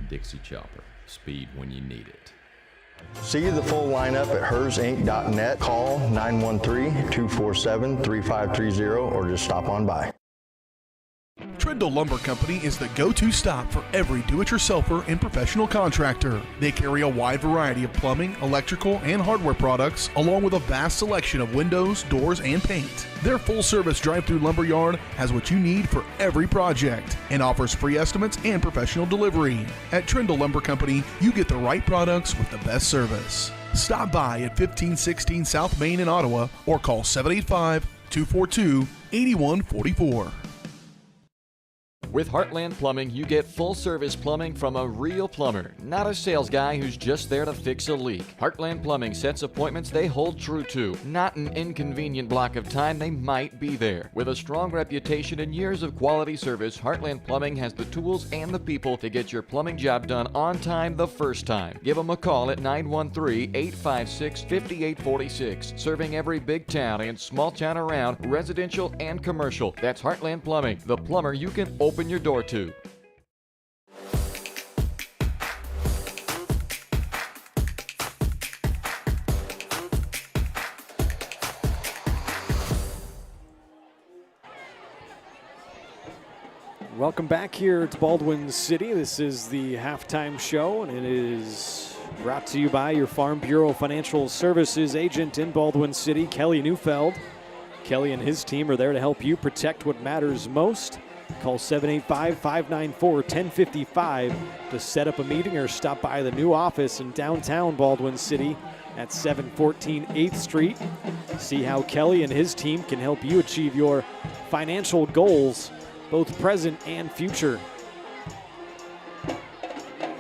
Speaker 5: Dixie Chopper. Speed when you need it.
Speaker 6: See the full lineup at hersinc.net. Call 913-247-3530 or just stop on by.
Speaker 10: Trindle Lumber Company is the go-to stop for every do-it-yourselfer and professional contractor. They carry a wide variety of plumbing, electrical, and hardware products, along with a vast selection of windows, doors, and paint. Their full-service drive-through lumber yard has what you need for every project and offers free estimates and professional delivery. At Trindle Lumber Company, you get the right products with the best service. Stop by at 1516 South Main in Ottawa or call 785-242-8144.
Speaker 3: With Heartland Plumbing, you get full-service plumbing from a real plumber, not a sales guy who's just there to fix a leak. Heartland Plumbing sets appointments they hold true to, not an inconvenient block of time they might be there. With a strong reputation and years of quality service, Heartland Plumbing has the tools and the people to get your plumbing job done on time the first time. Give them a call at 913-856-5846, serving every big town and small town around, residential and commercial. That's Heartland Plumbing, the plumber you can open your door to.
Speaker 2: Welcome back here to Baldwin City. This is the halftime show, and it is brought to you by your Farm Bureau Financial Services agent in Baldwin City, Kelly Neufeld. Kelly and his team are there to help you protect what matters most. Call 785-594-1055 to set up a meeting or stop by the new office in downtown Baldwin City at 714 8th Street. See how Kelly and his team can help you achieve your financial goals, both present and future.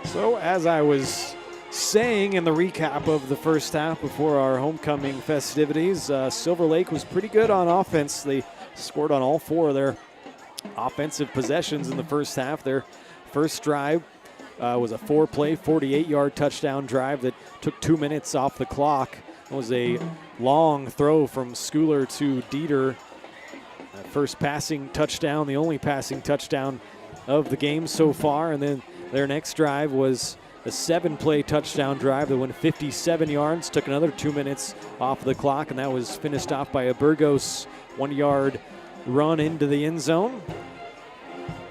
Speaker 2: So as I was saying in the recap of the first half before our homecoming festivities, Silver Lake was pretty good on offense. They scored on all 4 of their offensive possessions in the first half. Their first drive was a 4-play, 48-yard touchdown drive that took 2 minutes off the clock. It was a long throw from Schooler to Dieter. That first passing touchdown, the only passing touchdown of the game so far. And then their next drive was a 7-play touchdown drive that went 57 yards, took another 2 minutes off the clock, and that was finished off by a Burgos 1-yard run into the end zone.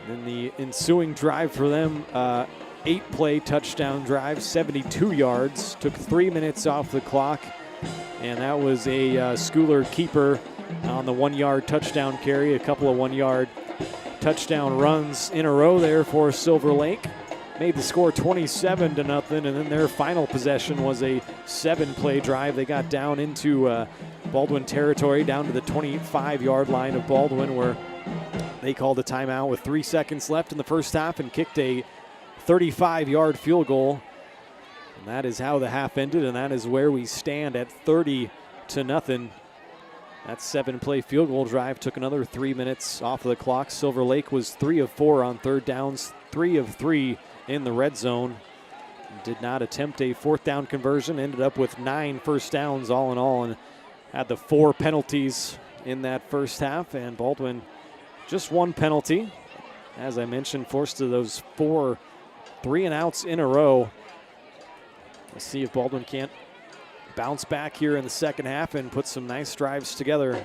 Speaker 2: Then the ensuing drive for them, 8-play touchdown drive, 72 yards, took 3 minutes off the clock, and that was a Schooler keeper on the 1-yard touchdown carry. A couple of 1-yard touchdown runs in a row there for Silver Lake. Made the score 27-0, and then their final possession was a 7-play drive. They got down into Baldwin territory, down to the 25-yard line of Baldwin, where they called a timeout with 3 seconds left in the first half and kicked a 35-yard field goal. And that is how the half ended, and that is where we stand at 30-0. That 7-play field goal drive took another 3 minutes off of the clock. Silver Lake was 3 of 4 on third downs, 3 of 3 in the red zone. Did not attempt a 4th down conversion, ended up with 9 first downs all in all, and had the 4 penalties in that first half. And Baldwin just 1 penalty. As I mentioned, forced to those 4 3-and-outs in a row. Let's see if Baldwin can't bounce back here in the second half and put some nice drives together.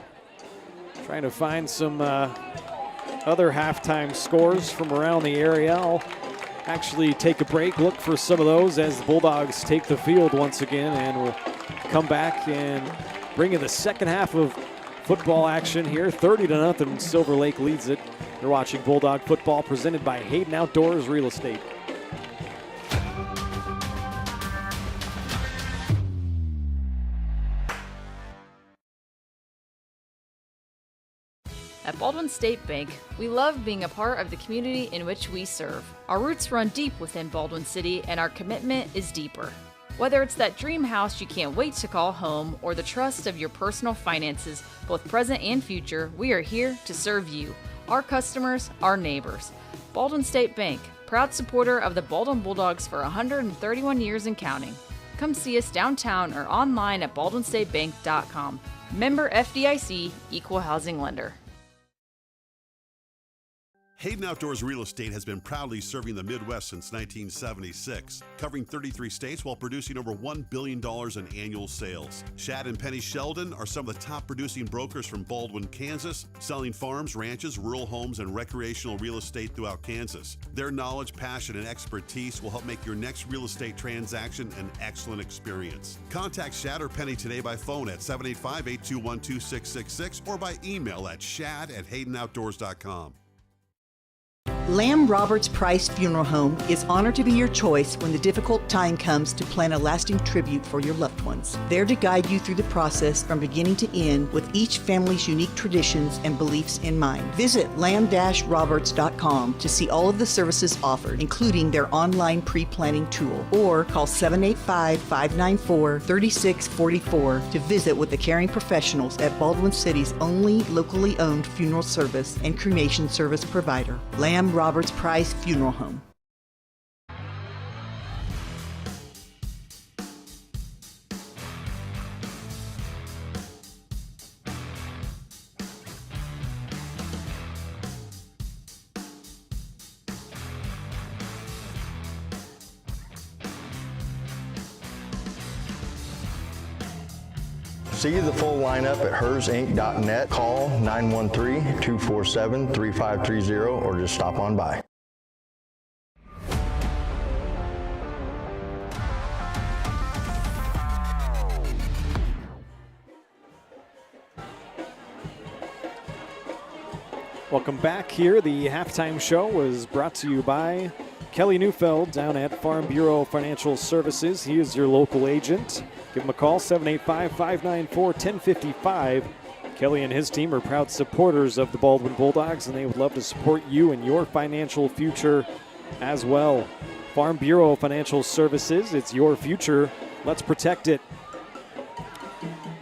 Speaker 2: Trying to find some other halftime scores from around the area. I'll actually take a break, look for some of those as the Bulldogs take the field once again, and we'll come back and bring in the second half of football action here. 30-0, Silver Lake leads it. You're watching Bulldog football presented by Hayden Outdoors Real Estate.
Speaker 11: At Baldwin State Bank, we love being a part of the community in which we serve. Our roots run deep within Baldwin City, and our commitment is deeper. Whether it's that dream house you can't wait to call home or the trust of your personal finances, both present and future, we are here to serve you, our customers, our neighbors. Baldwin State Bank, proud supporter of the Baldwin Bulldogs for 131 years and counting. Come see us downtown or online at baldwinstatebank.com. Member FDIC, Equal Housing Lender.
Speaker 7: Hayden Outdoors Real Estate has been proudly serving the Midwest since 1976, covering 33 states while producing over $1 billion in annual sales. Shad and Penny Sheldon are some of the top producing brokers from Baldwin, Kansas, selling farms, ranches, rural homes, and recreational real estate throughout Kansas. Their knowledge, passion, and expertise will help make your next real estate transaction an excellent experience. Contact Shad or Penny today by phone at 785-821-2666 or by email at shad@haydenoutdoors.com.
Speaker 15: Lamb Roberts Price Funeral Home is honored to be your choice when the difficult time comes to plan a lasting tribute for your loved ones. There to guide you through the process from beginning to end with each family's unique traditions and beliefs in mind. Visit lamb-roberts.com to see all of the services offered, including their online pre-planning tool, or call 785-594-3644 to visit with the caring professionals at Baldwin City's only locally owned funeral service and cremation service provider, Lamb Roberts Price Funeral Home.
Speaker 6: See the full lineup at hersinc.net. Call 913-247-3530 or just stop on by.
Speaker 2: Welcome back here. The halftime show was brought to you by Kelly Neufeld down at Farm Bureau Financial Services. He is your local agent. Give him a call, 785-594-1055. Kelly and his team are proud supporters of the Baldwin Bulldogs, and they would love to support you in your financial future as well. Farm Bureau Financial Services, it's your future. Let's protect it.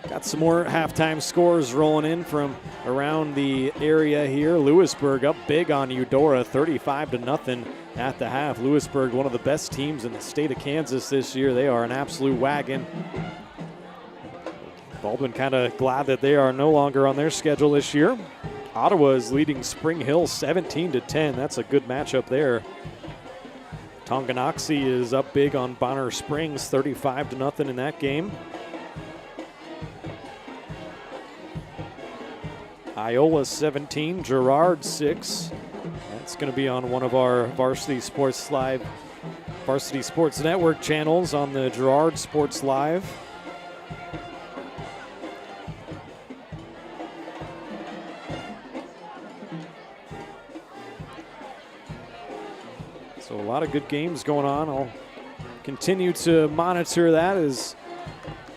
Speaker 2: Got some more halftime scores rolling in from around the area here. Lewisburg up big on Eudora, 35-0 at the half. Lewisburg, one of the best teams in the state of Kansas this year. They are an absolute wagon. Baldwin kind of glad that they are no longer on their schedule this year. Ottawa is leading Spring Hill 17-10. That's a good matchup there. Tonganoxie is up big on Bonner Springs, 35-0 in that game. Iola 17, Girard 6. That's going to be on one of our Varsity Sports Network channels on the Girard Sports Live. So a lot of good games going on. I'll continue to monitor that as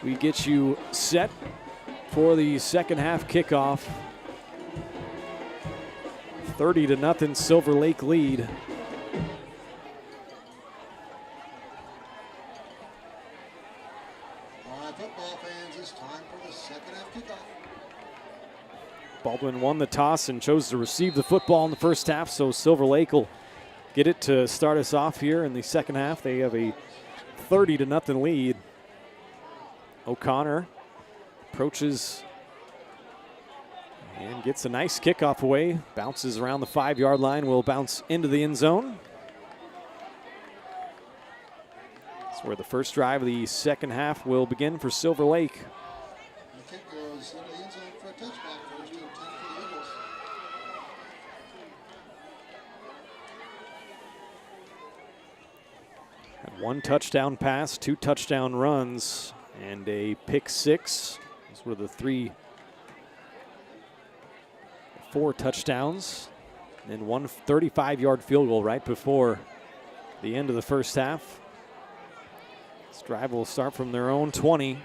Speaker 2: we get you set for the second half kickoff. 30-0 Silver Lake lead.
Speaker 9: All right, football fans, it's time for the second half kickoff.
Speaker 2: Baldwin won the toss and chose to receive the football in the first half, so Silver Lake will get it to start us off here in the second half. They have a 30-0 lead. O'Connor approaches and gets a nice kickoff away. Bounces around the 5-yard line, will bounce into the end zone. That's where the first drive of the second half will begin for Silver Lake.
Speaker 9: The kick goes into the end zone for a touchback. First and 10 for the Eagles.
Speaker 2: Had 1 touchdown pass, 2 touchdown runs, and a pick 6. Those were the 4 touchdowns, and 1 35-yard field goal right before the end of the first half. This drive will start from their own 20.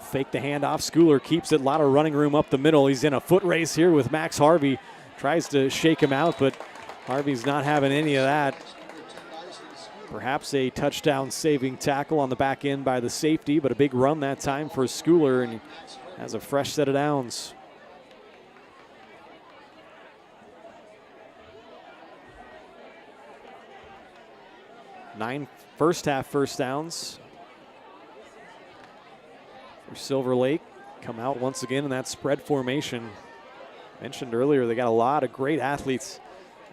Speaker 2: Fake the handoff. Schooler keeps it. A lot of running room up the middle. He's in a foot race here with Max Harvey. Tries to shake him out, but Harvey's not having any of that. Perhaps a touchdown saving tackle on the back end by the safety, but a big run that time for Schooler, and has a fresh set of downs. Nine first half first downs for Silver Lake. Come out once again in that spread formation. Mentioned earlier, they got a lot of great athletes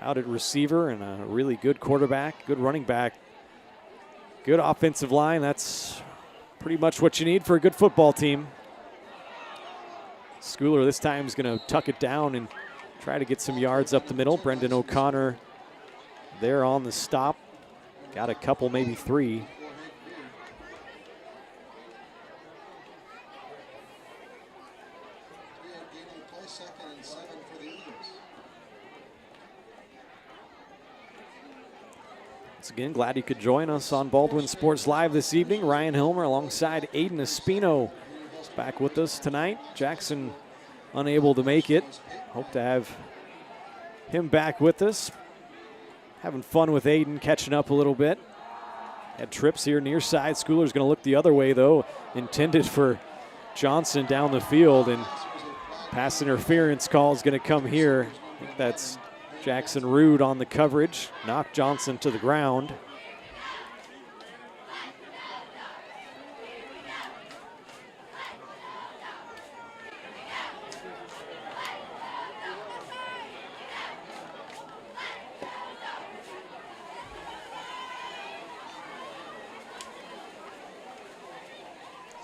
Speaker 2: out at receiver and a really good quarterback, good running back, good offensive line. That's pretty much what you need for a good football team. Schooler this time is going to tuck it down and try to get some yards up the middle. Brendan O'Connor there on the stop. Got a couple, maybe 3. Once again, glad you could join us on Baldwin Sports Live this evening. Ryan Hilmer alongside Aiden Espino is back with us tonight. Jackson unable to make it. Hope to have him back with us. Having fun with Aiden, catching up a little bit. Had trips here near side. Schooler's going to look the other way, though. Intended for Johnson down the field, and pass interference call is going to come here. I think that's Jackson Rude on the coverage. Knocked Johnson to the ground.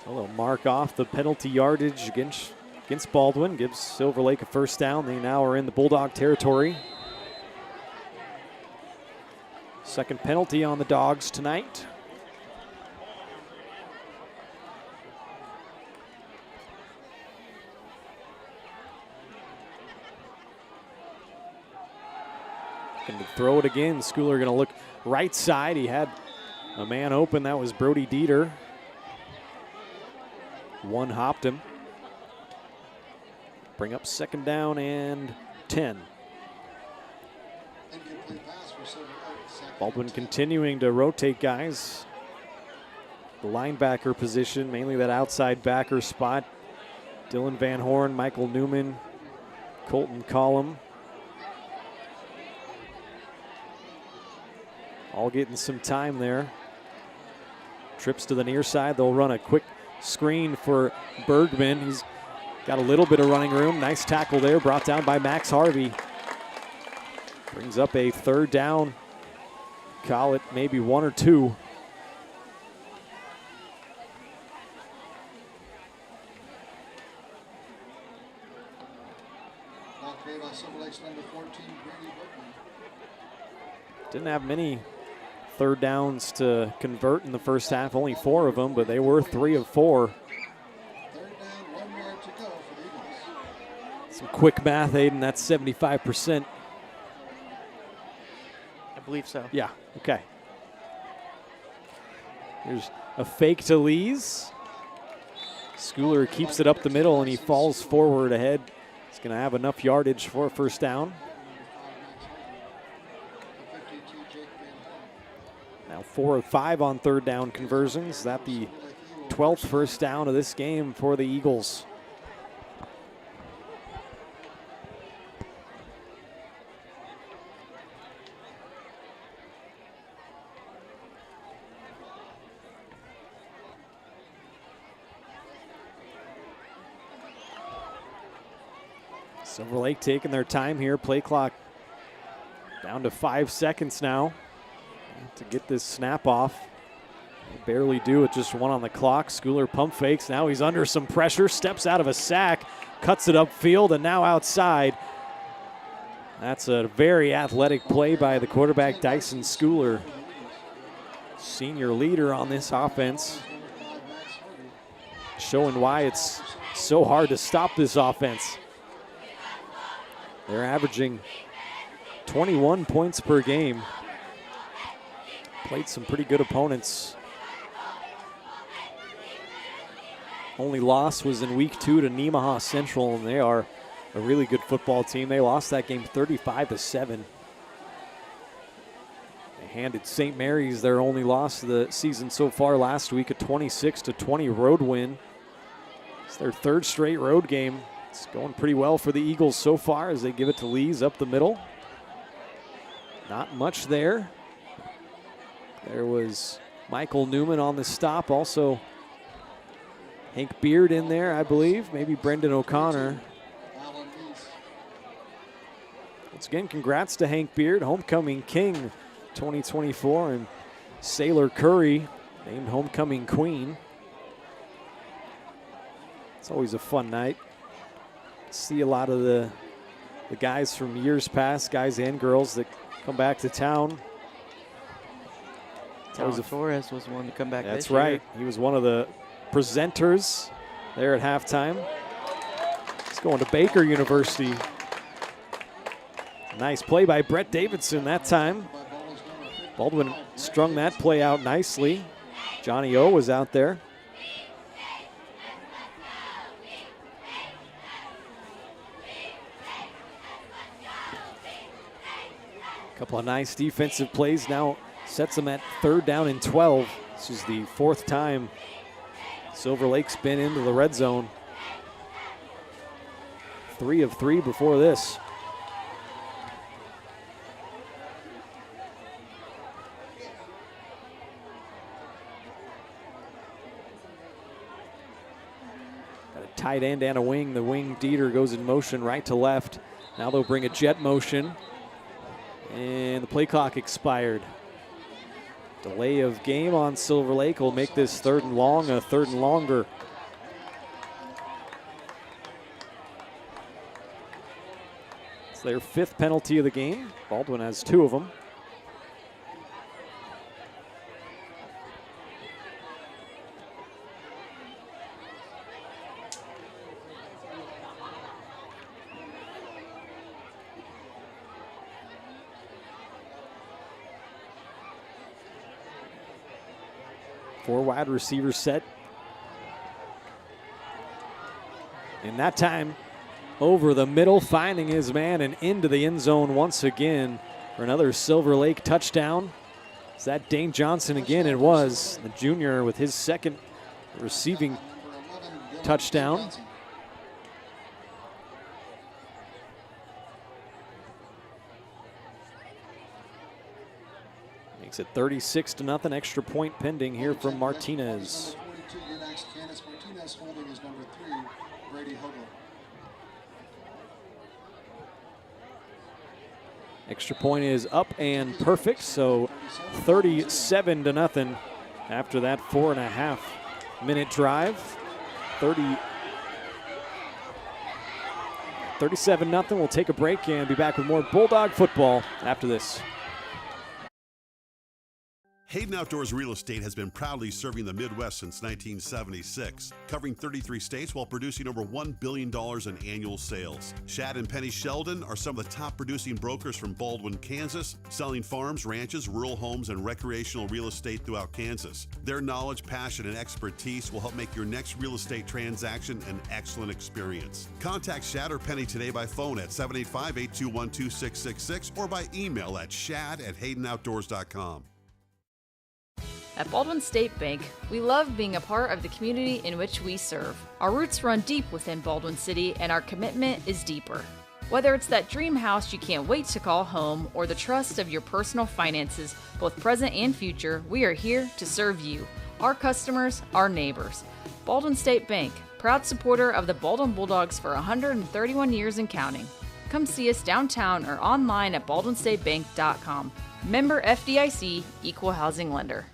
Speaker 2: So they'll mark off the penalty yardage against Baldwin. Gives Silver Lake a first down. They now are in the Bulldog territory. Second penalty on the Dogs tonight. Going to throw it again. Schooler going to look right side. He had a man open. That was Brody Dieter. One hopped him. Bring up second down and 10. Baldwin continuing to rotate guys. The linebacker position, mainly that outside backer spot. Dylan Van Horn, Michael Newman, Colton Collum. All getting some time there. Trips to the near side. They'll run a quick screen for Bergman. He's got a little bit of running room. Nice tackle there, brought down by Max Harvey. Brings up a third down. Call it maybe 1 or 2. Didn't have many third downs to convert in the first half, only 4 of them, but they were 3 of 4. Some quick math, Aiden, that's 75%.
Speaker 8: I believe so.
Speaker 2: Yeah, okay. Here's a fake to Lees. Schooler keeps it up the middle and he falls forward ahead. He's going to have enough yardage for a first down. Now 4 of 5 on third down conversions. That the 12th first down of this game for the Eagles. Silver Lake taking their time here. Play clock down to 5 seconds now to get this snap off. They barely do it, just 1 on the clock. Schooler pump fakes. Now he's under some pressure, steps out of a sack, cuts it upfield, and now outside. That's a very athletic play by the quarterback, Dyson Schooler. Senior leader on this offense. Showing why it's so hard to stop this offense. They're averaging 21 points per game. Played some pretty good opponents. Only loss was in week 2 to Nemaha Central, and they are a really good football team. They lost that game 35-7. They handed St. Mary's their only loss of the season so far last week, a 26-20 road win. It's their 3rd straight road game. It's going pretty well for the Eagles so far as they give it to Lees up the middle. Not much there. There was Michael Newman on the stop. Also Hank Beard in there, I believe. Maybe Brendan O'Connor. Once again, congrats to Hank Beard, Homecoming King 2024, and Sailor Curry named Homecoming Queen. It's always a fun night. See a lot of the guys from years past, guys and girls that come back to town.
Speaker 8: Torres was one to come back.
Speaker 2: That's
Speaker 8: this year.
Speaker 2: right. He was one of the presenters there at halftime. He's going to Baker University. Nice play by Brett Davidson that time. Baldwin strung that play out nicely. Johnny O was out there. Couple of nice defensive plays now sets them at 3rd down and 12. This is the 4th time Silver Lake's been into the red zone. 3 of 3 before this. Got a tight end and a wing. The wing Dieter goes in motion right to left. Now they'll bring a jet motion. And the play clock expired. Delay of game on Silver Lake will make this 3rd and long a 3rd and longer. It's their 5th penalty of the game. Baldwin has 2 of them. Four wide receiver set. And that time over the middle, finding his man and into the end zone once again. for another Silver Lake touchdown. Is that Dane Johnson again? It was the junior with his second receiving touchdown. Makes it 36-0. Extra point pending here from Martinez.
Speaker 9: Martinez holding is number 3, Brady Hogel.
Speaker 2: Extra point is up and perfect, so 37-0 after that 4.5-minute drive. 37-0. We'll take a break and be back with more Bulldog football after this.
Speaker 7: Hayden Outdoors Real Estate has been proudly serving the Midwest since 1976, covering 33 states while producing over $1 billion in annual sales. Shad and Penny Sheldon are some of the top producing brokers from Baldwin, Kansas, selling farms, ranches, rural homes, and recreational real estate throughout Kansas. Their knowledge, passion, and expertise will help make your next real estate transaction an excellent experience. Contact Shad or Penny today by phone at 785-821-2666 or by email at shad@haydenoutdoors.com.
Speaker 11: At Baldwin State Bank, we love being a part of the community in which we serve. Our roots run deep within Baldwin City, and our commitment is deeper. Whether it's that dream house you can't wait to call home or the trust of your personal finances, both present and future, we are here to serve you, our customers, our neighbors. Baldwin State Bank, proud supporter of the Baldwin Bulldogs for 131 years and counting. Come see us downtown or online at baldwinstatebank.com. Member FDIC, Equal Housing Lender.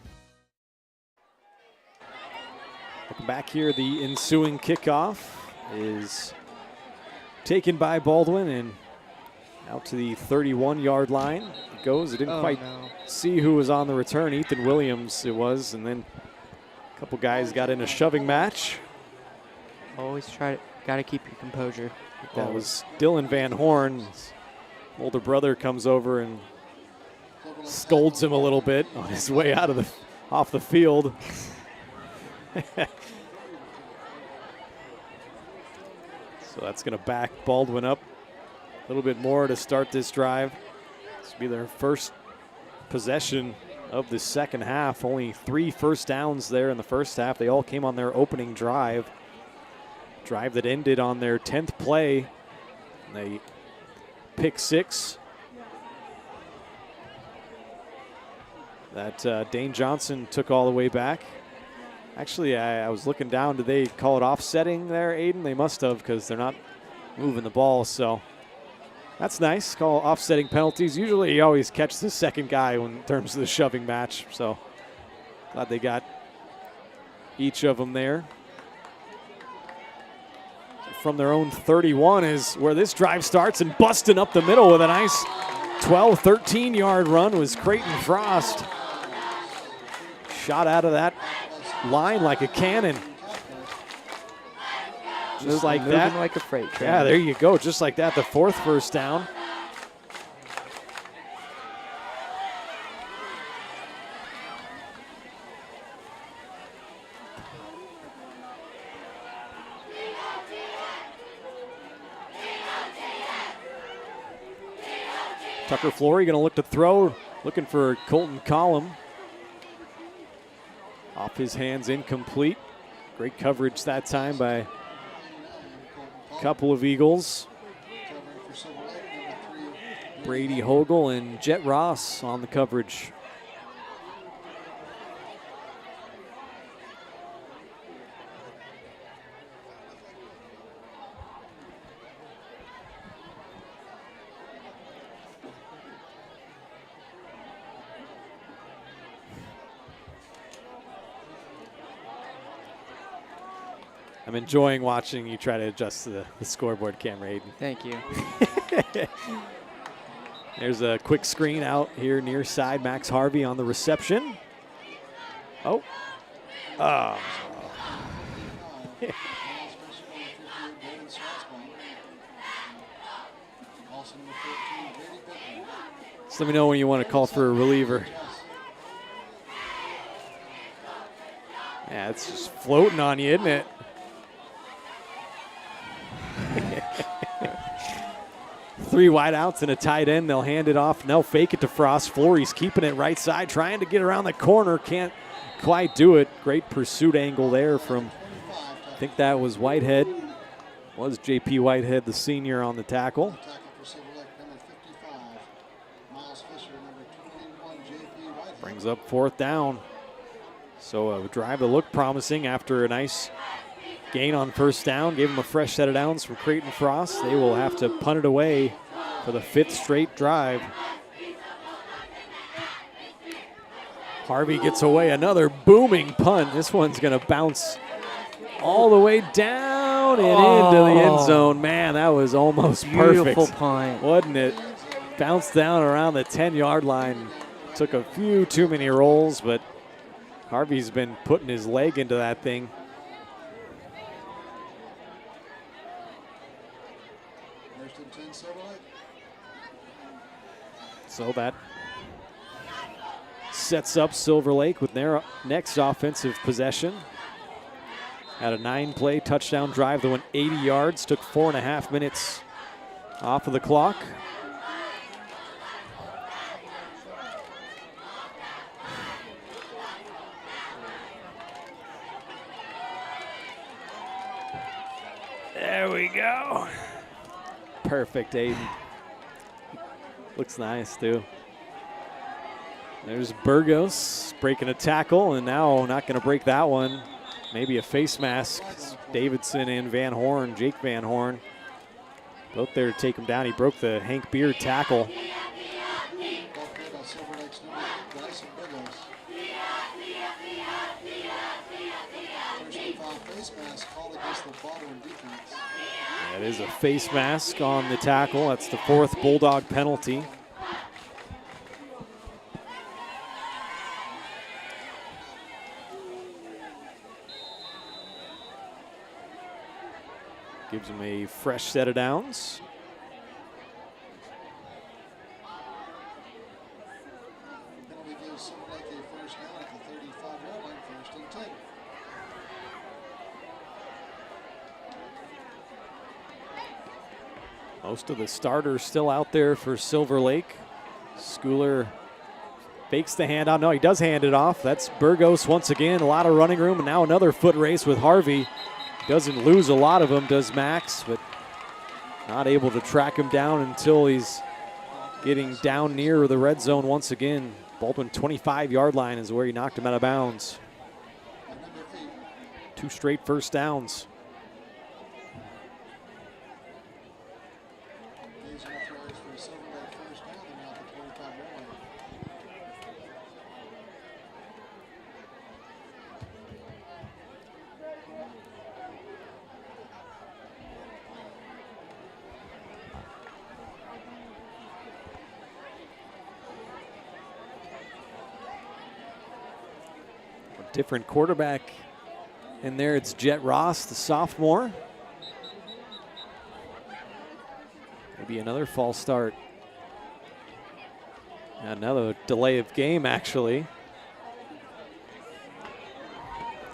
Speaker 2: Back here, the ensuing kickoff is taken by Baldwin and out to the 31-yard line. It goes. It didn't quite see who was on the return. Ethan Williams it was, and then a couple guys got in a shoving match.
Speaker 8: Always gotta keep your composure.
Speaker 2: That was Dylan Van Horn. His older brother comes over and scolds him a little bit on his way out of off the field. So that's going to back Baldwin up a little bit more to start this drive. This will be their first possession of the second half. Only 3 first downs there in the first half. They all came on their opening drive. Drive that ended on their 10th play. And they pick 6. That Dane Johnson took all the way back. Actually, I was looking down. Did they call it offsetting there, Aiden? They must have, because they're not moving the ball. So that's nice. Call offsetting penalties. Usually you always catch the second guy in terms of the shoving match. So glad they got each of them there. From their own 31 is where this drive starts, and busting up the middle with a nice 12, 13-yard run was Creighton Frost. Shot out of that line like a cannon. Just like that.
Speaker 8: Like a freight train.
Speaker 2: Yeah, there you go. Just like that, the 4th first down. Tucker Flory going to look to throw, looking for Colton Collum. Off his hands, incomplete. Great coverage that time by a couple of Eagles. Brady Hogel and Jet Ross on the coverage. I'm enjoying watching you try to adjust the scoreboard camera, Aiden.
Speaker 8: Thank you.
Speaker 2: There's a quick screen out here near side. Max Harvey on the reception. Oh. Oh. Just let me know when you want to call for a reliever. Yeah, it's just floating on you, isn't it? 3 wideouts and a tight end. They'll hand it off. They'll fake it to Frost. Flores keeping it right side, trying to get around the corner. Can't quite do it. Great pursuit angle there from, I think that was Whitehead. Was J.P. Whitehead, the senior, on the tackle. Brings up 4th down. So a drive that looked promising after a nice gain on 1st down. Gave them a fresh set of downs from Creighton Frost. They will have to punt it away for the 5th straight drive. Harvey gets away, another booming punt. This one's going to bounce all the way down and into the end zone. Man, that was almost perfect.
Speaker 8: Beautiful punt.
Speaker 2: Wasn't it? Bounced down around the 10-yard line. Took a few too many rolls, but Harvey's been putting his leg into that thing. So that sets up Silver Lake with their next offensive possession. Had a 9-play touchdown drive that went 80 yards, took 4.5 minutes off of the clock. There we go. Perfect, Aiden. Looks nice, too. There's Burgos breaking a tackle, and now not going to break that one. Maybe a face mask. Davidson and Van Horn, Jake Van Horn, both there to take him down. He broke the Hank Beard tackle. That is a face mask on the tackle. That's the 4th Bulldog penalty. Gives him a fresh set of downs. Most of the starters still out there for Silver Lake. Schooler fakes the handoff. No, he does hand it off. That's Burgos once again. A lot of running room, and now another foot race with Harvey. Doesn't lose a lot of them, does Max, but not able to track him down until he's getting down near the red zone once again. Baldwin 25-yard line is where he knocked him out of bounds. 2 straight first downs. Different quarterback in there. It's Jet Ross, the sophomore. Maybe another false start. Another delay of game, actually.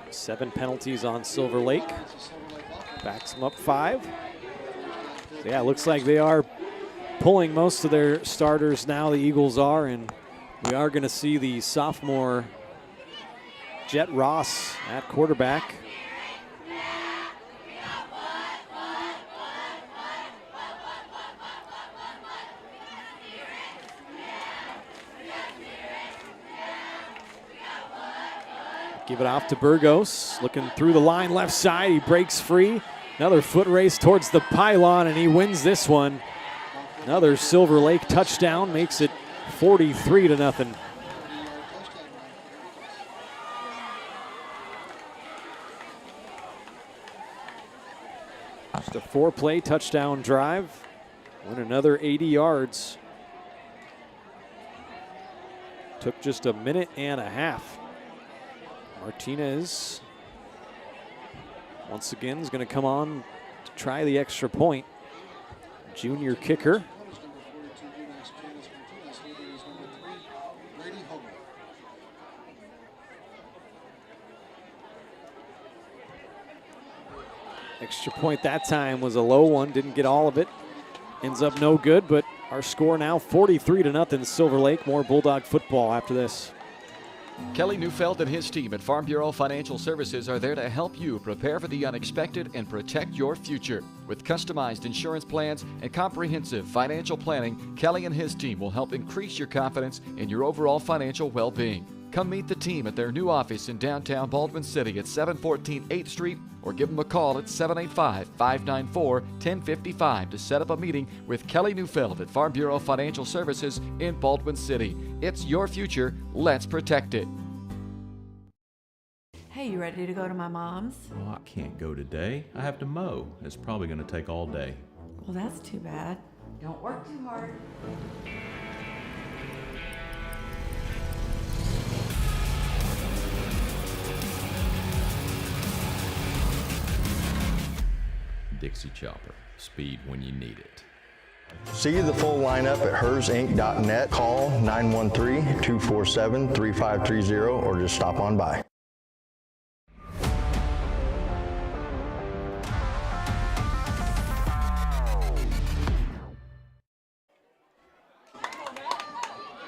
Speaker 2: 7 penalties on Silver Lake. Backs them up 5. So yeah, it looks like they are pulling most of their starters now, the Eagles are, and we are going to see the sophomore Jet Ross at quarterback. Give it off to Burgos, looking through the line left side. He breaks free. Another foot race towards the pylon, and he wins this one. Another Silver Lake touchdown makes it 43-0. Just a 4-play touchdown drive. Win another 80 yards. Took just a minute and a half. Martinez once again is going to come on to try the extra point. Junior kicker. Extra point that time was a low one, didn't get all of it. ends up no good, but our score now 43-0 Silver Lake. More Bulldog football after this.
Speaker 3: Kelly Neufeld and his team at Farm Bureau Financial Services are there to help you prepare for the unexpected and protect your future. With customized insurance plans and comprehensive financial planning, Kelly and his team will help increase your confidence in your overall financial well-being. Come meet the team at their new office in downtown Baldwin City at 714 8th Street or give them a call at 785-594-1055 to set up a meeting with Kelly Neufeld at Farm Bureau Financial Services in Baldwin City. It's your future. Let's protect it.
Speaker 4: Hey, you ready to go to my mom's?
Speaker 5: Oh, I can't go today. I have to mow. It's probably going to take all day.
Speaker 4: Well, that's too bad. Don't work too hard.
Speaker 5: Dixie Chopper. Speed when you need it.
Speaker 6: See the full lineup at hersinc.net. Call 913-247-3530 or just stop on by.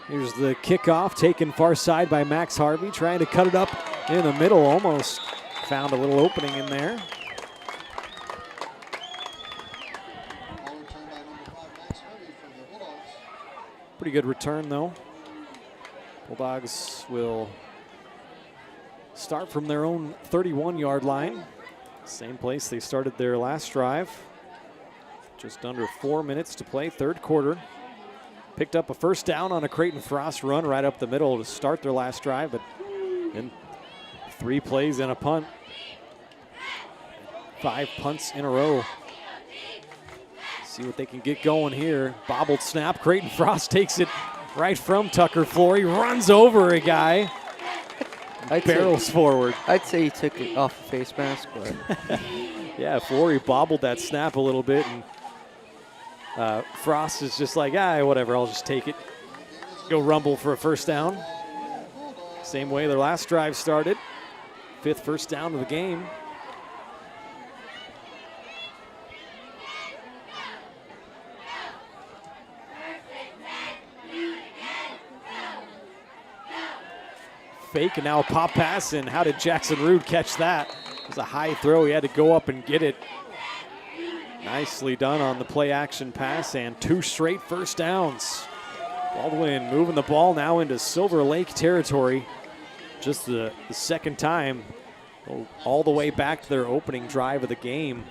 Speaker 2: Here's the kickoff, taken far side by Max Harvey, trying to cut it up in the middle. Almost found a little opening in there. Pretty good return, though. Bulldogs will start from their own 31-yard line. Same place they started their last drive. Just under 4 minutes to play, third quarter. Picked up a first down on a Creighton Frost run right up the middle to start their last drive, but then 3 plays and a punt. 5 punts in a row. See what they can get going here. Bobbled snap. Creighton Frost takes it right from Tucker Flory. Runs over a guy. Barrels forward.
Speaker 8: I'd say he took it off the face mask, but
Speaker 2: yeah, Flory bobbled that snap a little bit, and Frost is just like, whatever, I'll just take it. Go rumble for a first down. Same way their last drive started. 5th first down of the game. Fake, and now a pop pass, and how did Jackson Rude catch that? It was a high throw. He had to go up and get it. Nicely done on the play action pass, and 2 straight first downs. Baldwin moving the ball now into Silver Lake territory. Just the second time, all the way back to their opening drive of the game.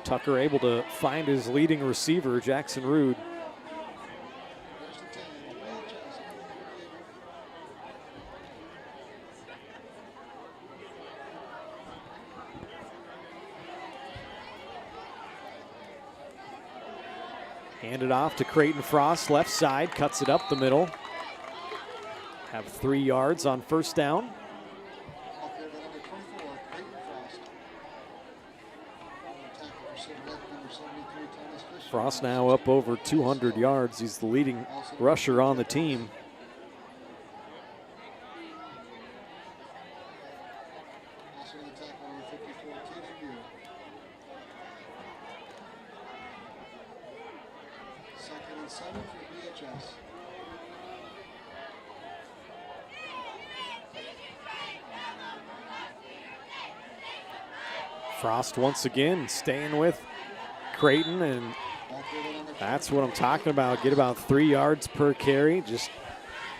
Speaker 2: Tucker able to find his leading receiver, Jackson Rude. Handed off to Creighton Frost, left side, cuts it up the middle. Have 3 yards on first down. Frost now up over 200 yards. He's the leading rusher on the team. Frost once again staying with Creighton, and that's what I'm talking about. Get about 3 yards per carry. Just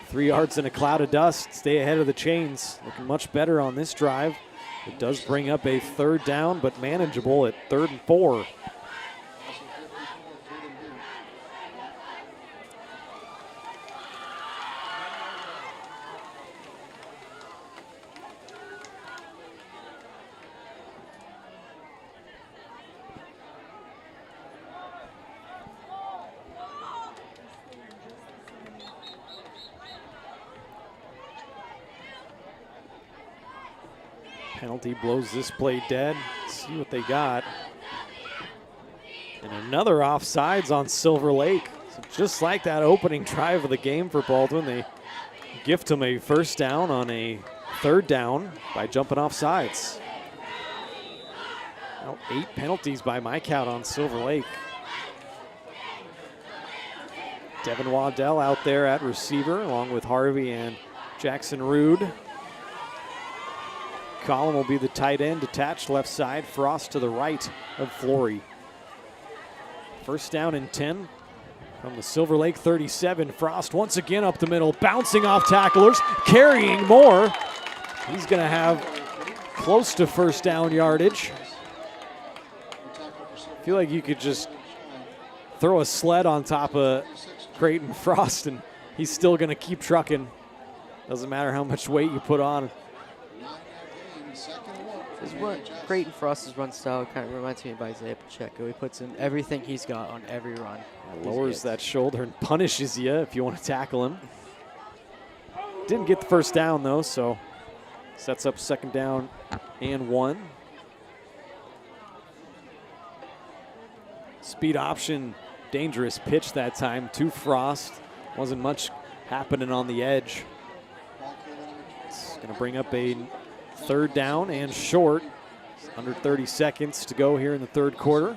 Speaker 2: 3 yards in a cloud of dust. Stay ahead of the chains. Looking much better on this drive. It does bring up a third down, but manageable at 3rd and 4. Penalty blows this play dead. Let's see what they got. And another offsides on Silver Lake. So just like that opening drive of the game for Baldwin, they gift him a first down on a third down by jumping off sides. Well, 8 penalties by my count on Silver Lake. Devin Waddell out there at receiver, along with Harvey and Jackson Rude. Collin will be the tight end, attached left side. Frost to the right of Flory. First down and 10 from the Silver Lake 37. Frost once again up the middle, bouncing off tacklers, carrying more. He's going to have close to first down yardage. I feel like you could just throw a sled on top of Creighton Frost and he's still going to keep trucking. Doesn't matter how much weight you put on.
Speaker 8: Creighton Frost's run style kind of reminds me of Isaiah Pacheco. He puts in everything he's got on every run.
Speaker 2: Lowers that shoulder and punishes you if you want to tackle him. Didn't get the first down though, so sets up second down and 1. Speed option, dangerous pitch that time to Frost. Wasn't much happening on the edge. It's going to bring up a third down and short. Under 30 seconds to go here in the third quarter.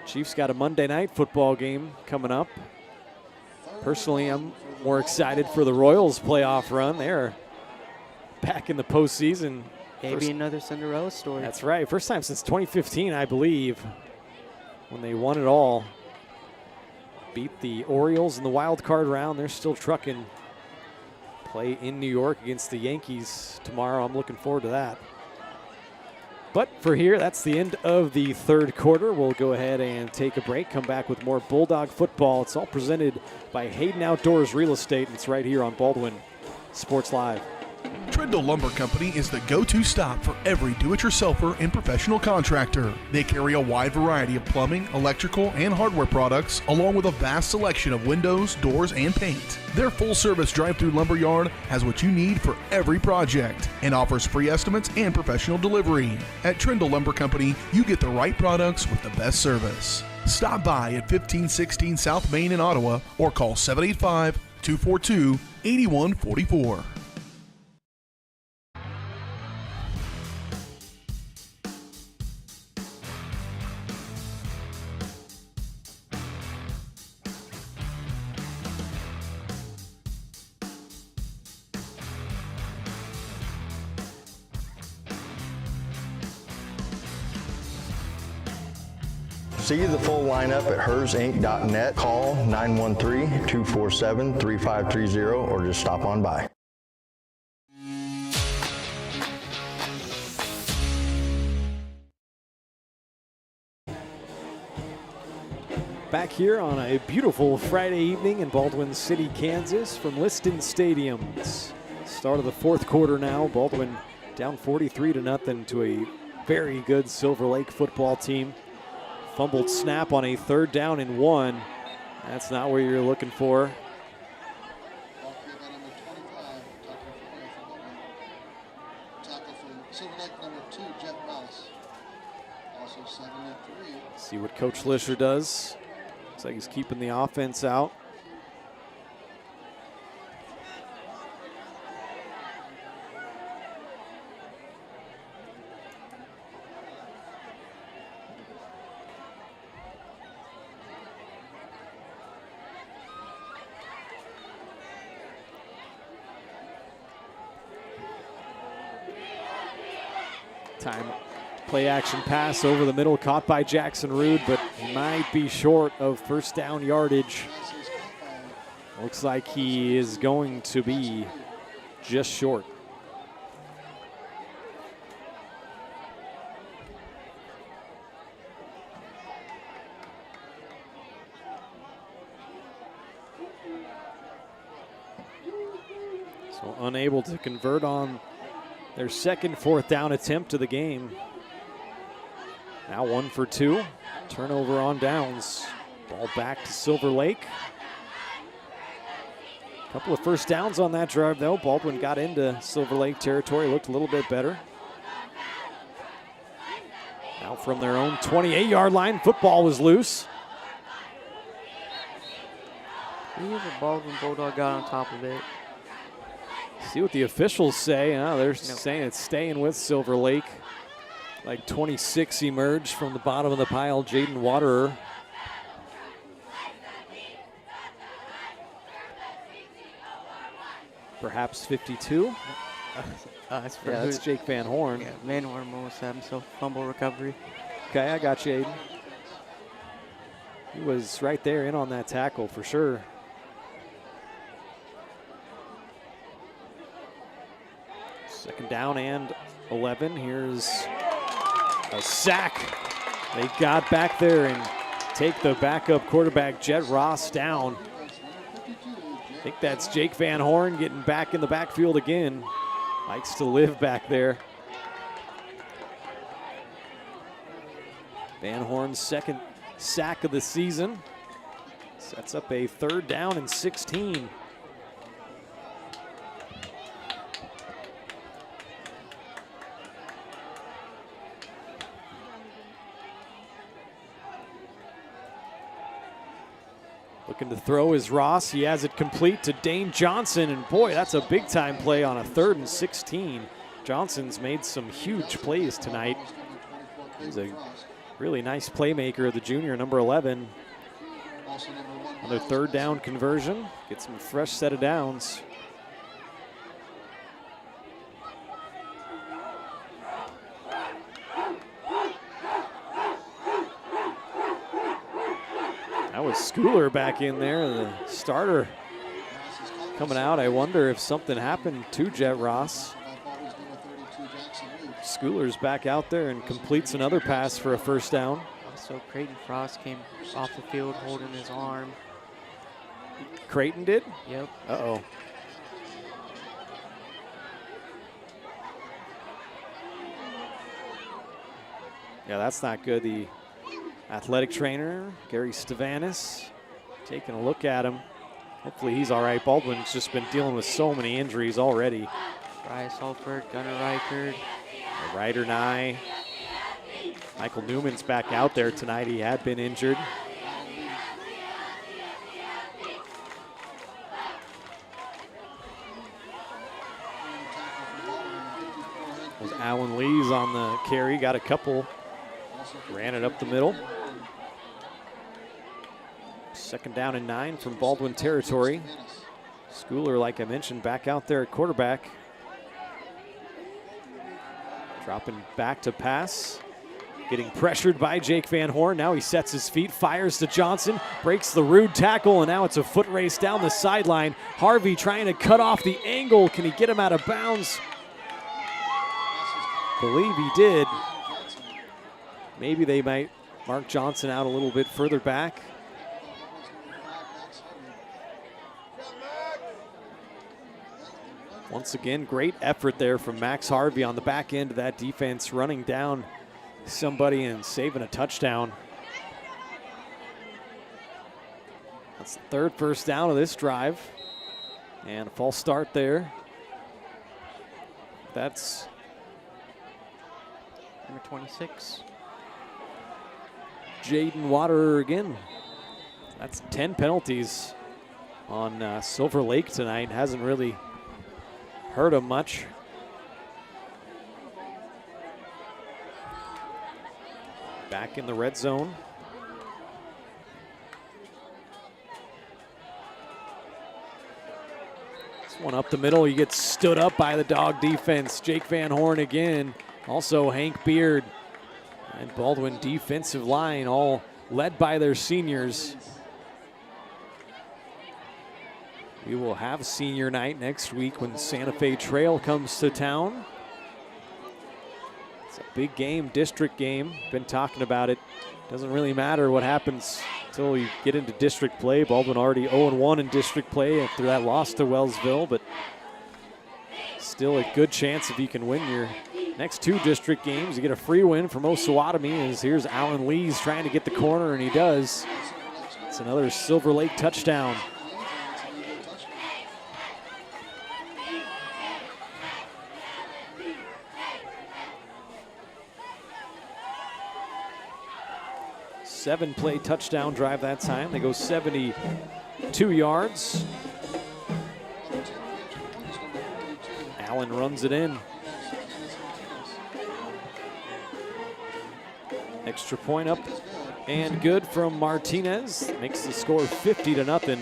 Speaker 2: Chiefs got a Monday night football game coming up. Personally, I'm more excited for the Royals playoff run. They're back in the postseason.
Speaker 8: Maybe another Cinderella story.
Speaker 2: That's right. First time since 2015, I believe, when they won it all. Beat the Orioles in the wild card round. They're still trucking. Play in New York against the Yankees tomorrow. I'm looking forward to that. But for here, that's the end of the third quarter. We'll go ahead and take a break, come back with more Bulldog football. It's all presented by Hayden Outdoors Real Estate, and it's right here on Baldwin Sports Live.
Speaker 10: Trindle Lumber Company is the go-to stop for every do-it-yourselfer and professional contractor. They carry a wide variety of plumbing, electrical, and hardware products, along with a vast selection of windows, doors, and paint. Their full-service drive-through lumber yard has what you need for every project and offers free estimates and professional delivery. At Trindle Lumber Company, you get the right products with the best service. Stop by at 1516 South Main in Ottawa or call 785-242-8144.
Speaker 6: See the full lineup at hersinc.net. Call 913-247-3530 or just stop on by.
Speaker 2: Back here on a beautiful Friday evening in Baldwin City, Kansas from Liston Stadium. It's start of the fourth quarter now. Baldwin down 43-0 to a very good Silver Lake football team. Fumbled snap on a third down and 1. That's not where you're looking for. See what Coach Lisher does. Looks like he's keeping the offense out. Time play action pass over the middle, caught by Jackson Rude, but he might be short of first down yardage. Looks like he is going to be just short. So unable to convert on their second fourth down attempt of the game. Now 1 for 2. Turnover on downs. Ball back to Silver Lake. A couple of first downs on that drive though. Baldwin got into Silver Lake territory, looked a little bit better. Now from their own 28-yard line, football was loose.
Speaker 8: The Baldwin Bulldog got on top of it.
Speaker 2: See what the officials say. They're saying it's staying with Silver Lake. Like 26 emerged from the bottom of the pile, Jaden Waterer. Perhaps 52. That's Jake Van Horn.
Speaker 8: Yeah, Van Horn almost had himself fumble recovery.
Speaker 2: Okay, I got you, Aiden. He was right there in on that tackle for sure. Second down and 11. Here's a sack. They got back there and take the backup quarterback, Jet Ross, down. I think that's Jake Van Horn getting back in the backfield again. Likes to live back there. Van Horn's second sack of the season. Sets up a 3rd down and 16. Looking to throw is Ross. He has it complete to Dane Johnson, and boy, that's a big time play on a 3rd and 16. Johnson's made some huge plays tonight. He's a really nice playmaker, the junior, number 11. Another 3rd down conversion. Gets him a fresh set of downs. That was Schooler back in there, the starter coming out. I wonder if something happened to Jet Ross. Schooler's back out there and completes another pass for a 1st down.
Speaker 8: So Creighton Frost came off the field holding his arm.
Speaker 2: Creighton did?
Speaker 8: Yep.
Speaker 2: Uh-oh. Yeah, that's not good. The athletic trainer, Gary Stavanis, taking a look at him. Hopefully he's all right. Baldwin's just been dealing with so many injuries already.
Speaker 8: Bryce Holford, Gunnar Reichard.
Speaker 2: Ryder Nye. Michael Newman's back out there tonight. He had been injured. Was Alan Lees on the carry, got a couple, ran it up the middle. 2nd down and 9 from Baldwin territory. Schooler, like I mentioned, back out there at quarterback. Dropping back to pass. Getting pressured by Jake Van Horn. Now he sets his feet, fires to Johnson, breaks the rude tackle, and now it's a foot race down the sideline. Harvey trying to cut off the angle. Can he get him out of bounds? Believe he did. Maybe they might mark Johnson out a little bit further back. Once again, great effort there from Max Harvey on the back end of that defense, running down somebody and saving a touchdown. That's the 3rd 1st down of this drive. And a false start there. That's
Speaker 8: number 26.
Speaker 2: Jaden Waterer again. That's 10 penalties on Silver Lake tonight. Hasn't really hurt him much. Back in the red zone. This one up the middle. He gets stood up by the dog defense. Jake Van Horn again. Also Hank Beard and Baldwin defensive line, all led by their seniors. We will have senior night next week when Santa Fe Trail comes to town. It's a big game, district game. Been talking about it. Doesn't really matter what happens until you get into district play. Baldwin already 0-1 in district play after that loss to Wellsville, but still a good chance if you can win your next 2 district games. You get a free win from Osawatomie, as here's Alan Lees trying to get the corner, and he does. It's another Silver Lake touchdown. Seven-play touchdown drive that time. They go 72 yards. Allen runs it in. Extra point up and good from Martinez. Makes the score 50-0.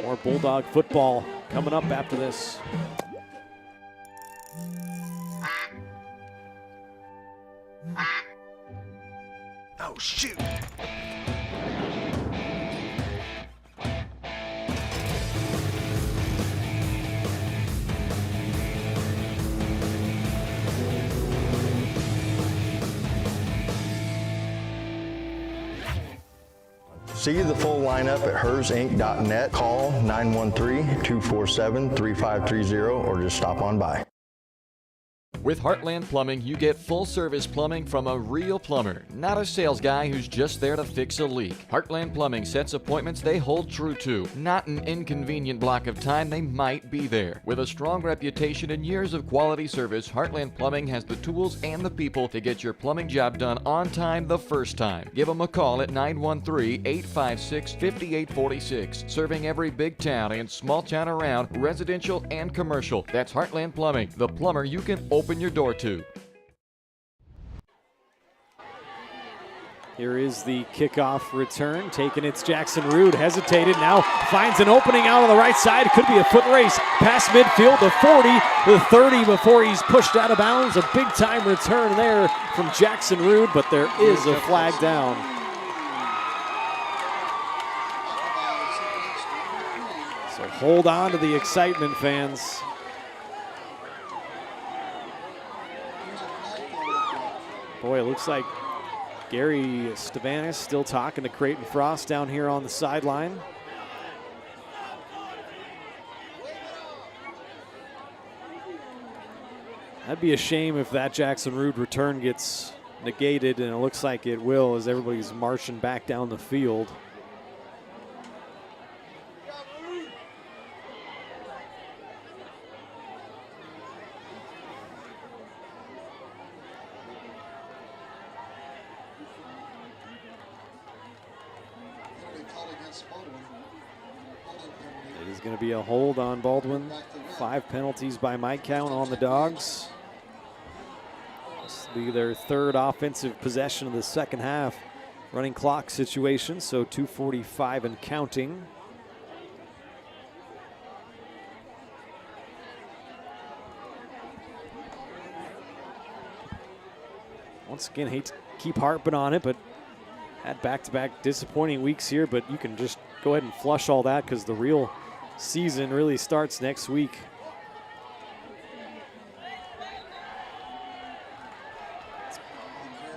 Speaker 2: More Bulldog football coming up after this.
Speaker 10: Oh, shoot.
Speaker 6: See the full lineup at hersinc.net. Call 913-247-3530 or just stop on by.
Speaker 3: With Heartland Plumbing, you get full-service plumbing from a real plumber, not a sales guy who's just there to fix a leak. Heartland Plumbing sets appointments they hold true to, not an inconvenient block of time they might be there. With a strong reputation and years of quality service, Heartland Plumbing has the tools and the people to get your plumbing job done on time the first time. Give them a call at 913-856-5846. Serving every big town and small town around, residential and commercial. That's Heartland Plumbing, the plumber you can open your door to.
Speaker 2: Here is the kickoff return. Taking it's Jackson Rude. Hesitated. Now finds an opening out on the right side. Could be a foot race. Past midfield, the 40, the 30 before he's pushed out of bounds. A big time return there from Jackson Rude, but there is a flag down. So hold on to the excitement, fans. Boy, it looks like Gary Stavanis still talking to Creighton Frost down here on the sideline. That'd be a shame if that Jackson Rude return gets negated, and it looks like it will as everybody's marching back down the field. It is going to be a hold on Baldwin. 5 penalties by my count on the Dogs. This will be their third offensive possession of the second half. Running clock situation, so 2:45 and counting. Once again, hate to keep harping on it, but had back-to-back disappointing weeks here, but you can just go ahead and flush all that because the real season really starts next week.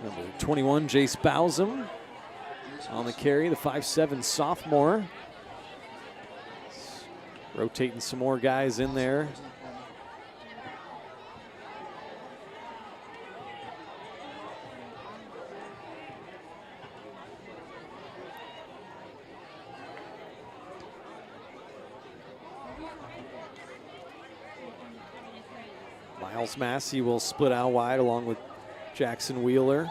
Speaker 2: Number 21, Jace Bowsam on the carry, the 5'7" sophomore. Rotating some more guys in there. Miles Massey will split out wide along with Jackson Wheeler.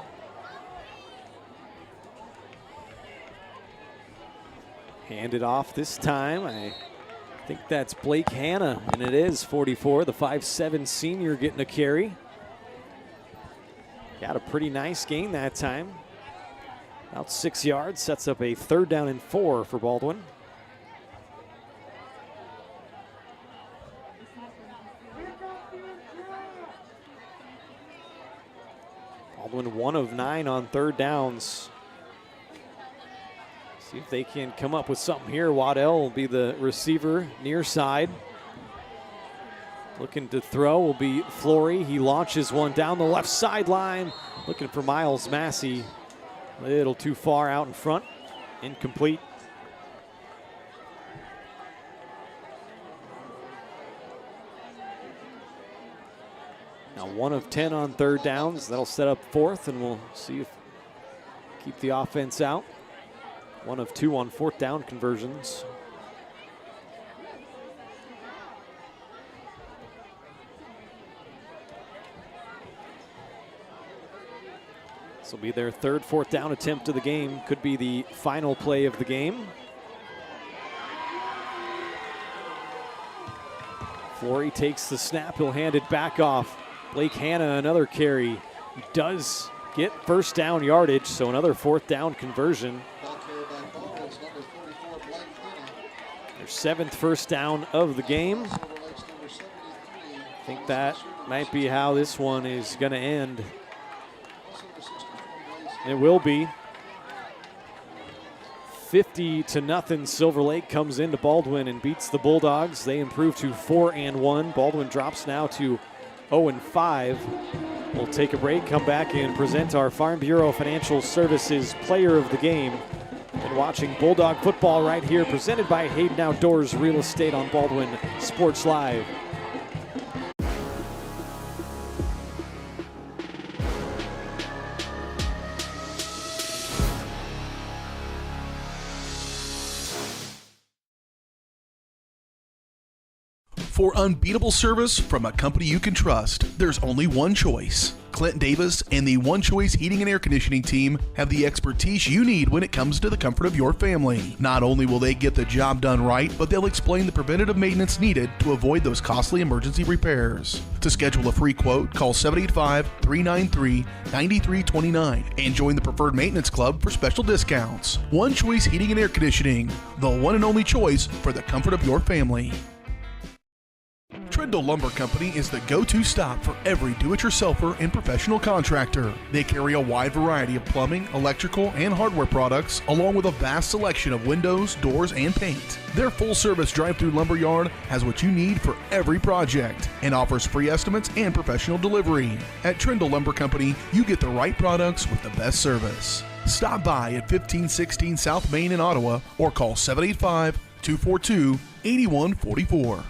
Speaker 2: Handed off this time. I think that's Blake Hanna, and it is 44, the 5'7" senior getting a carry. Got a pretty nice gain that time. About 6 yards, sets up a 3rd down and 4 for Baldwin. Baldwin 1 of 9 on 3rd downs. See if they can come up with something here. Waddell will be the receiver near side. Looking to throw will be Flory. He launches one down the left sideline. Looking for Miles Massey. A little too far out in front. Incomplete. Now 1 of 10 on 3rd downs. That'll set up 4th, and we'll see if keep the offense out. 1 of 2 on 4th down conversions. This will be their 3rd 4th down attempt of the game. Could be the final play of the game. Flory takes the snap. He'll hand it back off. Blake Hanna, another carry, does get first down yardage, so another fourth down conversion. Their 7th first down of the game. I think that might be how this one is going to end. It will be. 50-0. Silver Lake comes into Baldwin and beats the Bulldogs. They improve to 4-1. Baldwin drops now to 0-5. We'll take a break, come back and present our Farm Bureau Financial Services Player of the Game. And watching Bulldog football right here, presented by Hayden Outdoors Real Estate on Baldwin Sports Live.
Speaker 10: For unbeatable service from a company you can trust, there's only one choice. Clint Davis and the One Choice Heating and Air Conditioning team have the expertise you need when it comes to the comfort of your family. Not only will they get the job done right, but they'll explain the preventative maintenance needed to avoid those costly emergency repairs. To schedule a free quote, call 785-393-9329 and join the Preferred Maintenance Club for special discounts. One Choice Heating and Air Conditioning, the one and only choice for the comfort of your family. Trindle Lumber Company is the go-to stop for every do-it-yourselfer and professional contractor. They carry a wide variety of plumbing, electrical, and hardware products, along with a vast selection of windows, doors, and paint. Their full-service drive-through lumber yard has what you need for every project and offers free estimates and professional delivery. At Trindle Lumber Company, you get the right products with the best service. Stop by at 1516 South Main in Ottawa or call 785-242-8144.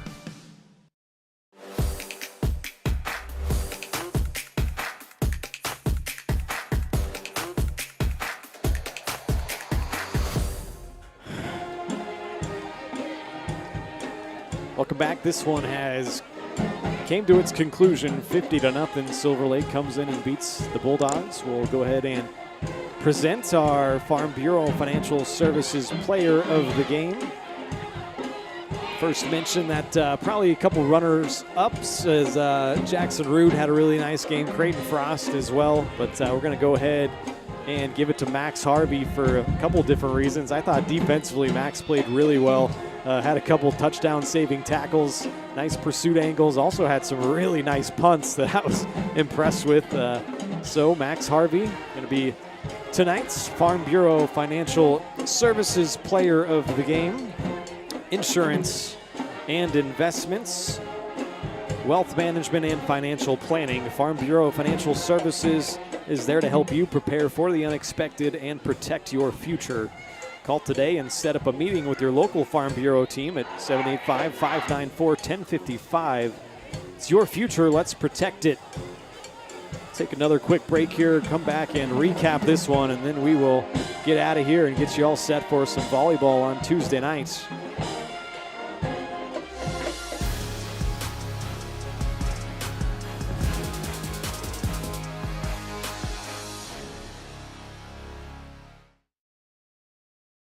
Speaker 2: Welcome back. This one came to its conclusion. 50-0. Silver Lake comes in and beats the Bulldogs. We'll go ahead and present our Farm Bureau Financial Services Player of the Game. First mention that probably a couple runners-ups as Jackson Rood had a really nice game. Creighton Frost as well, but we're going to go ahead and give it to Max Harvey for a couple different reasons. I thought defensively Max played really well. Had a couple touchdown-saving tackles, nice pursuit angles, also had some really nice punts that I was impressed with. So Max Harvey going to be tonight's Farm Bureau Financial Services Player of the Game. Insurance and investments, wealth management and financial planning. Farm Bureau Financial Services is there to help you prepare for the unexpected and protect your future. Call today and set up a meeting with your local Farm Bureau team at 785-594-1055. It's your future. Let's protect it. Take another quick break here, come back and recap this one, and then we will get out of here and get you all set for some volleyball on Tuesday nights.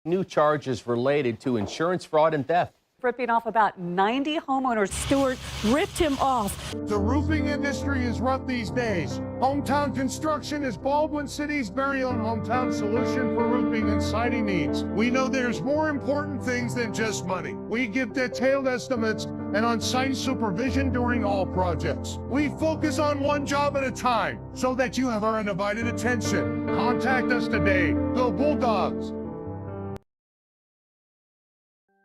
Speaker 12: New charges related to insurance fraud and theft.
Speaker 13: Ripping off about 90 homeowners. Stewart ripped him off.
Speaker 14: The roofing industry is rough these days. Hometown Construction is Baldwin City's very own hometown solution for roofing and siding needs. We know there's more important things than just money. We give detailed estimates and on-site supervision during all projects. We focus on one job at a time so that you have our undivided attention. Contact us today. The Bulldogs.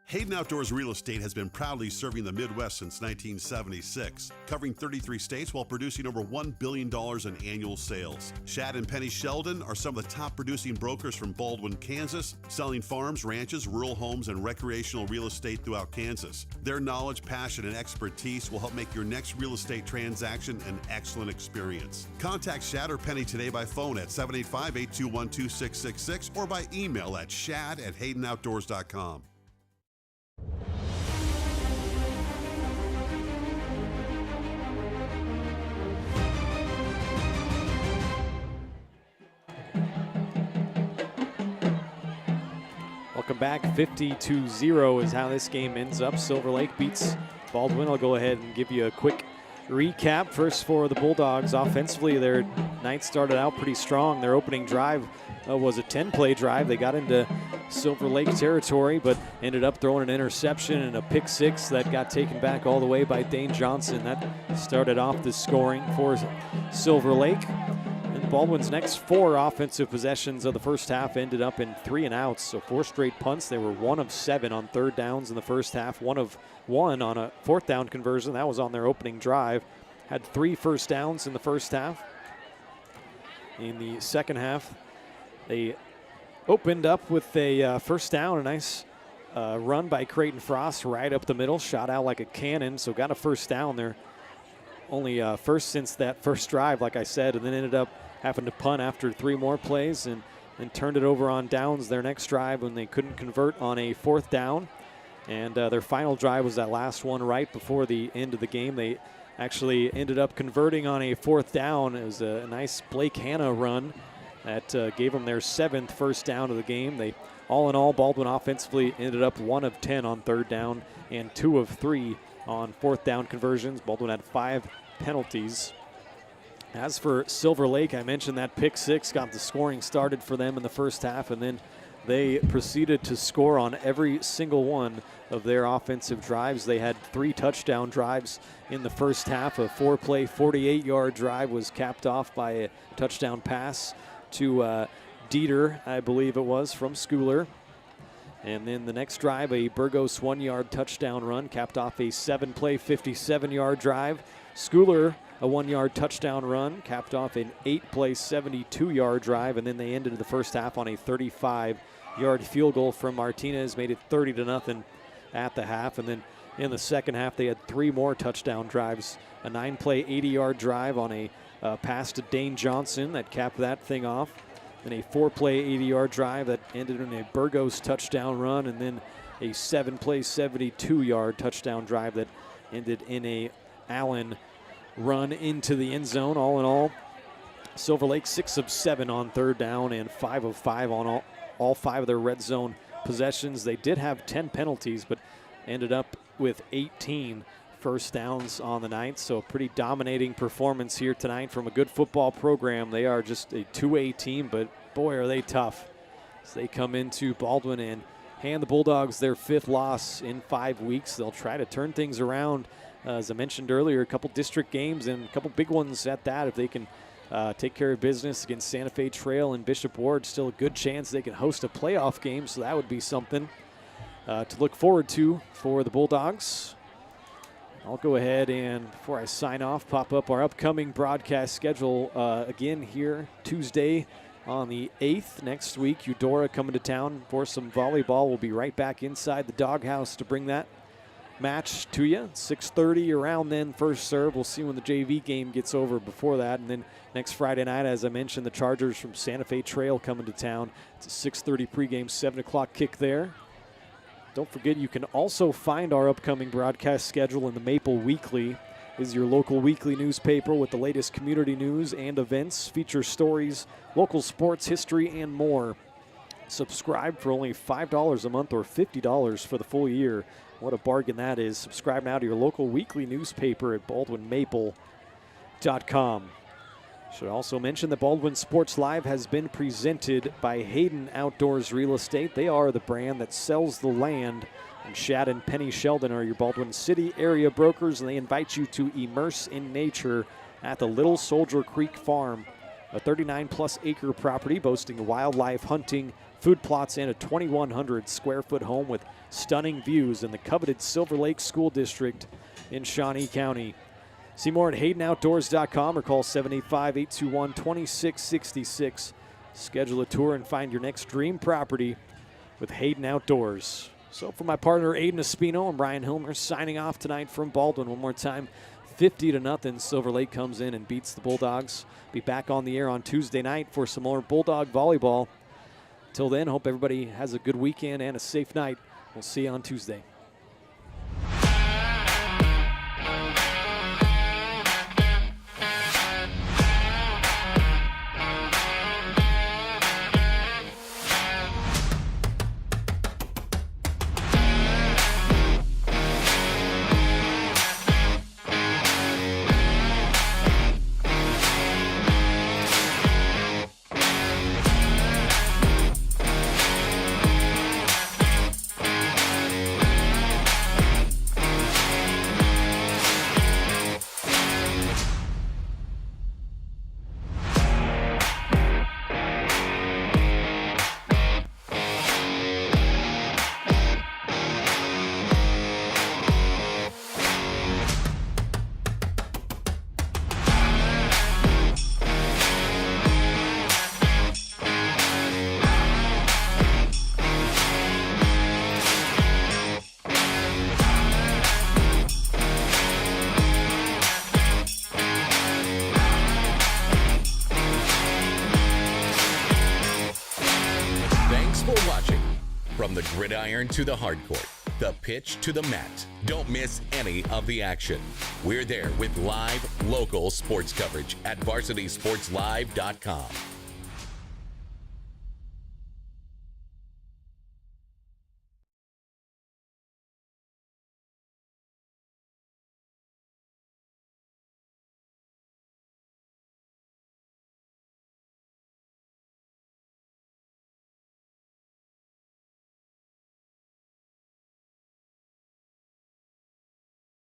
Speaker 7: Hayden Outdoors Real Estate has been proudly serving the Midwest since 1976, covering 33 states while producing over $1 billion in annual sales. Shad and Penny Sheldon are some of the top producing brokers from Baldwin, Kansas, selling farms, ranches, rural homes, and recreational real estate throughout Kansas. Their knowledge, passion, and expertise will help make your next real estate transaction an excellent experience. Contact Shad or Penny today by phone at 785-821-2666 or by email at shad@haydenoutdoors.com.
Speaker 2: Welcome back. 50-0 is how this game ends up. Silver Lake beats Baldwin. I'll go ahead and give you a quick recap. First for the Bulldogs. Offensively, their night started out pretty strong. Their opening drive was a 10-play drive. They got into Silver Lake territory, but ended up throwing an interception and a pick six that got taken back all the way by Dane Johnson. That started off the scoring for Silver Lake. And Baldwin's next 4 offensive possessions of the first half ended up in 3 and outs. So 4 straight punts. They were 1 of 7 on third downs in the first half, 1 of 1 on a fourth down conversion. That was on their opening drive. Had 3 first downs in the first half. In the second half, they opened up with a first down, a nice run by Creighton Frost right up the middle, shot out like a cannon, so got a first down there. Only first since that first drive, like I said, and then ended up having to punt after 3 more plays and turned it over on downs their next drive when they couldn't convert on a fourth down. And their final drive was that last one right before the end of the game. They actually ended up converting on a fourth down. It was a nice Blake Hanna run that gave them their 7th first down of the game. They, all in all, Baldwin offensively ended up 1 of 10 on third down and 2 of 3 on fourth down conversions. Baldwin had 5 penalties. As for Silver Lake, I mentioned that pick six got the scoring started for them in the first half, and then they proceeded to score on every single one of their offensive drives. They had 3 touchdown drives in the first half. A 4-play, 48-yard drive was capped off by a touchdown pass to Dieter, I believe it was, from Schooler. And then the next drive, a Burgos 1-yard touchdown run, capped off a 7-play, 57-yard drive. Schooler, a 1-yard touchdown run, capped off an 8-play, 72-yard drive, and then they ended the first half on a 35-yard field goal from Martinez, made it 30-0 at the half. And then in the second half, they had 3 more touchdown drives, a 9-play, 80-yard drive on a pass to Dane Johnson that capped that thing off, and a 4-play, 80-yard drive that ended in a Burgos touchdown run, and then a 7-play, 72-yard touchdown drive that ended in a Allen run into the end zone. All in all, Silver Lake 6 of 7 on third down and 5 of 5 on all 5 of their red zone possessions. They did have 10 penalties, but ended up with 18 first downs on the night. So a pretty dominating performance here tonight from a good football program. They are just a 2A team, but boy, are they tough as they come into Baldwin and hand the Bulldogs their 5th loss in 5 weeks. They'll try to turn things around. As I mentioned earlier, a couple district games and a couple big ones at that. If they can take care of business against Santa Fe Trail and Bishop Ward, still a good chance they can host a playoff game, so that would be something to look forward to for the Bulldogs. I'll go ahead and, before I sign off, pop up our upcoming broadcast schedule again here Tuesday on the 8th. Next week, Eudora coming to town for some volleyball. We'll be right back inside the doghouse to bring that match to you. 6:30 around then, first serve. We'll see when the JV game gets over before that. And then next Friday night, as I mentioned, the Chargers from Santa Fe Trail coming to town. It's a 6:30 pregame, 7 o'clock kick there. Don't forget, you can also find our upcoming broadcast schedule in the Maple Weekly. This is your local weekly newspaper with the latest community news and events, feature stories, local sports history, and more. Subscribe for only $5 a month or $50 for the full year. What a bargain that is. Subscribe now to your local weekly newspaper at baldwinmaple.com. Should also mention that Baldwin Sports Live has been presented by Hayden Outdoors Real Estate. They are the brand that sells the land. And Shad and Penny Sheldon are your Baldwin City area brokers, and they invite you to immerse in nature at the Little Soldier Creek Farm, a 39-plus acre property boasting wildlife hunting, food plots, and a 2,100 square foot home with stunning views in the coveted Silver Lake School District in Shawnee County. See more at HaydenOutdoors.com or call 785-821-2666. Schedule a tour and find your next dream property with Hayden Outdoors. So for my partner Aiden Espino, I'm Brian Hilmer signing off tonight from Baldwin. One more time, 50-0. Silver Lake comes in and beats the Bulldogs. Be back on the air on Tuesday night for some more Bulldog volleyball. Till then, hope everybody has a good weekend and a safe night. We'll see you on Tuesday.
Speaker 1: From the gridiron to the hard court, the pitch to the mat, don't miss any of the action. We're there with live, local sports coverage at varsitysportslive.com.